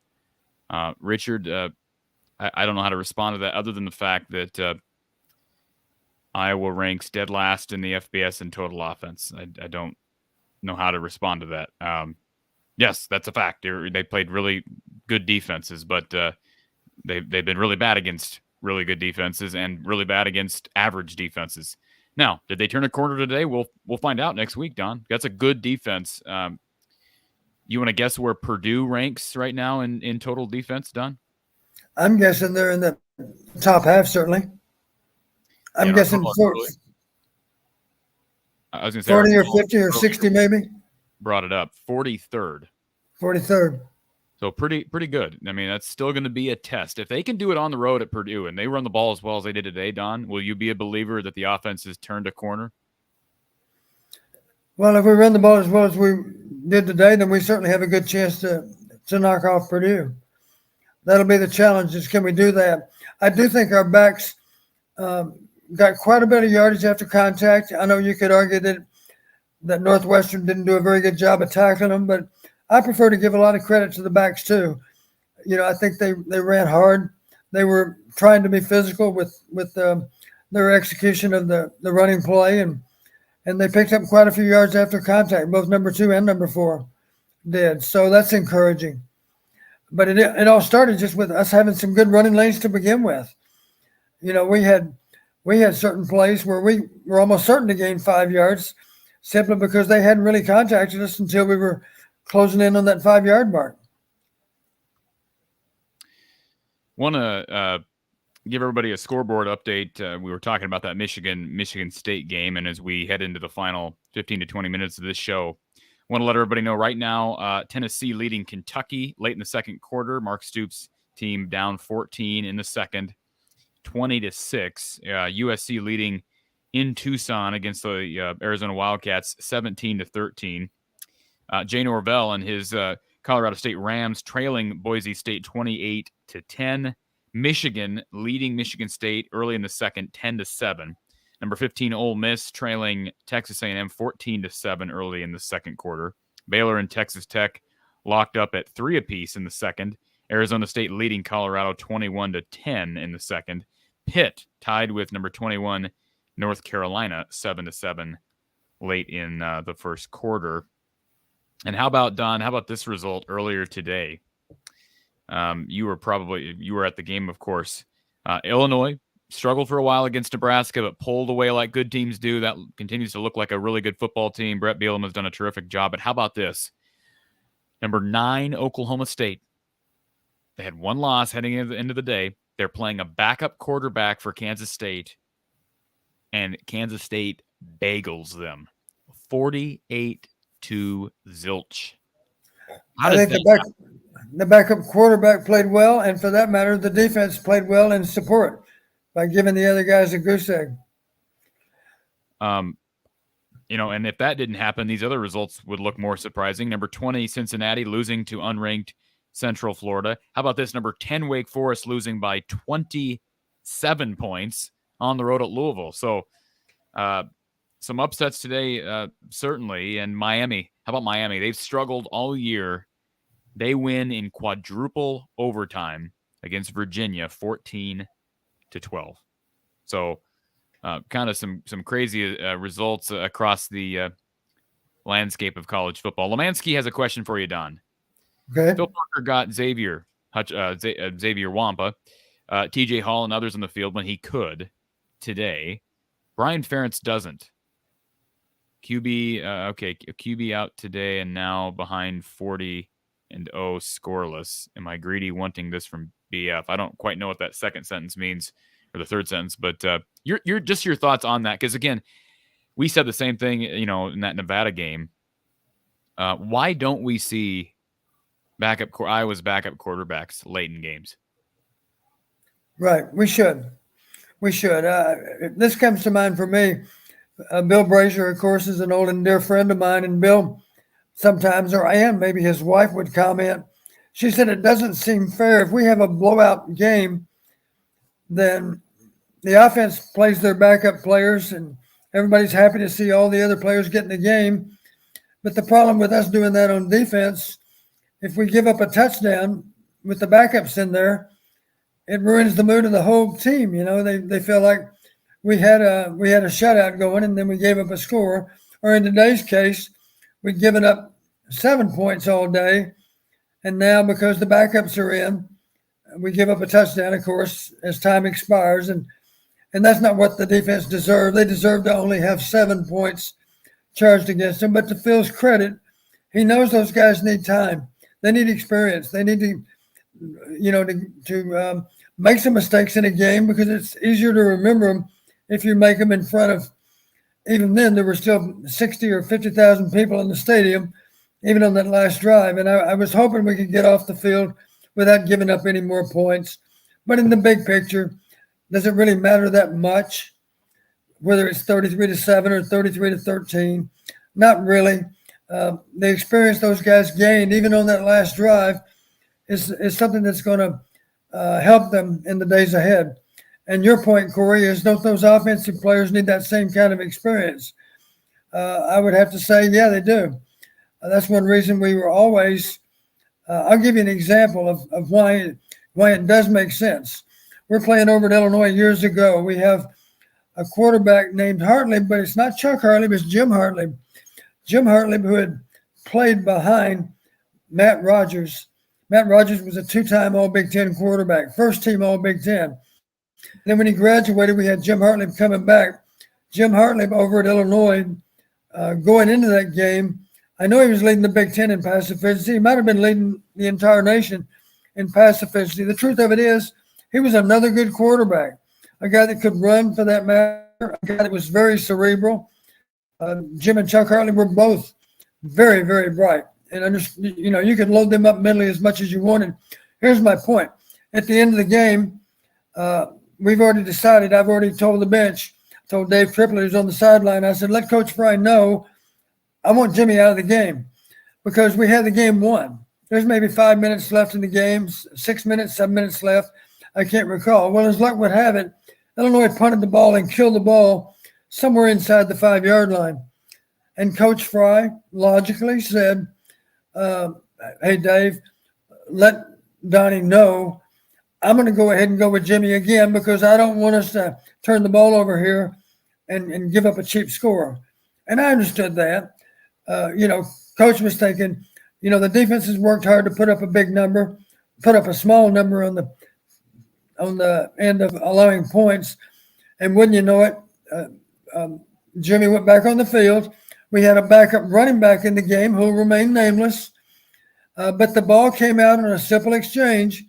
Richard, I don't know how to respond to that other than the fact that Iowa ranks dead last in the FBS in total offense. I don't know how to respond to that. Yes, that's a fact. They played really good defenses, but they've been really bad against really good defenses and really bad against average defenses. Now, did they turn a corner today? We'll find out next week, Don. That's a good defense. You want to guess where Purdue ranks right now in total defense, Don? I'm guessing they're in the top half, certainly. I'm guessing I was going to say 40 or 50 or 60 maybe. Brought it up. 43rd. 43rd. So pretty good. I mean, that's still going to be a test. If they can do it on the road at Purdue and they run the ball as well as they did today, Don, will you be a believer that the offense has turned a corner? Well, if we run the ball as well as we did today, then we certainly have a good chance to knock off Purdue. That'll be the challenge is can we do that? I do think our backs got quite a bit of yardage after contact. I know you could argue that Northwestern didn't do a very good job of tackling them, but I prefer to give a lot of credit to the backs too. I think they ran hard. They were trying to be physical with their execution of the running play, and they picked up quite a few yards after contact. Both number 2 and number 4 did. So that's encouraging. But it all started just with us having some good running lanes to begin with. We had certain plays where we were almost certain to gain 5 yards simply because they hadn't really contacted us until we were closing in on that 5-yard mark. Want to give everybody a scoreboard update. We were talking about that Michigan State game, and as we head into the final 15 to 20 minutes of this show, Want to let everybody know right now, Tennessee leading Kentucky late in the second quarter. Mark Stoops' team down 14 in the second, 20-6. USC leading in Tucson against the Arizona Wildcats, 17-13. Jay Norvell and his Colorado State Rams trailing Boise State 28-10. Michigan leading Michigan State early in the second, 10-7. Number 15 Ole Miss trailing Texas A&M 14-7 early in the second quarter. Baylor and Texas Tech locked up at 3 apiece in the second. Arizona State leading Colorado 21-10 in the second. Pitt tied with number 21 North Carolina 7-7 late in the first quarter. And how about this result earlier today? You were at the game, of course. Illinois struggled for a while against Nebraska, but pulled away like good teams do. That continues to look like a really good football team. Brett Bielema has done a terrific job. But how about this? Number 9, Oklahoma State. They had one loss heading into the end of the day. They're playing a backup quarterback for Kansas State, and Kansas State bagels them 48-0. I think the backup quarterback played well, and for that matter, the defense played well in support by giving the other guys a goose egg. And if that didn't happen, these other results would look more surprising. Number 20, Cincinnati losing to unranked Central Florida. How about this? Number 10, Wake Forest losing by 27 points on the road at Louisville. So some upsets today, certainly. And Miami, how about Miami? They've struggled all year. They win in quadruple overtime against Virginia, 14-12. So kind of some crazy results across the landscape of college football. Lemansky has a question for you, Don. Okay. Phil Parker got Xavier Wampa, TJ Hall, and others on the field when he could today. Brian Ferentz doesn't. QB out today and now behind 40-0 scoreless. Am I greedy wanting this from BF? I don't quite know what that second sentence means, or the third sentence, but your thoughts on that, because again, we said the same thing, in that Nevada game. Why don't we see Iowa's backup quarterbacks late in games? Right, we should. This comes to mind for me. Bill Brazier, of course, is an old and dear friend of mine, and Bill sometimes, or Ann, maybe his wife would comment. She said it doesn't seem fair if we have a blowout game, then the offense plays their backup players, and everybody's happy to see all the other players get in the game. But the problem with us doing that on defense, if we give up a touchdown with the backups in there, it ruins the mood of the whole team. They feel like we had a shutout going, and then we gave up a score. Or in today's case, we'd given up 7 points all day, and now because the backups are in, we give up a touchdown, of course, as time expires, and that's not what the defense deserved. They deserve to only have 7 points charged against them. But to Phil's credit, he knows those guys need time. They need experience. They need to make some mistakes in a game, because it's easier to remember them if you make them in front of, even then, there were still 60 or 50,000 people in the stadium, even on that last drive. And I was hoping we could get off the field without giving up any more points. But in the big picture, does it really matter that much, whether it's 33-7 or 33-13? Not really. The experience those guys gained, even on that last drive, is something that's going to help them in the days ahead. And your point, Corey, is don't those offensive players need that same kind of experience? I would have to say, yeah, they do. That's one reason we were always I'll give you an example of why it does make sense. We're playing over at Illinois years ago. We have a quarterback named Hartley, but it's not Chuck Hartley, it's Jim Hartley. Jim Hartley, who had played behind Matt Rogers. Matt Rogers was a 2-time All-Big Ten quarterback, first-team All-Big Ten. Then when he graduated, we had Jim Hartley coming back. Jim Hartley over at Illinois, going into that game, I know he was leading the Big Ten in pass efficiency. He might have been leading the entire nation in pass efficiency. The truth of it is, he was another good quarterback, a guy that could run for that matter, a guy that was very cerebral. Jim and Chuck Hartley were both very, very bright. And you could load them up mentally as much as you wanted. Here's my point. At the end of the game, we've already decided. I've already told the bench, told Dave Triplett, who's on the sideline, I said, let Coach Fry know I want Jimmy out of the game because we had the game won. There's maybe 5 minutes left in the game, 6 minutes, 7 minutes left. I can't recall. Well, as luck would have it, Illinois punted the ball and killed the ball somewhere inside the 5-yard line. And Coach Fry logically said, hey, Dave, let Donnie know I'm going to go ahead and go with Jimmy again because I don't want us to turn the ball over here and give up a cheap score. And I understood that. Coach was thinking, the defense has worked hard to put up a big number, put up a small number on the end of allowing points. And wouldn't you know it, Jimmy went back on the field. We had a backup running back in the game who will remain nameless. But the ball came out on a simple exchange,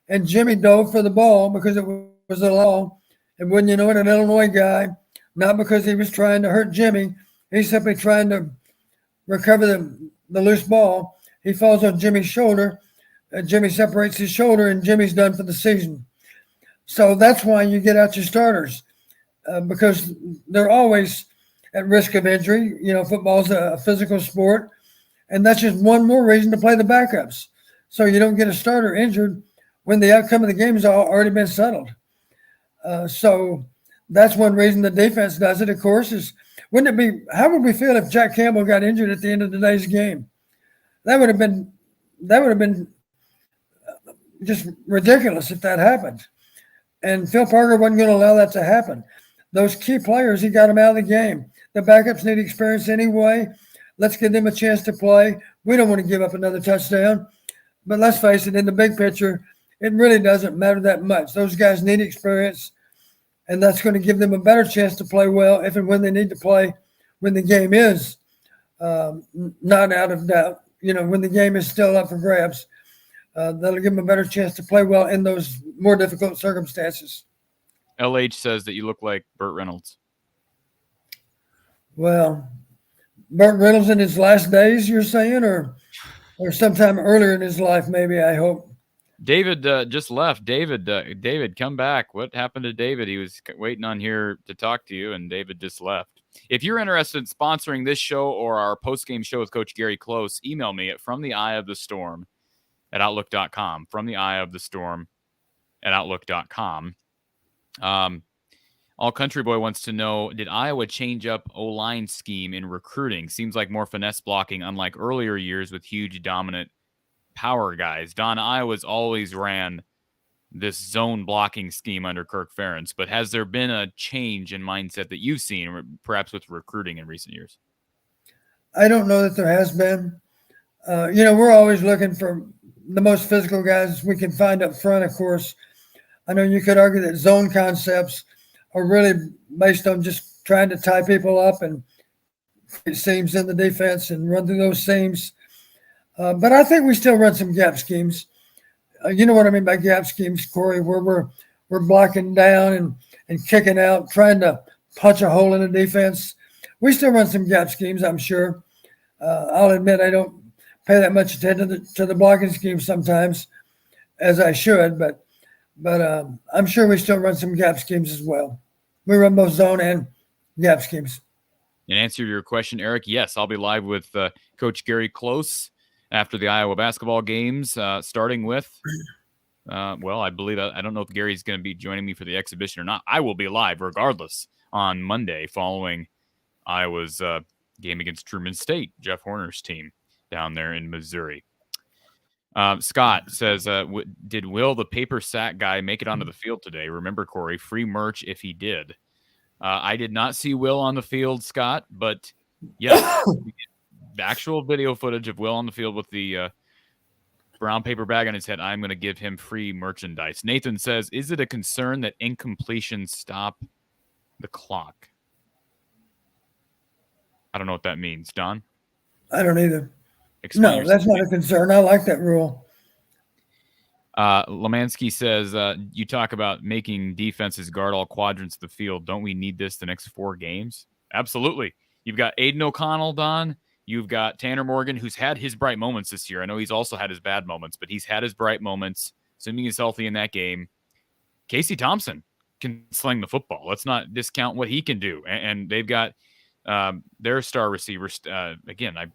and Jimmy dove for the ball because it was a law. And wouldn't you know it, an Illinois guy, not because he was trying to hurt Jimmy, he's simply trying to recover the loose ball. He falls on Jimmy's shoulder. Jimmy separates his shoulder, and Jimmy's done for the season. So that's why you get out your starters because they're always at risk of injury. Football's a physical sport, and that's just one more reason to play the backups. So you don't get a starter injured when the outcome of the game has already been settled. So that's one reason the defense does it, of course, is how would we feel if Jack Campbell got injured at the end of today's game? That would have been just ridiculous if that happened. And Phil Parker wasn't going to allow that to happen. Those key players, he got them out of the game. The backups need experience anyway. Let's give them a chance to play. We don't want to give up another touchdown. But let's face it, in the big picture, it really doesn't matter that much. Those guys need experience, and that's going to give them a better chance to play well if and when they need to play when the game is not out of doubt. When the game is still up for grabs, that'll give them a better chance to play well in those more difficult circumstances. LH says that you look like Burt Reynolds. Well, Burt Reynolds in his last days, you're saying, or sometime earlier in his life, maybe, I hope. David just left. David, come back. What happened to David? He was waiting on here to talk to you, and David just left. If you're interested in sponsoring this show or our post-game show with Coach Gary Close, email me at fromtheeyeofthestorm@outlook.com. Fromtheeyeofthestorm@outlook.com. All Country Boy wants to know, did Iowa change up O-line scheme in recruiting? Seems like more finesse blocking, unlike earlier years with huge dominant power guys. Don, Iowa's always ran this zone blocking scheme under Kirk Ferentz, but has there been a change in mindset that you've seen, perhaps with recruiting in recent years? I don't know that there has been. We're always looking for the most physical guys we can find up front, of course. I know you could argue that zone concepts are really based on just trying to tie people up and create seams in the defense and run through those seams. But I think we still run some gap schemes. You know what I mean by gap schemes, Corey, where we're blocking down and kicking out, trying to punch a hole in the defense. We still run some gap schemes, I'm sure. I'll admit I don't pay that much attention to the blocking scheme sometimes, as I should, but I'm sure we still run some gap schemes as well. We run both zone and gap schemes. In answer to your question, Eric, yes, I'll be live with Coach Gary Close after the Iowa basketball games, starting with, I believe, I don't know if Gary's going to be joining me for the exhibition or not. I will be live regardless on Monday following Iowa's game against Truman State, Jeff Horner's team down there in Missouri. Scott says, did Will, the paper sack guy, make it onto the field today? Remember, Corey, free merch if he did. I did not see Will on the field, Scott, but yes, the actual video footage of Will on the field with the brown paper bag on his head, I'm going to give him free merchandise. Nathan says, is it a concern that incompletions stop the clock? I don't know what that means. Don? I don't either. Explain no, that's not a concern. I like that rule. Lemansky says, you talk about making defenses guard all quadrants of the field. Don't we need this the next 4 games? Absolutely. You've got Aiden O'Connell, Don, You've got Tanner Morgan, who's had his bright moments this year. I know he's also had his bad moments, but he's had his bright moments, assuming he's healthy in that game. Casey Thompson can sling the football. Let's not discount what he can do. And they've got their star receivers. Again, I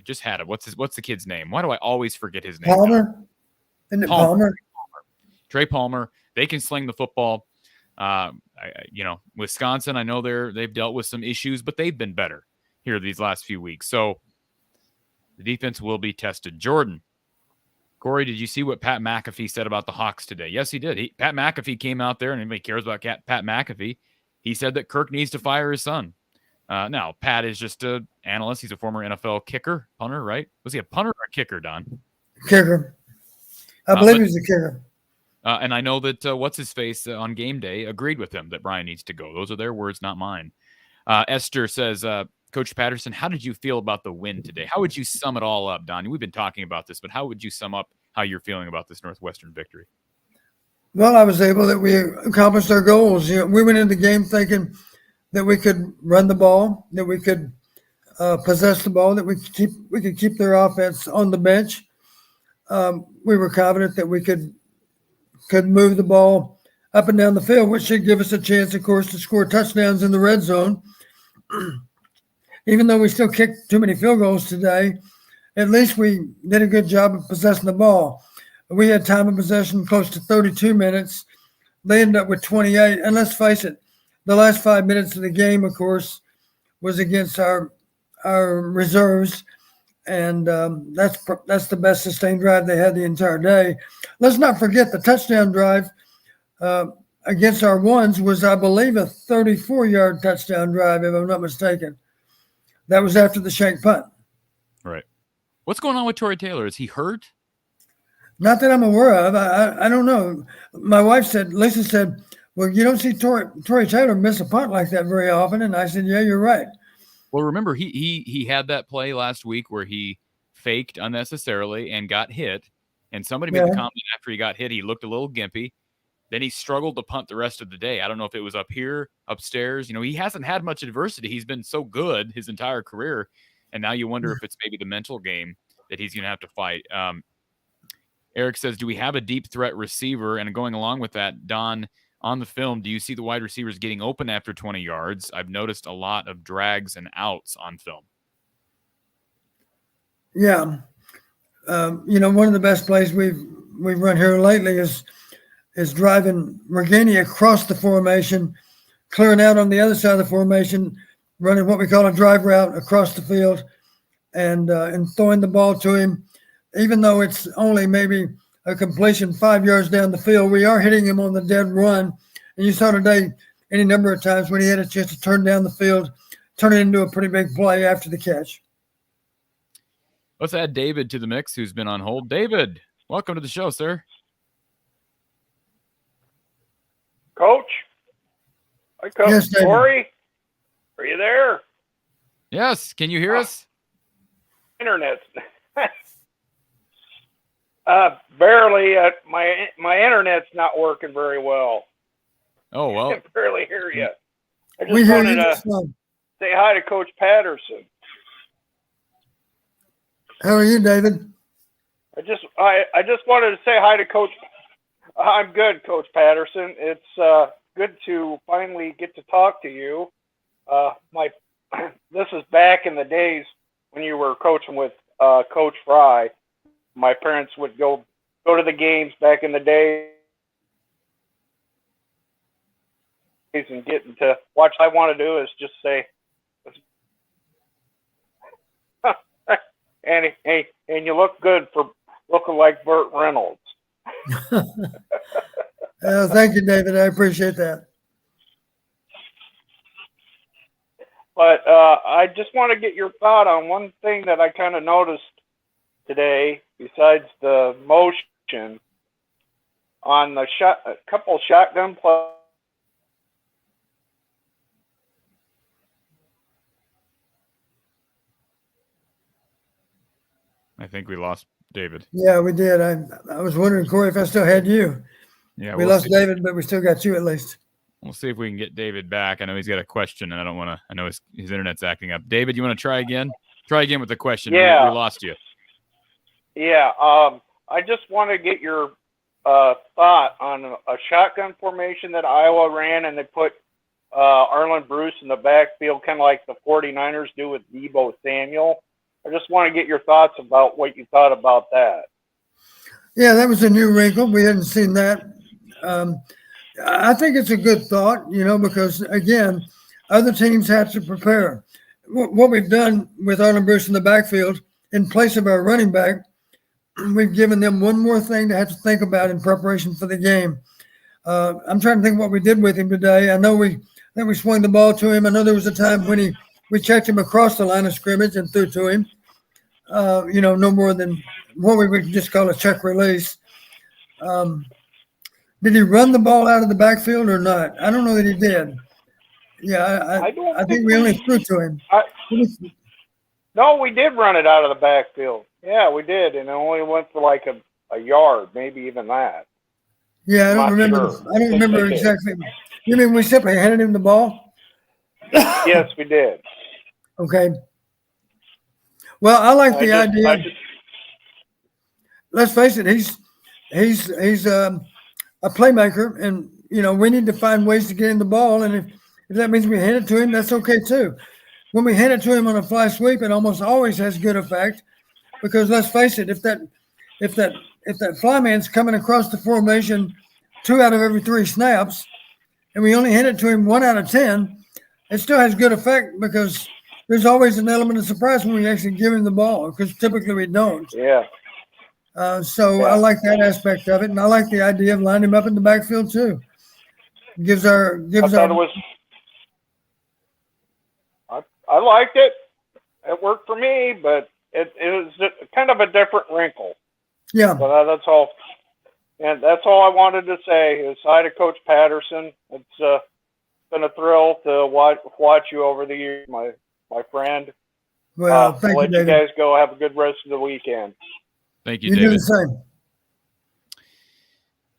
just had it. What's the kid's name? Why do I always forget his name? Palmer? Isn't it Palmer? Trey Palmer. They can sling the football. Wisconsin, I know they've dealt with some issues, but they've been better here these last few weeks. So the defense will be tested. Jordan, Corey, did you see what Pat McAfee said about the Hawks today? Yes, he did. Pat McAfee came out there, and anybody cares about Pat McAfee. He said that Kirk needs to fire his son. Now, Pat is just an analyst. He's a former NFL kicker, punter, right? Was he a punter or a kicker, Don? Kicker. I believe he was a kicker. And I know that what's-his-face on game day agreed with him that Brian needs to go. Those are their words, not mine. Esther says, Coach Patterson, how did you feel about the win today? How would you sum it all up, Don? We've been talking about this, but how would you sum up how you're feeling about this Northwestern victory? Well, I was able that we accomplished our goals. We went into the game thinking that we could run the ball, that we could possess the ball, that we could keep their offense on the bench. We were confident that we could move the ball up and down the field, which should give us a chance, of course, to score touchdowns in the red zone. Even though we still kicked too many field goals today, at least we did a good job of possessing the ball. We had time of possession close to 32 minutes. They ended up with 28. And let's face it, the last 5 minutes of the game, of course, was against our reserves. And that's the best sustained drive they had the entire day. Let's not forget the touchdown drive against our ones was, I believe, a 34-yard touchdown drive, if I'm not mistaken. That was after the shank punt. Right. What's going on with Torrey Taylor? Is he hurt? Not that I'm aware of. I don't know. My wife Lisa said, well, you don't see Torrey Taylor miss a punt like that very often. And I said, yeah, you're right. Well, remember, he had that play last week where he faked unnecessarily and got hit. And somebody made the comment after he got hit, he looked a little gimpy. Then he struggled to punt the rest of the day. I don't know if it was up here, upstairs. He hasn't had much adversity. He's been so good his entire career. And now you wonder if it's maybe the mental game that he's going to have to fight. Eric says, do we have a deep threat receiver? And going along with that, Don, on the film, do you see the wide receivers getting open after 20 yards? I've noticed a lot of drags and outs on film. Yeah. One of the best plays we've run here lately is driving Regani across the formation, clearing out on the other side of the formation, running what we call a drive route across the field, and throwing the ball to him. Even though it's only maybe a completion 5 yards down the field, we are hitting him on the dead run. And you saw today any number of times when he had a chance to turn down the field, turn it into a pretty big play after the catch. Let's add David to the mix, who's been on hold. David, welcome to the show, sir. Coach? Hi, Coach. Yes, David. Corey? Are you there? Yes. Can you hear us? Internet. Barely. My internet's not working very well. Oh, well. I can barely hear you. I We just hear wanted you to just fine. say hi to Coach Patterson. How are you, David? I just wanted to say hi to Coach. I'm good, Coach Patterson. It's good to finally get to talk to you. This is back in the days when you were coaching with Coach Fry. My parents would go to the games back in the day and get into watch. I want to do is just say, and you look good for looking like Burt Reynolds. Thank you, David. I appreciate that. But I just want to get your thought on one thing that I kind of noticed today, besides the motion, on a couple shotgun plays. I think we lost David. Yeah, we did. I was wondering, Corey, if I still had you. Yeah, we lost David, but we still got you at least. We'll see if we can get David back. I know he's got a question, and I know his internet's acting up. David, you want to try again? Try again with the question. Yeah. We lost you. Yeah. I just want to get your thought on a shotgun formation that Iowa ran, and they put Arlen Bruce in the backfield, kind of like the 49ers do with Deebo Samuel. I just want to get your thoughts about what you thought about that. Yeah, that was a new wrinkle. We hadn't seen that. I think it's a good thought, because, again, other teams have to prepare. What we've done with Arlen Bruce in the backfield, in place of our running back, we've given them one more thing to have to think about in preparation for the game. I'm trying to think what we did with him today. I know we swung the ball to him. I know there was a time when we checked him across the line of scrimmage and threw to him. No more than what we would just call a check release. Did he run the ball out of the backfield or not? I don't know that he did. Yeah, I think we only threw to him. No, we did run it out of the backfield. Yeah, we did, and it only went for like a yard, maybe even that. Yeah, I don't remember. Sure. I don't remember exactly. You mean we simply handed him the ball? Yes, we did. Okay. Well, I like the idea. Let's face it, he's a playmaker, and we need to find ways to get him the ball. And if that means we hand it to him, that's okay too. When we hand it to him on a fly sweep, it almost always has good effect, because let's face it, if that fly man's coming across the formation 2 out of every 3 snaps, and we only hand it to him 1 out of 10, it still has good effect, because there's always an element of surprise when we actually give him the ball, because typically we don't. Yeah. So I like that aspect of it, and I like the idea of lining him up in the backfield too. I liked it. It worked for me, but it was kind of a different wrinkle. Yeah. But that's all. And that's all I wanted to say. Is hi to Coach Patterson. It's been a thrill to watch you over the years, my friend. Well, thank I'll let you, you David. guys go. Have a good rest of the weekend. Thank you, You do David. the same.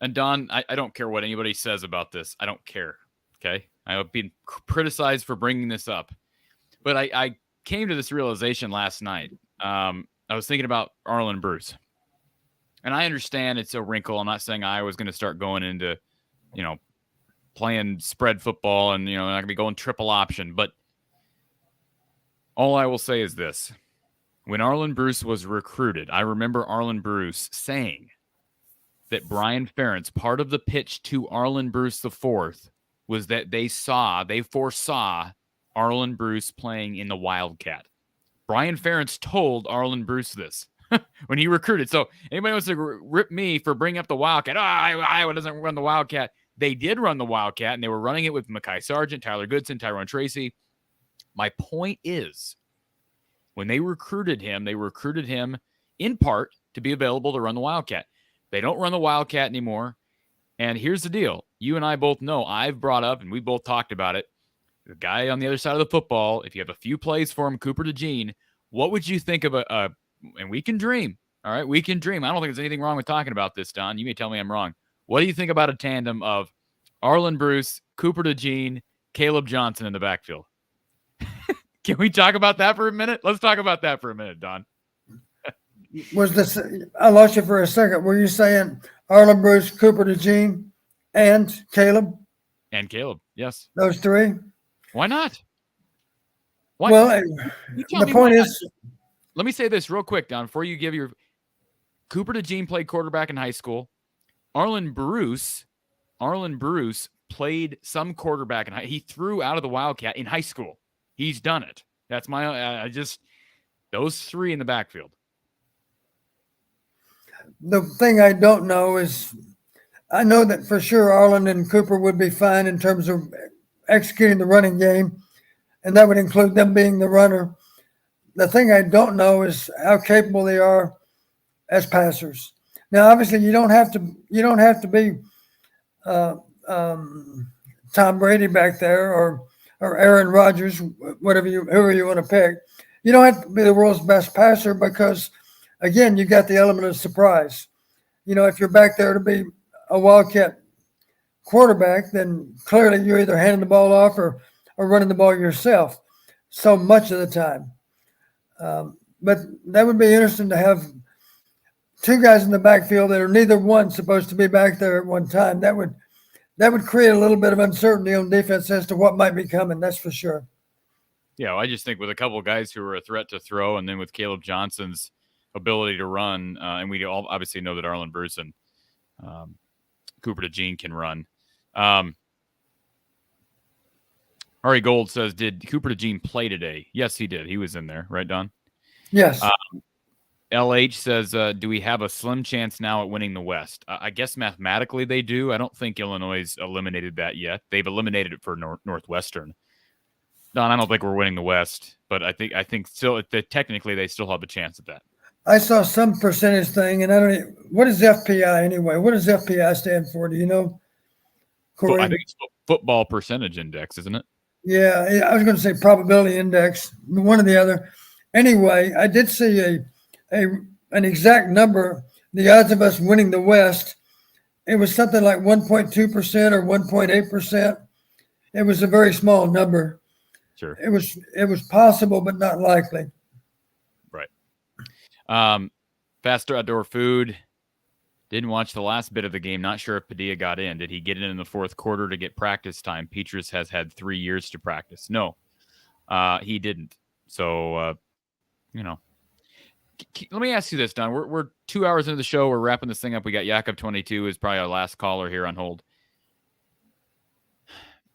And Don, I don't care what anybody says about this. I don't care. Okay. I've been criticized for bringing this up, but I came to this realization last night. I was thinking about Arlen Bruce, and I understand it's a wrinkle. I'm not saying I was going to start going into, playing spread football and, not going to be going triple option, but all I will say is this. When Arlen Bruce was recruited, I remember Arlen Bruce saying that Brian Ferentz, part of the pitch to Arlen Bruce IV was that they foresaw Arlen Bruce playing in the Wildcat. Brian Ferentz told Arlen Bruce this when he recruited. So anybody wants to rip me for bringing up the Wildcat, Iowa doesn't run the Wildcat. They did run the Wildcat, and they were running it with Mekhi Sargent, Tyler Goodson, Tyrone Tracy. My point is, when they recruited him in part to be available to run the Wildcat. They don't run the Wildcat anymore. And here's the deal. You and I both know, I've brought up, and we both talked about it, the guy on the other side of the football, if you have a few plays for him, Cooper DeJean, what would you think of and we can dream, all right? We can dream. I don't think there's anything wrong with talking about this, Don. You may tell me I'm wrong. What do you think about a tandem of Arlen Bruce, Cooper DeJean, Caleb Johnson in the backfield? Can we talk about that for a minute? Let's talk about that for a minute, Don. I lost you for a second. Were you saying Arlen Bruce, Cooper DeJean, and Caleb? And Caleb, yes. Those 3? Why not? Why? Well, the point is, let me say this real quick, Don, before you give your Cooper DeJean played quarterback in high school. Arlen Bruce played some quarterback he threw out of the Wildcat in high school. He's done it. That's those 3 in the backfield. the thing I don't know is, I know that for sure Arlen and Cooper would be fine in terms of executing the running game, and that would include them being the runner. The thing I don't know is how capable they are as passers. Now, obviously, you don't have to be Tom Brady back there or Aaron Rodgers, whoever you want to pick. You don't have to be the world's best passer because, again, you got the element of surprise. You know, if you're back there to be a Wildcat quarterback, then clearly you're either handing the ball off or running the ball yourself so much of the time. But that would be interesting to have two guys in the backfield that are neither one supposed to be back there at one time. That would create a little bit of uncertainty on defense as to what might be coming. That's for sure. Yeah, I just think with a couple of guys who are a threat to throw, and then with Caleb Johnson's ability to run, and we all obviously know that Arlen Bruce and Cooper DeJean can run. Ari Gold says, did Cooper DeJean play today? Yes, he did. He was in there, right, Don? Yes. LH says, do we have a slim chance now at winning the West? I guess mathematically they do. I don't think Illinois eliminated that yet. They've eliminated it for Northwestern. Don, I don't think we're winning the West, but I think still technically they still have a chance at that. I saw some percentage thing, and I don't even, what is FPI anyway? What does FPI stand for? Do you know, Corey? I think it's football percentage index, isn't it? Yeah, I was going to say probability index, one or the other. Anyway, I did see an exact number, the odds of us winning the West. It was something like 1.2% or 1.8%. It was a very small number. Sure. It was possible, but not likely. Right. Faster Outdoor Food. Didn't watch the last bit of the game. Not sure if Padilla got in. Did he get in the fourth quarter to get practice time? Petrus has had 3 years to practice. No, he didn't. So, let me ask you this, Don. We're 2 hours into the show. We're wrapping this thing up. We got Jakob 22 is probably our last caller here on hold.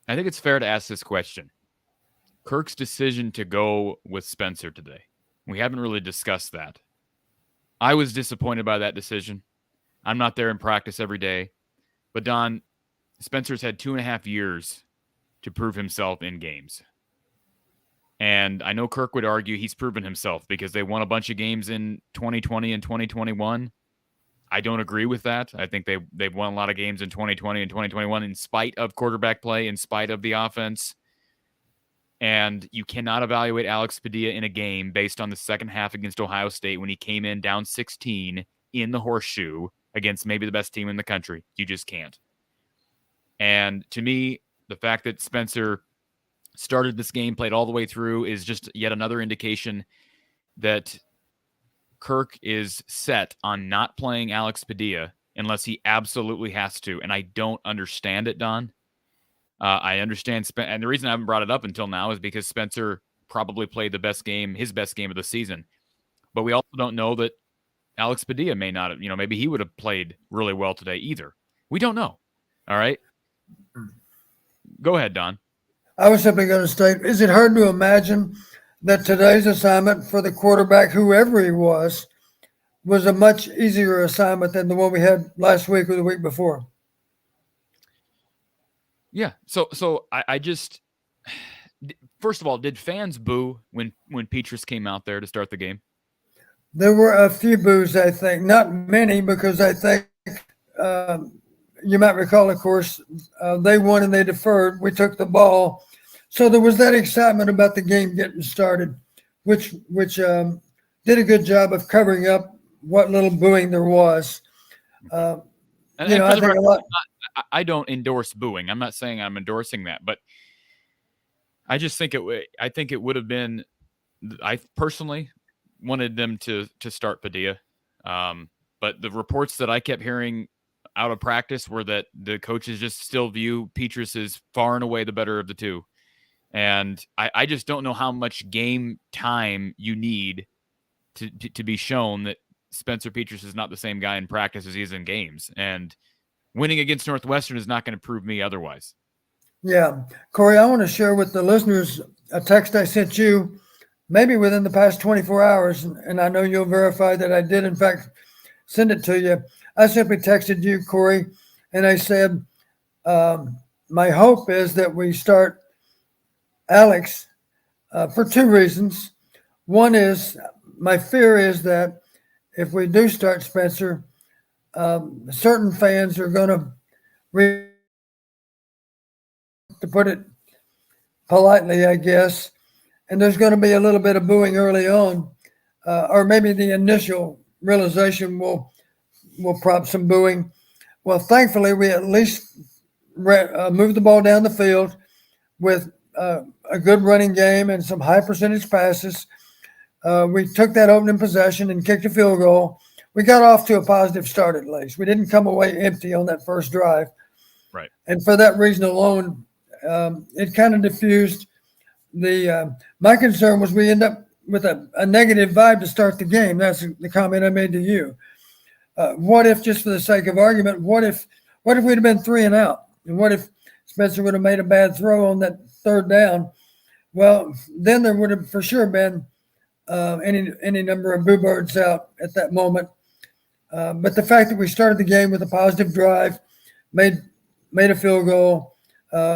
I think it's fair to ask this question. Kirk's decision to go with Spencer today. We haven't really discussed that. I was disappointed by that decision. I'm not there in practice every day. But, Don, Spencer's had 2.5 years to prove himself in games. And I know Kirk would argue he's proven himself because they won a bunch of games in 2020 and 2021. I don't agree with that. I think they've won a lot of games in 2020 and 2021 in spite of quarterback play, in spite of the offense. And you cannot evaluate Alex Padilla in a game based on the second half against Ohio State when he came in down 16 in the horseshoe against maybe the best team in the country. You just can't. And to me, the fact that Spencer started this game, played all the way through, is just yet another indication that Kirk is set on not playing Alex Padilla unless he absolutely has to. And I don't understand it, Don. I understand, and the reason I haven't brought it up until now is because Spencer probably played his best game of the season. But we also don't know that Alex Padilla may not have, maybe he would have played really well today either. We don't know. All right. Go ahead, Don. I was simply going to state, is it hard to imagine that today's assignment for the quarterback, whoever he was a much easier assignment than the one we had last week or the week before? Yeah. So I just, first of all, did fans boo when Petrus came out there to start the game? There were a few boos, I think. Not many, because I think you might recall, of course, they won and they deferred. We took the ball. So there was that excitement about the game getting started, which did a good job of covering up what little booing there was. I think a lot. I don't endorse booing. I'm not saying I'm endorsing that, but I just think I think it would have been. I personally wanted them to start Padilla, but the reports that I kept hearing out of practice were that the coaches just still view Petrus as far and away the better of the two, and I just don't know how much game time you need to be shown that Spencer Petrus is not the same guy in practice as he is in games, and winning against Northwestern is not going to prove me otherwise. Yeah. Corey, I want to share with the listeners a text I sent you maybe within the past 24 hours, and I know you'll verify that I did, in fact, send it to you. I simply texted you, Corey, and I said, my hope is that we start Alex for two reasons. One is, my fear is that if we do start Spencer, certain fans are going to put it politely, I guess, and there's going to be a little bit of booing early on, or maybe the initial realization will prompt some booing. Well, thankfully, we at least moved the ball down the field with a good running game and some high percentage passes. We took that opening possession and kicked a field goal. We got off to a positive start at least. We didn't come away empty on that first drive. Right. And for that reason alone, it kind of diffused my concern was we end up with a negative vibe to start the game. That's the comment I made to you. What if, just for the sake of argument, what if we'd have been 3 and out? And what if Spencer would have made a bad throw on that third down? Well, then there would have for sure been any number of boo birds out at that moment. But the fact that we started the game with a positive drive, made a field goal,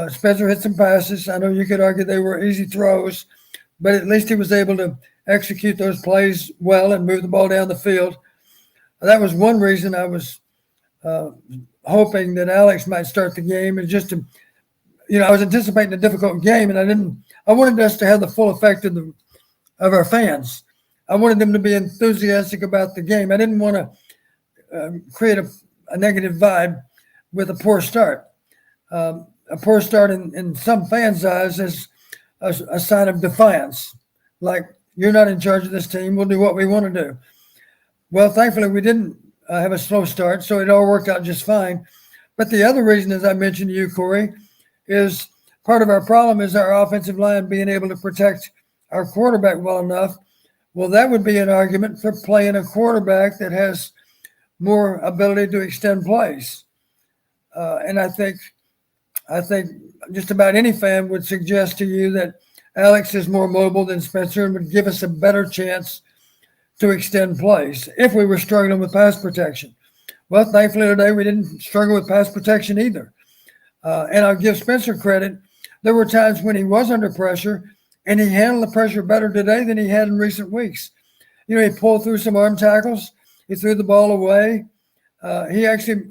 Spencer hit some passes. I know you could argue they were easy throws, but at least he was able to execute those plays well and move the ball down the field. That was one reason I was hoping that Alex might start the game, and just to, I was anticipating a difficult game, and I wanted us to have the full effect of our fans. I wanted them to be enthusiastic about the game. I didn't want to create a negative vibe with a poor start. A poor start in some fans' eyes is a sign of defiance. Like, you're not in charge of this team. We'll do what we want to do. Well, thankfully, we didn't have a slow start, so it all worked out just fine. But the other reason, as I mentioned to you, Corey, is part of our problem is our offensive line being able to protect our quarterback well enough. Well, that would be an argument for playing a quarterback that has more ability to extend plays. And I think just about any fan would suggest to you that Alex is more mobile than Spencer and would give us a better chance to extend plays if we were struggling with pass protection. Well, thankfully today we didn't struggle with pass protection either. And I'll give Spencer credit. There were times when he was under pressure, and he handled the pressure better today than he had in recent weeks. He pulled through some arm tackles. He threw the ball away. There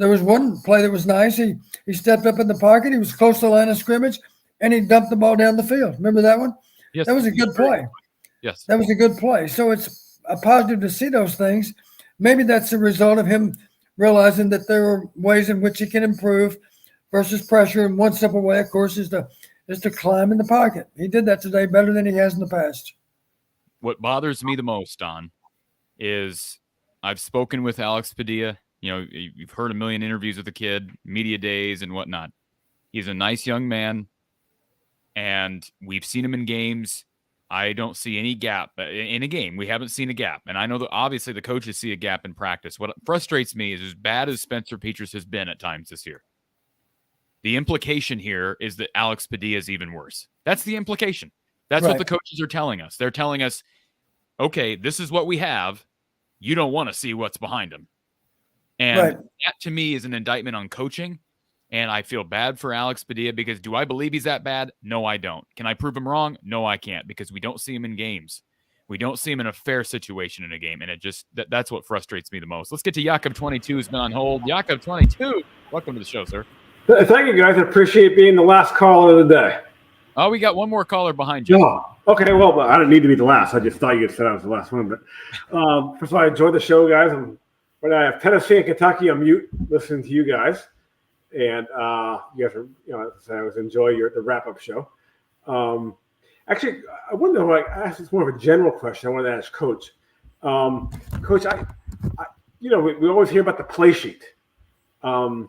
was one play that was nice. He stepped up in the pocket. He was close to the line of scrimmage, and he dumped the ball down the field. Remember that one? Yes. That was a good play. Yes. That was a good play. So it's a positive to see those things. Maybe that's a result of him realizing that there are ways in which he can improve versus pressure. And one step away, of course, is to climb in the pocket. He did that today better than he has in the past. What bothers me the most, Don, is I've spoken with Alex Padilla. You've heard a million interviews with the kid, media days and whatnot. He's a nice young man, and we've seen him in games. I don't see any gap in a game. We haven't seen a gap. And I know that obviously the coaches see a gap in practice. What frustrates me is, as bad as Spencer Petras has been at times this year, the implication here is that Alex Padilla is even worse. That's the implication. That's what the coaches are telling us. They're telling us, okay, this is what we have. You don't want to see what's behind him. And that to me is an indictment on coaching. And I feel bad for Alex Padilla, because do I believe he's that bad? No, I don't. Can I prove him wrong? No, I can't, because we don't see him in games. We don't see him in a fair situation in a game. And it just, that's what frustrates me the most. Let's get to Jakob22, who's been on hold. Jakob22, welcome to the show, sir. Thank you, guys. I appreciate being the last caller of the day. Oh, we got one more caller behind you. Oh, okay, well, I didn't need to be the last. I just thought you had said I was the last one. But first of all, I enjoyed the show, guys. When I have Tennessee and Kentucky on mute listening to you guys. And you guys are, I always enjoy the wrap-up show. Actually, I wonder, I asked this more of a general question. I wanted to ask Coach. Coach, we always hear about the play sheet. I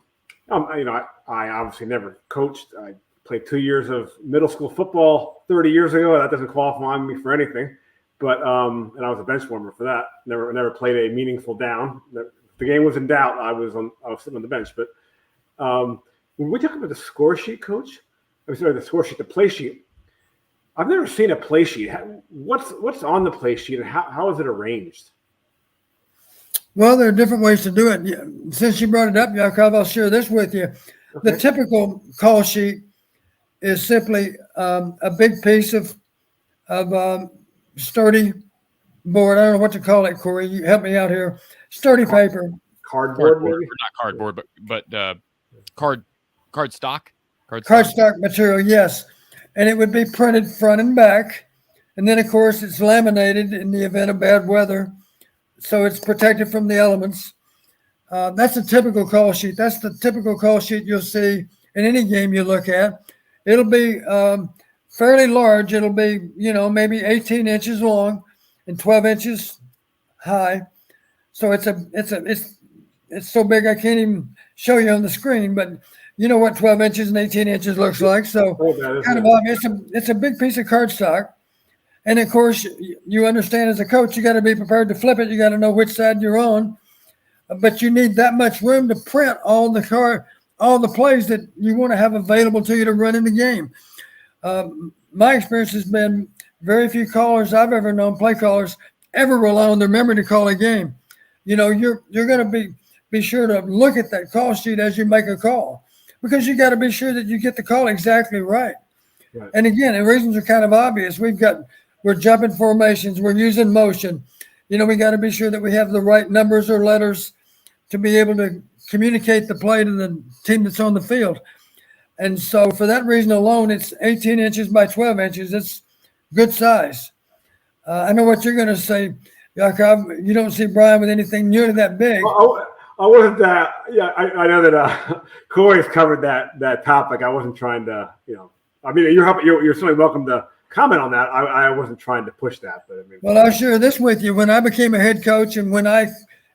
obviously never coached. I played 2 years of middle school football 30 years ago. That doesn't qualify me for anything. But and I was a bench warmer for that. Never played a meaningful down. If the game was in doubt, I was sitting on the bench. But when we talk about the score sheet, Coach, the score sheet, the play sheet, I've never seen a play sheet. What's on the play sheet, and how is it arranged? Well, there are different ways to do it. Since you brought it up, Yakov, I'll share this with you. Okay. The typical call sheet is simply a big piece of sturdy board. I don't know what to call it, Corey. You help me out here. Sturdy paper. Cardboard, maybe? Not cardboard, but cardstock material, yes. And it would be printed front and back. And then, of course, it's laminated in the event of bad weather. So it's protected from the elements. That's a typical call sheet. That's the typical call sheet you'll see in any game you look at. It'll be fairly large. It'll be, maybe 18 inches long and 12 inches high. So it's so big I can't even show you on the screen, but you know what 12 inches and 18 inches looks like. So kind of obvious. It's a big piece of cardstock. And of course, you understand as a coach, you got to be prepared to flip it. You got to know which side you're on, but you need that much room to print all the plays that you want to have available to you to run in the game. My experience has been very few callers I've ever known, play callers, ever rely on their memory to call a game. You're going to be sure to look at that call sheet as you make a call, because you got to be sure that you get the call exactly right. And again, the reasons are kind of obvious. We're jumping formations. We're using motion. We got to be sure that we have the right numbers or letters to be able to communicate the play to the team that's on the field. And so for that reason alone, it's 18 inches by 12 inches. It's good size. I know what you're going to say, Yakov. You don't see Brian with anything nearly that big. I wasn't that. Yeah, I know that Corey's covered that topic. I wasn't trying to, I mean, you're certainly welcome to comment on that. I wasn't trying to push that, but I mean. Well, I'll share this with you. When I became a head coach and when I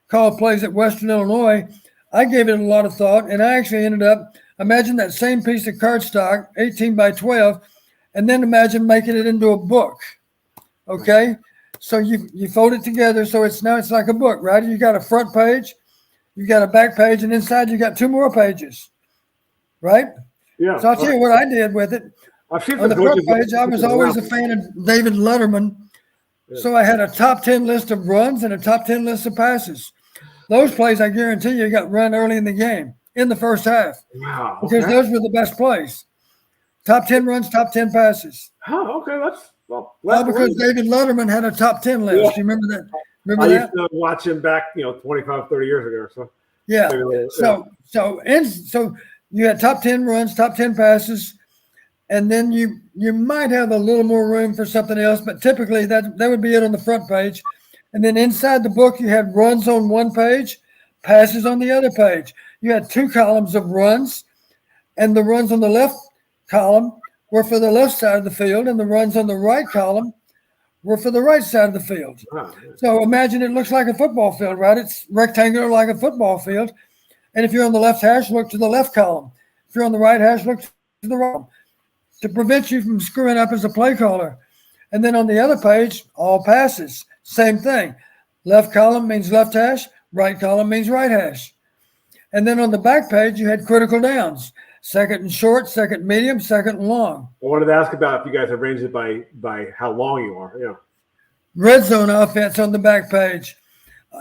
called plays at Western Illinois, I gave it a lot of thought, and I actually ended up, imagine that same piece of cardstock, 18 by 12, and then imagine making it into a book. Okay, so you fold it together, so it's like a book, right? You got a front page, you got a back page, and inside you got 2 more pages, right? Yeah. So I'll tell you what I did with it. On the front page, I was always a fan of David Letterman. Yeah. So I had a top 10 list of runs and a top 10 list of passes. Those plays, I guarantee you, got run early in the game, in the first half. Wow. Okay. Because those were the best plays. Top 10 runs, top 10 passes. Oh, okay. Because David Letterman had a top 10 list. Yeah. You remember that? I used to watch him back, 25, 30 years ago. So yeah. So you had top 10 runs, top 10 passes. And then you might have a little more room for something else, but typically that would be it on the front page. And then inside the book, you had runs on one page, passes on the other page. You had 2 columns of runs, and the runs on the left column were for the left side of the field, and the runs on the right column were for the right side of the field. Wow. So imagine it looks like a football field, right? It's rectangular like a football field. And if you're on the left hash, look to the left column. If you're on the right hash, look to the right, to prevent you from screwing up as a play caller. And then on the other page, all passes. Same thing. Left column means left hash. Right column means right hash. And then on the back page, you had critical downs. Second and short, second medium, second and long. I wanted to ask about if you guys arranged it by how long you are. Yeah. Red zone offense on the back page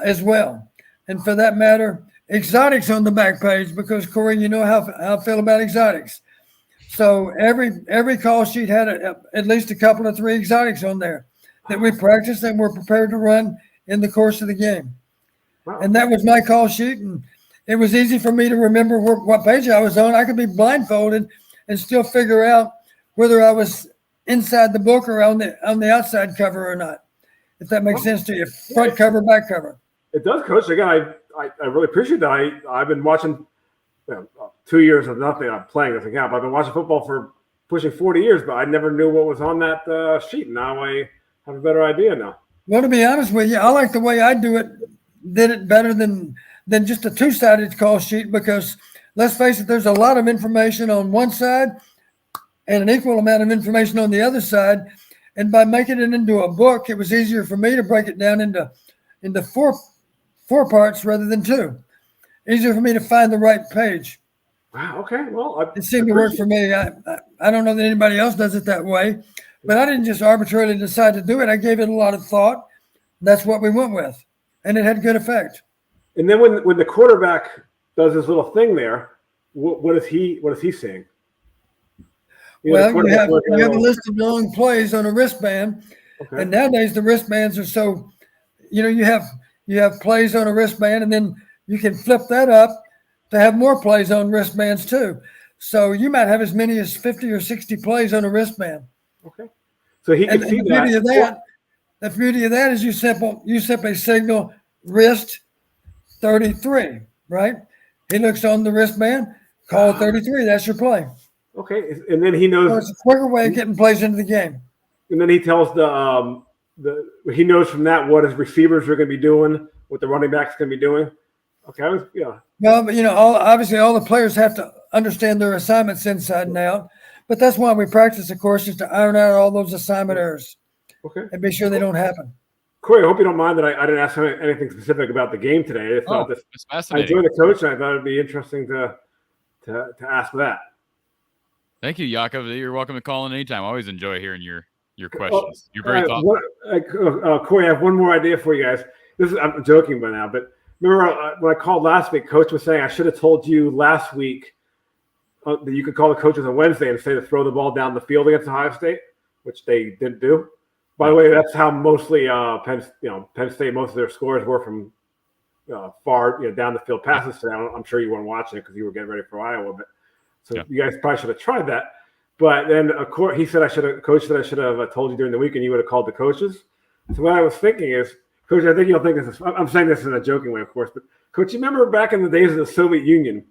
as well. And for that matter, exotics on the back page, because, Corey, you know how I feel about exotics. So every call sheet had at least a couple of 3 exotics on there that we practiced and were prepared to run in the course of the game. Wow. And that was my call sheet, and it was easy for me to remember what page I was on. I could be blindfolded and still figure out whether I was inside the book or on the outside cover or not, if that makes sense to you. Front cover, back cover. It does, Coach. Again, I really appreciate that. I've been watching 2 years of nothing. I'm playing this account, but I've been watching football for pushing 40 years, but I never knew what was on that sheet. Now I have a better idea now. Well, to be honest with you, I like the way I did it better than just a 2-sided call sheet, because let's face it, there's a lot of information on one side and an equal amount of information on the other side. And by making it into a book, it was easier for me to break it down into four parts rather than 2. Easier for me to find the right page. Wow. Okay. Well, it seemed to work for me. I don't know that anybody else does it that way, but I didn't just arbitrarily decide to do it. I gave it a lot of thought. That's what we went with, and it had good effect. And then when the quarterback does his little thing there, what is he saying? You have a list of long plays on a wristband, okay. And nowadays the wristbands are so, you have plays on a wristband, and then you can flip that up to have more plays on wristbands too. So you might have as many as 50 or 60 plays on a wristband. Okay. So he can see that. The beauty of that is you simply signal wrist 33, right? He looks on the wristband, call 33. That's your play. Okay, and then he So knows. it's a quicker way of getting plays into the game. And then he tells he knows from that what his receivers are going to be doing, what the running backs going to be doing. Okay, yeah. Well, but obviously all the players have to understand their assignments inside and out. But that's why we practice, of course, is to iron out all those assignment errors. Okay. And be sure they don't happen. Corey, I hope you don't mind that I didn't ask anything specific about the game today. It's I fascinating. enjoy the coach, and I thought it'd be interesting to ask that. Thank you, Yakov. You're welcome to call in anytime. I always enjoy hearing your questions. You're very thoughtful. Corey, I have one more idea for you guys. I'm joking by now, but remember when I called last week, Coach was saying I should have told you last week that you could call the coaches on Wednesday and say to throw the ball down the field against Ohio State, which they didn't do. By the way, that's how mostly Penn State, most of their scores were from far down the field passes today. I'm sure you weren't watching it because you were getting ready for Iowa, but you guys probably should have tried that. But then he said Coach said I should have told you during the week, and you would have called the coaches. So what I was thinking is, Coach, I think you'll think this is. I'm saying this in a joking way, of course, but Coach, you remember back in the days of the Soviet Union?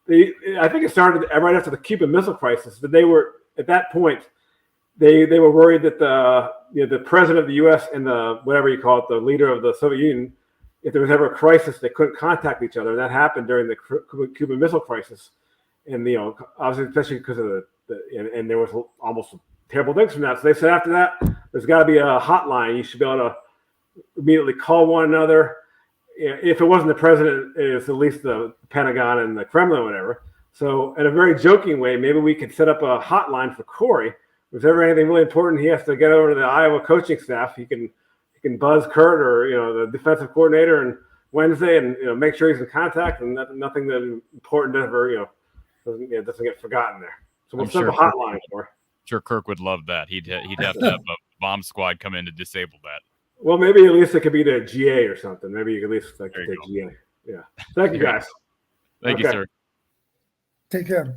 I think it started right after the Cuban Missile Crisis, but they were at that point. They were worried that the president of the U.S. and the whatever you call it, the leader of the Soviet Union, if there was ever a crisis, they couldn't contact each other. And that happened during the Cuban Missile Crisis, and obviously especially because of and there was almost terrible things from that. So they said after that, there's got to be a hotline. You should be able to immediately call one another. If it wasn't the president, it's at least the Pentagon and the Kremlin or whatever. So in a very joking way, maybe we could set up a hotline for Corey. If there's ever anything really important, he has to get over to the Iowa coaching staff. He can buzz Kurt or the defensive coordinator on Wednesday and make sure he's in contact and nothing that important ever doesn't get forgotten there. So we'll set up a hotline for. I'm sure Kirk would love that. He'd have to have a bomb squad come in to disable that. Well, maybe at least it could be the GA or something. Maybe you could at least take GA. Yeah. Thank you, guys. Thank you, sir. Take care.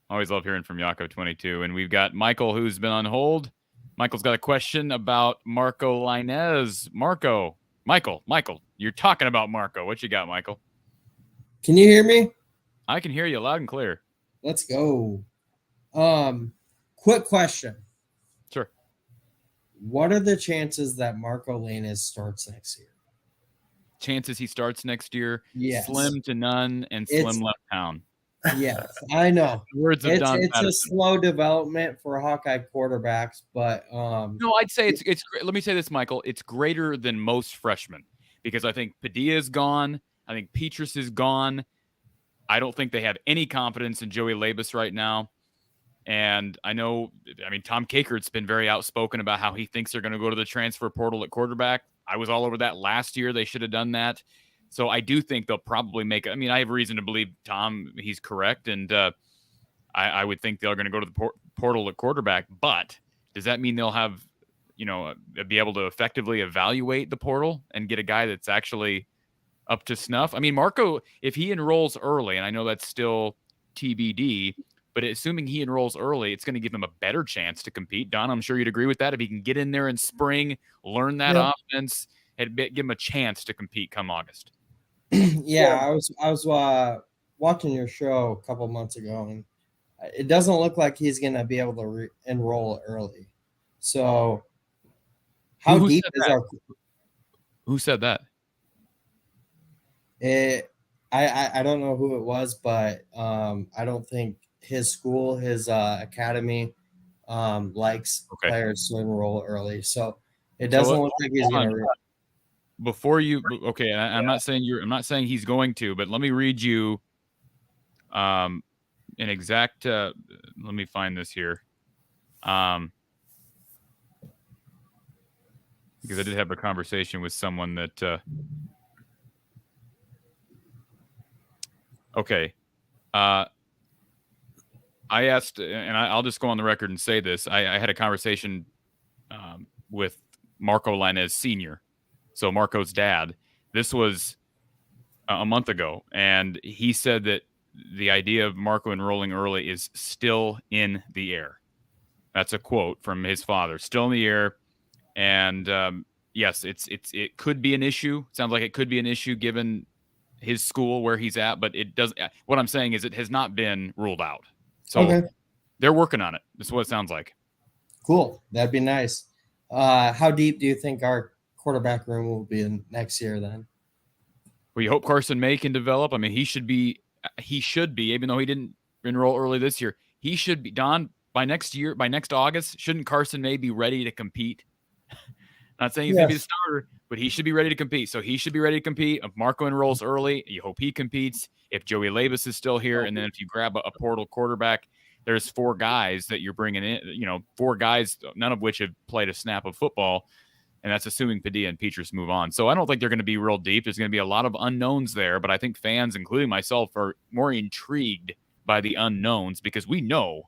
Always love hearing from Yakov 22. And we've got Michael who's been on hold. Michael's got a question about Marco Lainez. Michael, you're talking about Marco. What you got, Michael? Can you hear me? I can hear you loud and clear. Let's go. Quick question. Sure. What are the chances that Marco Lainez starts next year? Chances he starts next year? Yes. Slim to none and slim left town. Yes, I know. Words of Don It's Patterson. a slow development for Hawkeye quarterbacks, but no, I'd say it's let me say this, Michael. It's greater than most freshmen because I think Padilla is gone. I think Petrus is gone. I don't think they have any confidence in Joey Labus right now. And Tom Kakert's been very outspoken about how he thinks they're going to go to the transfer portal at quarterback. I was all over that last year. They should have done that. So I do think they'll probably make. I have reason to believe Tom. He's correct, and I would think they're going to go to the portal at quarterback. But does that mean they'll have, be able to effectively evaluate the portal and get a guy that's actually up to snuff? Marco, if he enrolls early, and I know that's still TBD, but assuming he enrolls early, it's going to give him a better chance to compete. Don, I'm sure you'd agree with that. If he can get in there in spring, learn that offense, and give him a chance to compete come August. Yeah, I was watching your show a couple months ago, and it doesn't look like he's going to be able to enroll early. So, how Who deep said is that? our? Who said that? I don't know who it was, but I don't think his school, his academy, likes players to enroll early. So it doesn't look like he's going to. Before you, okay, I'm not saying he's going to, but let me read you an exact. Let me find this here, because I did have a conversation with someone that. Okay, I asked, and I'll just go on the record and say this: I had a conversation with Marco Lainez Sr., so Marco's dad. This was a month ago, and he said that the idea of Marco enrolling early is still in the air. That's a quote from his father. Still in the air, and yes, it could be an issue. Sounds like it could be an issue given his school where he's at, but it doesn't. What I'm saying is it has not been ruled out. So they're working on it. That's what it sounds like. Cool. That'd be nice. How deep do you think our quarterback room will be in next year then? Well, you hope Carson May can develop. I mean, he should be, even though he didn't enroll early this year, he should be, Don, by next August, shouldn't Carson May be ready to compete? Not saying he's going to be the starter, but he should be ready to compete. So he should be ready to compete. If Marco enrolls early, you hope he competes. If Joey Labus is still here, and then if you grab a portal quarterback, there's 4 guys that you're bringing in, 4 guys, none of which have played a snap of football, and that's assuming Padilla and Petrus move on. So I don't think they're going to be real deep. There's going to be a lot of unknowns there, but I think fans, including myself, are more intrigued by the unknowns because we know,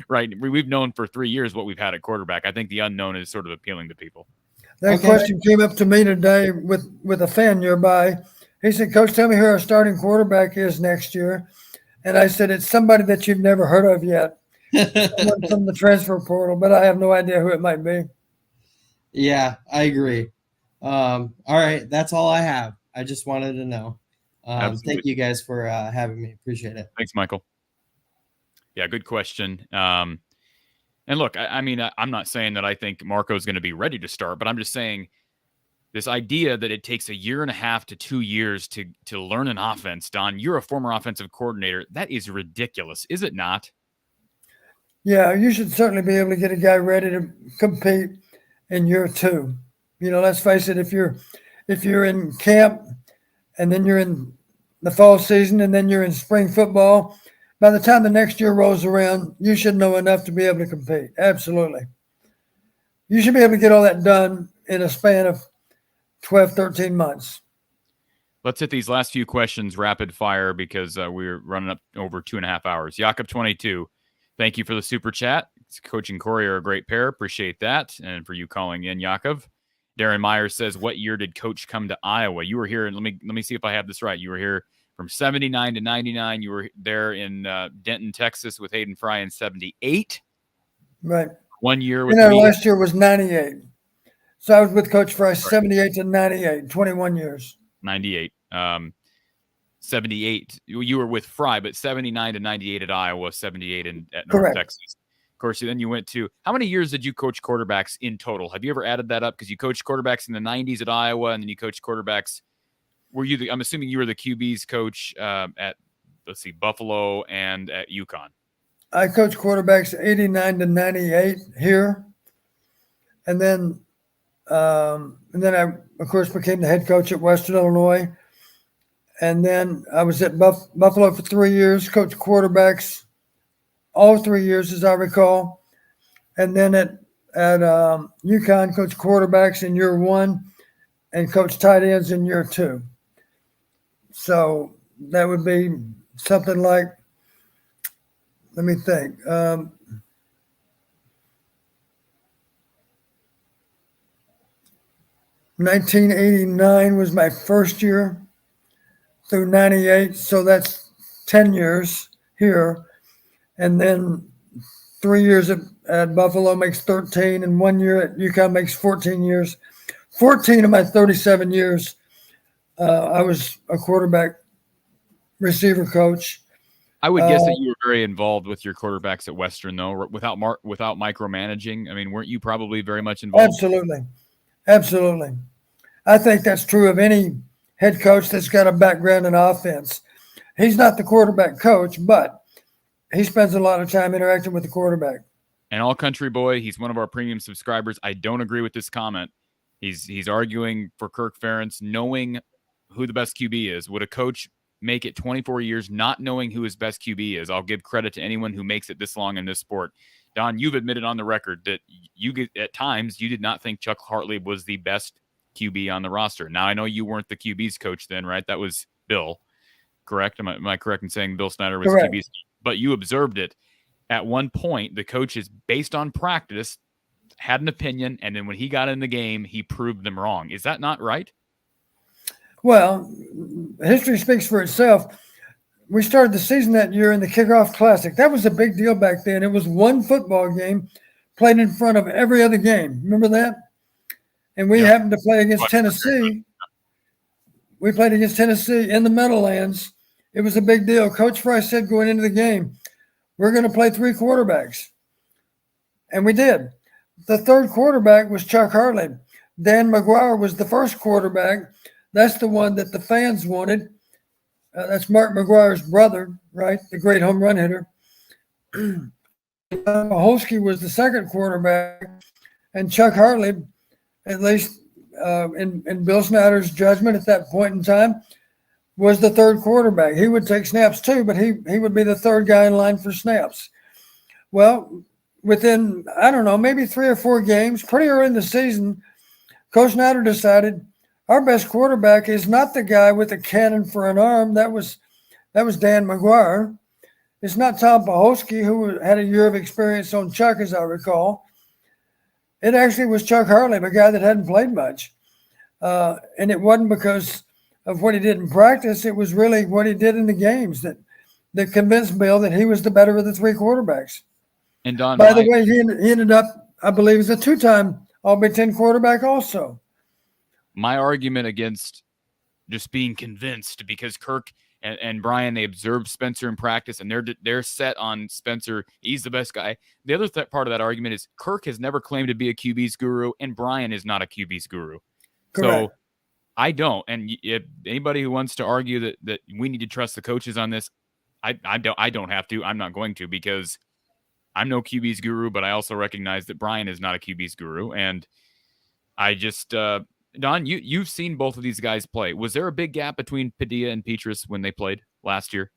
right? We've known for 3 years what we've had at quarterback. I think the unknown is sort of appealing to people. That question came up to me today with a fan nearby. He said, Coach, tell me who our starting quarterback is next year. And I said, it's somebody that you've never heard of yet. Someone from the transfer portal, but I have no idea who it might be. Yeah, I agree. All right, that's all I have. I just wanted to know. Thank you guys for having me. Appreciate it. Thanks, Michael. Yeah, good question. And look, I mean, I'm not saying that I think Marco's going to be ready to start, but I'm just saying this idea that it takes 1.5 to 2 years to learn an offense. Don, you're a former offensive coordinator. That is ridiculous, is it not? Yeah, you should certainly be able to get a guy ready to compete in year 2. Let's face it, if you're in camp and then you're in the fall season and then you're in spring football, by the time the next year rolls around, you should know enough to be able to compete. Absolutely. You should be able to get all that done in a span of 12, 13 months. Let's hit these last few questions rapid fire because we're running up over 2.5 hours. Jakob22, thank you for the super chat. Coach and Corey are a great pair. Appreciate that. And for you calling in, Jakob. Darren Myers says, what year did Coach come to Iowa? You were here, and let me see if I have this right. You were here from 79 to 99. You were there in Denton, Texas with Hayden Fry in 78. Right. 1 year with last year was 98. So I was with Coach Fry 78 to 98, 21 years. 98. 78. You were with Fry, but 79 to 98 at Iowa, 78 at North Correct. Texas. Of course, then you went to, how many years did you coach quarterbacks in total? Have you ever added that up? Because you coached quarterbacks in the 90s at Iowa, and then you coached quarterbacks. I'm assuming you were the QB's coach at, Buffalo and at UConn. I coached quarterbacks 89 to 98 here. And then I, of course, became the head coach at Western Illinois. And then I was at Buffalo for 3 years, coached quarterbacks all 3 years, as I recall. And then at UConn, coached quarterbacks in year 1 and coached tight ends in year 2. So that would be something like, let me think. 1989 was my first year through 98. So that's 10 years here. And then 3 years at Buffalo makes 13, and 1 year at UConn makes 14 years. 14 of my 37 years, I was a quarterback receiver coach. I would guess that you were very involved with your quarterbacks at Western, though, without micromanaging. I mean, weren't you probably very much involved? Absolutely. I think that's true of any head coach that's got a background in offense. He's not the quarterback coach, but he spends a lot of time interacting with the quarterback. And All Country Boy, he's one of our premium subscribers. I don't agree with this comment. He's arguing for Kirk Ferentz, knowing who the best QB is. Would a coach make it 24 years not knowing who his best QB is? I'll give credit to anyone who makes it this long in this sport. Don, you've admitted on the record that at times you did not think Chuck Hartley was the best QB on the roster. Now, I know you weren't the QB's coach then, right? That was Bill, correct? Am I correct in saying Bill Snyder was correct. QB's? But you observed it. At one point, the coaches, based on practice, had an opinion, and then when he got in the game, he proved them wrong. Is that not right? Well, history speaks for itself. We started the season that year in the Kickoff Classic. That was a big deal back then. It was one football game played in front of every other game. Remember that? And we happened to play against Tennessee. We played against Tennessee in the Meadowlands. It was a big deal. Coach Fry said going into the game, we're going to play 3 quarterbacks. And we did. The third quarterback was Chuck Hartley. Dan McGuire was the first quarterback. That's the one that the fans wanted. That's Mark McGuire's brother, right? The great home run hitter. Maholsky was the second quarterback, and Chuck Hartley, at least in Bill Snyder's judgment at that point in time, was the third quarterback. He would take snaps too, but he would be the third guy in line for snaps. Well, within, I don't know, maybe 3 or 4 games, pretty early in the season, Coach Snyder decided our best quarterback is not the guy with a cannon for an arm. That was Dan McGuire. It's not Tom Paholsky, who had a year of experience on Chuck, as I recall. It actually was Chuck Hartley, the guy that hadn't played much. And it wasn't because of what he did in practice. It was really what he did in the games that convinced Bill that he was the better of the 3 quarterbacks. And Don, by the way, he ended up, I believe, as a 2-time All-Big Ten quarterback also. My argument against just being convinced, because Kirk and Brian, they observed Spencer in practice, and they're set on Spencer. He's the best guy. The other part of that argument is Kirk has never claimed to be a QB's guru, and Brian is not a QB's guru. Correct. So I don't. And if anybody who wants to argue that we need to trust the coaches on this, I don't have to. I'm not going to, because I'm no QB's guru, but I also recognize that Brian is not a QB's guru. And I just Don, you've seen both of these guys play. Was there a big gap between Padilla and Petrus when they played last year?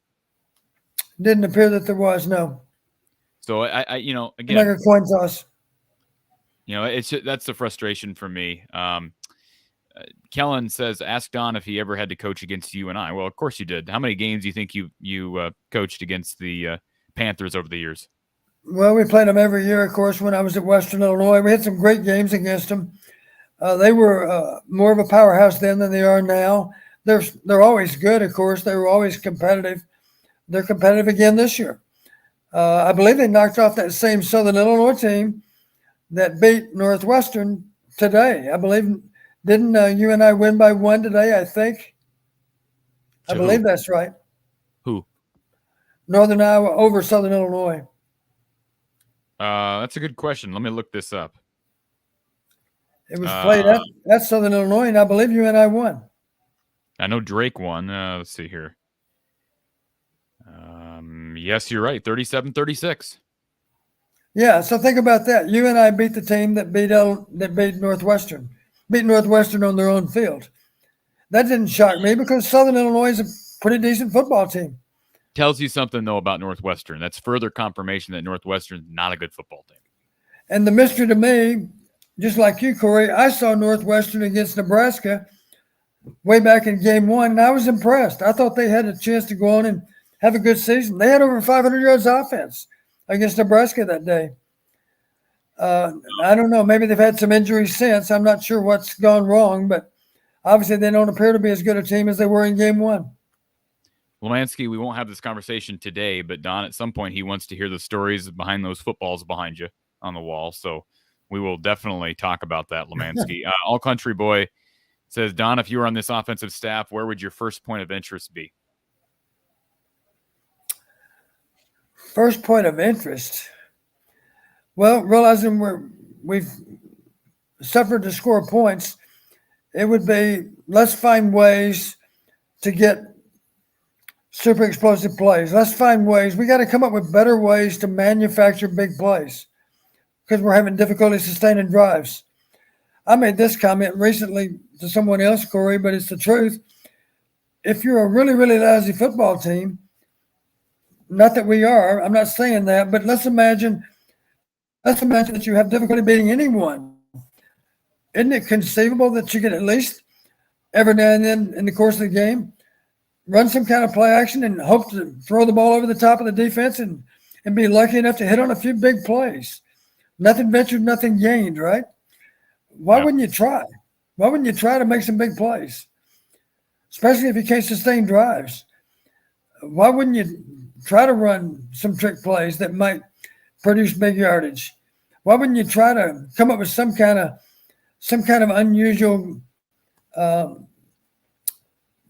Didn't appear that there was, no. So I again, like a coin toss. That's the frustration for me. Kellen says, ask Don if he ever had to coach against you and I. Well, of course you did. How many games do you think you coached against the Panthers over the years? Well, we played them every year, of course, when I was at Western Illinois. We had some great games against them. They were more of a powerhouse then than they are now. They're always good, of course. They were always competitive. They're competitive again this year. I believe they knocked off that same Southern Illinois team that beat Northwestern today. I believe, didn't you and I win by 1 today, I think? I believe that's right. Who? Northern Iowa over Southern Illinois. That's a good question. Let me look this up. It was played at Southern Illinois, and I believe you and I won. I know Drake won. Let's see here. Yes, you're right. 37-36. Yeah, so think about that. You and I beat the team that beat Northwestern. Beat Northwestern on their own field. That didn't shock me because Southern Illinois is a pretty decent football team. Tells you something, though, about Northwestern. That's further confirmation that Northwestern's not a good football team. And the mystery to me, just like you, Corey, I saw Northwestern against Nebraska way back in game 1, and I was impressed. I thought they had a chance to go on and have a good season. They had over 500 yards offense against Nebraska that day. I don't know. Maybe they've had some injuries since. I'm not sure what's gone wrong, but obviously they don't appear to be as good a team as they were in game 1. Lemansky, we won't have this conversation today, but Don, at some point, he wants to hear the stories behind those footballs behind you on the wall. So we will definitely talk about that, Lemansky. All Country Boy says, Don, if you were on this offensive staff, where would your first point of interest be? First point of interest. Well, realizing we've suffered to score points, it would be, let's find ways to get super explosive plays. Let's find ways. We got to come up with better ways to manufacture big plays because we're having difficulty sustaining drives. I made this comment recently to someone else, Corey, but it's the truth. If you're a really, really lousy football team, not that we are, I'm not saying that, but let's imagine that you have difficulty beating anyone. Isn't it conceivable that you can at least every now and then in the course of the game run some kind of play action and hope to throw the ball over the top of the defense and be lucky enough to hit on a few big plays? Nothing ventured, nothing gained, right? Why wouldn't you try? Why wouldn't you try to make some big plays? Especially if you can't sustain drives. Why wouldn't you try to run some trick plays that might produce big yardage? Why wouldn't you try to come up with some kind of unusual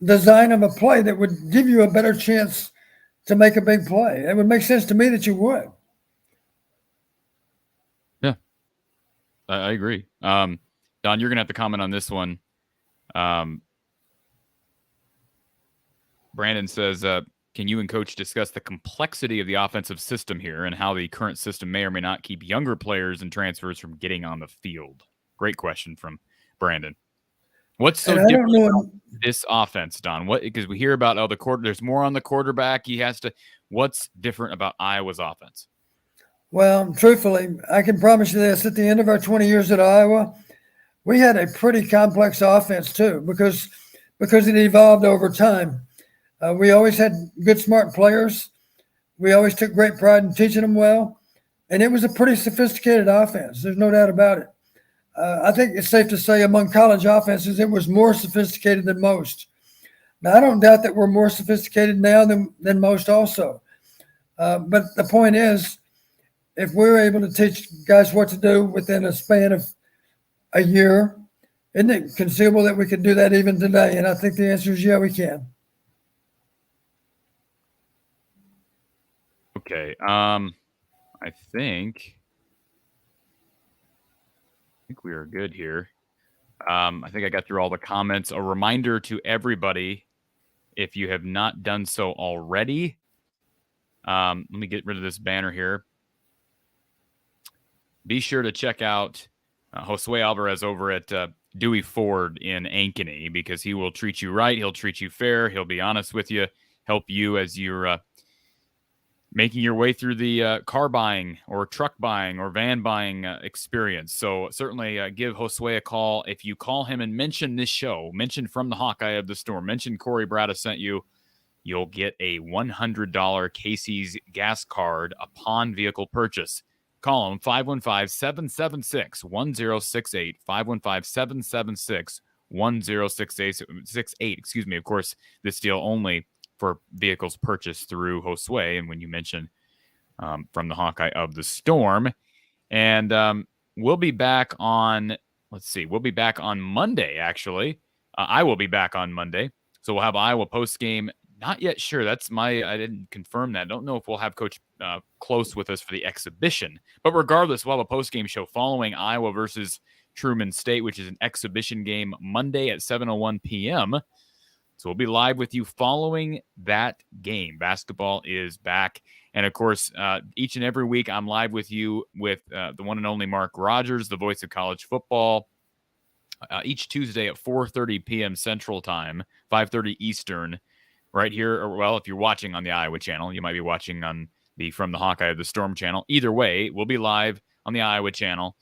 design of a play that would give you a better chance to make a big play. It would make sense to me that you would. Yeah, I agree. Don, you're going to have to comment on this one. Brandon says, can you and Coach discuss the complexity of the offensive system here and how the current system may or may not keep younger players and transfers from getting on the field? Great question from Brandon. What's so different about this offense, Don? Because we hear about there's more on the quarterback. What's different about Iowa's offense? Well, truthfully, I can promise you this: at the end of our 20 years at Iowa, we had a pretty complex offense too, because it evolved over time. We always had good, smart players. We always took great pride in teaching them well, and it was a pretty sophisticated offense. There's no doubt about it. I think it's safe to say among college offenses, it was more sophisticated than most. Now, I don't doubt that we're more sophisticated now than most also. But the point is, if we're able to teach guys what to do within a span of a year, isn't it conceivable that we could do that even today? And I think the answer is yeah, we can. Okay. I think we are good here. I think I got through all the comments. A reminder to everybody, if you have not done so already, let me get rid of this banner here. Be sure to check out Josue Alvarez over at Dewey Ford in Ankeny, because he will treat you right. He'll treat you fair. He'll be honest with you, help you as you're making your way through the car buying or truck buying or van buying experience. So certainly give Josue a call. If you call him and mention this show, mention From the Hawkeye of the Storm, mention Corey Brada sent you, you'll get a $100 Casey's gas card upon vehicle purchase. Call him 515-776-1068, 515-776-1068. Excuse me. Of course, this deal only for vehicles purchased through Josue, and when you mention From the Hawkeye of the Storm. And we'll be back on, we'll be back on Monday, actually. I will be back on Monday. So we'll have Iowa postgame. Not yet sure. I didn't confirm that. Don't know if we'll have Coach Close with us for the exhibition. But regardless, we'll have a postgame show following Iowa versus Truman State, which is an exhibition game Monday at 7:01 p.m., so we'll be live with you following that game. Basketball is back. And, of course, each and every week I'm live with you with the one and only Mark Rogers, the voice of college football, each Tuesday at 4:30 p.m. Central Time, 5:30 Eastern, right here. Well, if you're watching on the Iowa channel, you might be watching on the From the Hawkeye of the Storm channel. Either way, we'll be live on the Iowa channel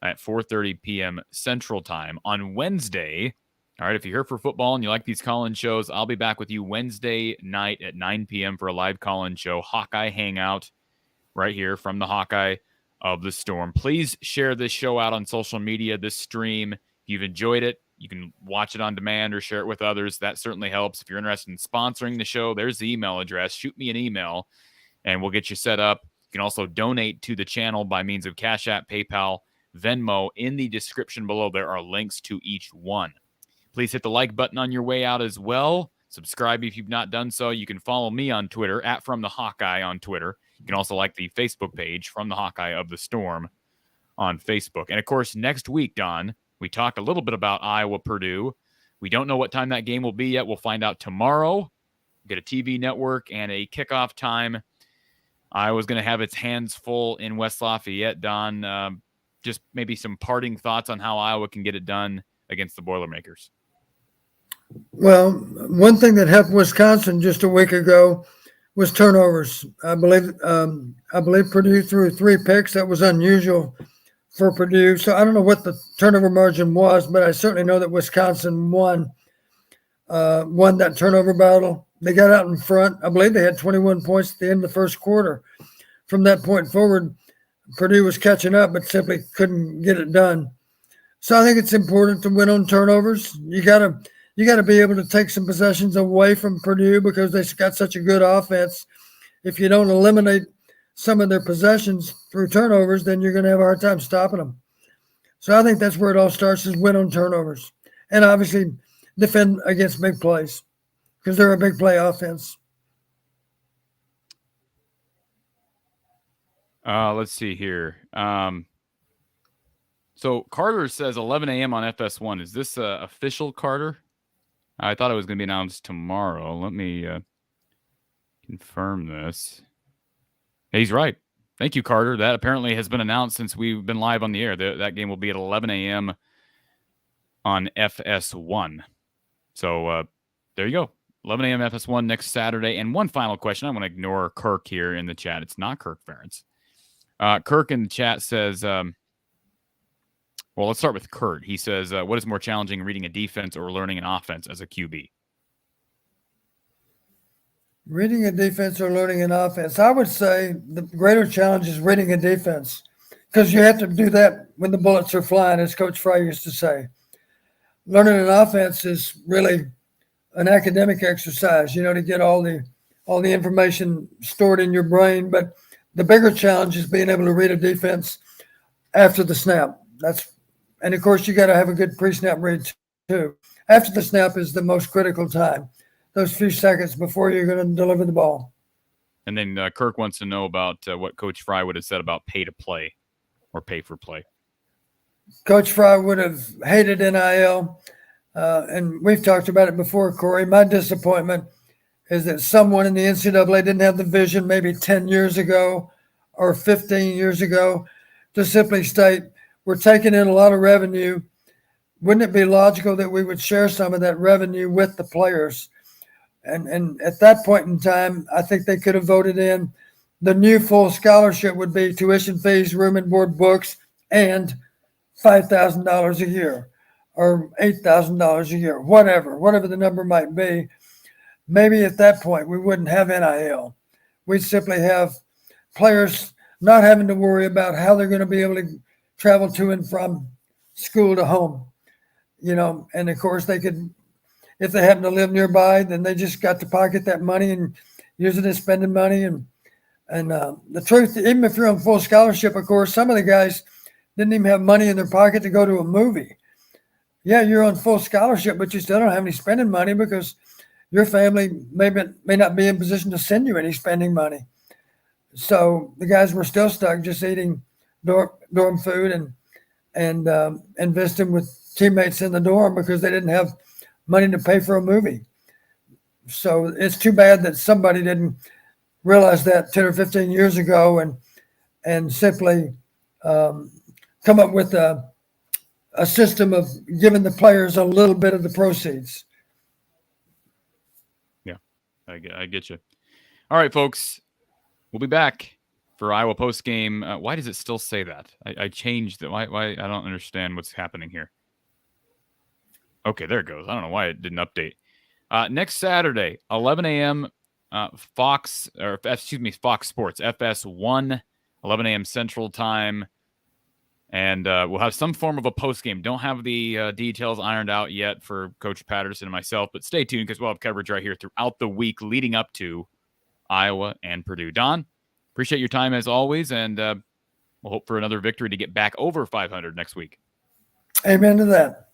at 4:30 p.m. Central Time on Wednesday. All right, if you're here for football and you like these call-in shows, I'll be back with you Wednesday night at 9 p.m. for a live call-in show, Hawkeye Hangout, right here from the Hawkeye of the Storm. Please share this show out on social media, this stream. If you've enjoyed it, you can watch it on demand or share it with others. That certainly helps. If you're interested in sponsoring the show, there's the email address. Shoot me an email, and we'll get you set up. You can also donate to the channel by means of Cash App, PayPal, Venmo. In the description below, there are links to each one. Please hit the like button on your way out as well. Subscribe if you've not done so. You can follow me on Twitter, at From the Hawkeye on Twitter. You can also like the Facebook page, From the Hawkeye of the Storm on Facebook. And, of course, next week, Don, we talked a little bit about Iowa-Purdue. We don't know what time that game will be yet. We'll find out tomorrow. We'll get a TV network and a kickoff time. Iowa's going to have its hands full in West Lafayette, Don. Just maybe some parting thoughts on how Iowa can get it done against the Boilermakers. Well, one thing that helped Wisconsin just a week ago was turnovers. I believe Purdue threw 3 picks. That was unusual for Purdue. So I don't know what the turnover margin was, but I certainly know that Wisconsin won that turnover battle. They got out in front. I believe they had 21 points at the end of the first quarter. From that point forward, Purdue was catching up, but simply couldn't get it done. So I think it's important to win on turnovers. You got to be able to take some possessions away from Purdue because they've got such a good offense. If you don't eliminate some of their possessions through turnovers, then you're going to have a hard time stopping them. So I think that's where it all starts, is win on turnovers. And obviously defend against big plays because they're a big play offense. Let's see here. So Carter says 11 a.m. on FS1. Is this official, Carter? I thought it was going to be announced tomorrow. Let me confirm this. He's right. Thank you, Carter. That apparently has been announced since we've been live on the air. That game will be at 11 a.m. on FS1. So there you go. 11 a.m. FS1 next Saturday. And one final question. I want to ignore Kirk here in the chat. It's not Kirk Ferentz. Kirk in the chat says, well, let's start with Kurt. He says, what is more challenging, reading a defense or learning an offense as a QB? Reading a defense or learning an offense. I would say the greater challenge is reading a defense because you have to do that when the bullets are flying, as Coach Fry used to say. Learning an offense is really an academic exercise, to get all the information stored in your brain. But the bigger challenge is being able to read a defense after the snap. And of course, you got to have a good pre-snap read too. After the snap is the most critical time. Those few seconds before you're going to deliver the ball. And then Kirk wants to know about what Coach Fry would have said about pay to play or pay for play. Coach Fry would have hated NIL, and we've talked about it before, Corey. My disappointment is that someone in the NCAA didn't have the vision maybe 10 years ago or 15 years ago to simply state, we're taking in a lot of revenue. Wouldn't it be logical that we would share some of that revenue with the players? And at that point in time, I think they could have voted in the new full scholarship would be tuition fees, room and board, books, and $5,000 a year or $8,000 a year, whatever the number might be. Maybe at that point we wouldn't have NIL. We'd simply have players not having to worry about how they're going to be able to travel to and from school to home, and of course they could, if they happen to live nearby, then they just got to pocket that money and use it as spending money. And the truth, even if you're on full scholarship, of course, some of the guys didn't even have money in their pocket to go to a movie. Yeah, you're on full scholarship, but you still don't have any spending money because your family may not be in position to send you any spending money. So the guys were still stuck just eating dorm food and visiting with teammates in the dorm because they didn't have money to pay for a movie. So it's too bad that somebody didn't realize that 10 or 15 years ago and simply come up with a system of giving the players a little bit of the proceeds. Yeah, I get you. All right, folks, we'll be back for Iowa postgame. Why does it still say that? I changed it. Why? I don't understand what's happening here. Okay, there it goes. I don't know why it didn't update. Next Saturday, 11 a.m. Fox Sports, FS1, 11 a.m. Central Time. And we'll have some form of a postgame. Don't have the details ironed out yet for Coach Patterson and myself, but stay tuned because we'll have coverage right here throughout the week leading up to Iowa and Purdue. Don, appreciate your time as always, and we'll hope for another victory to get back over 500 next week. Amen to that.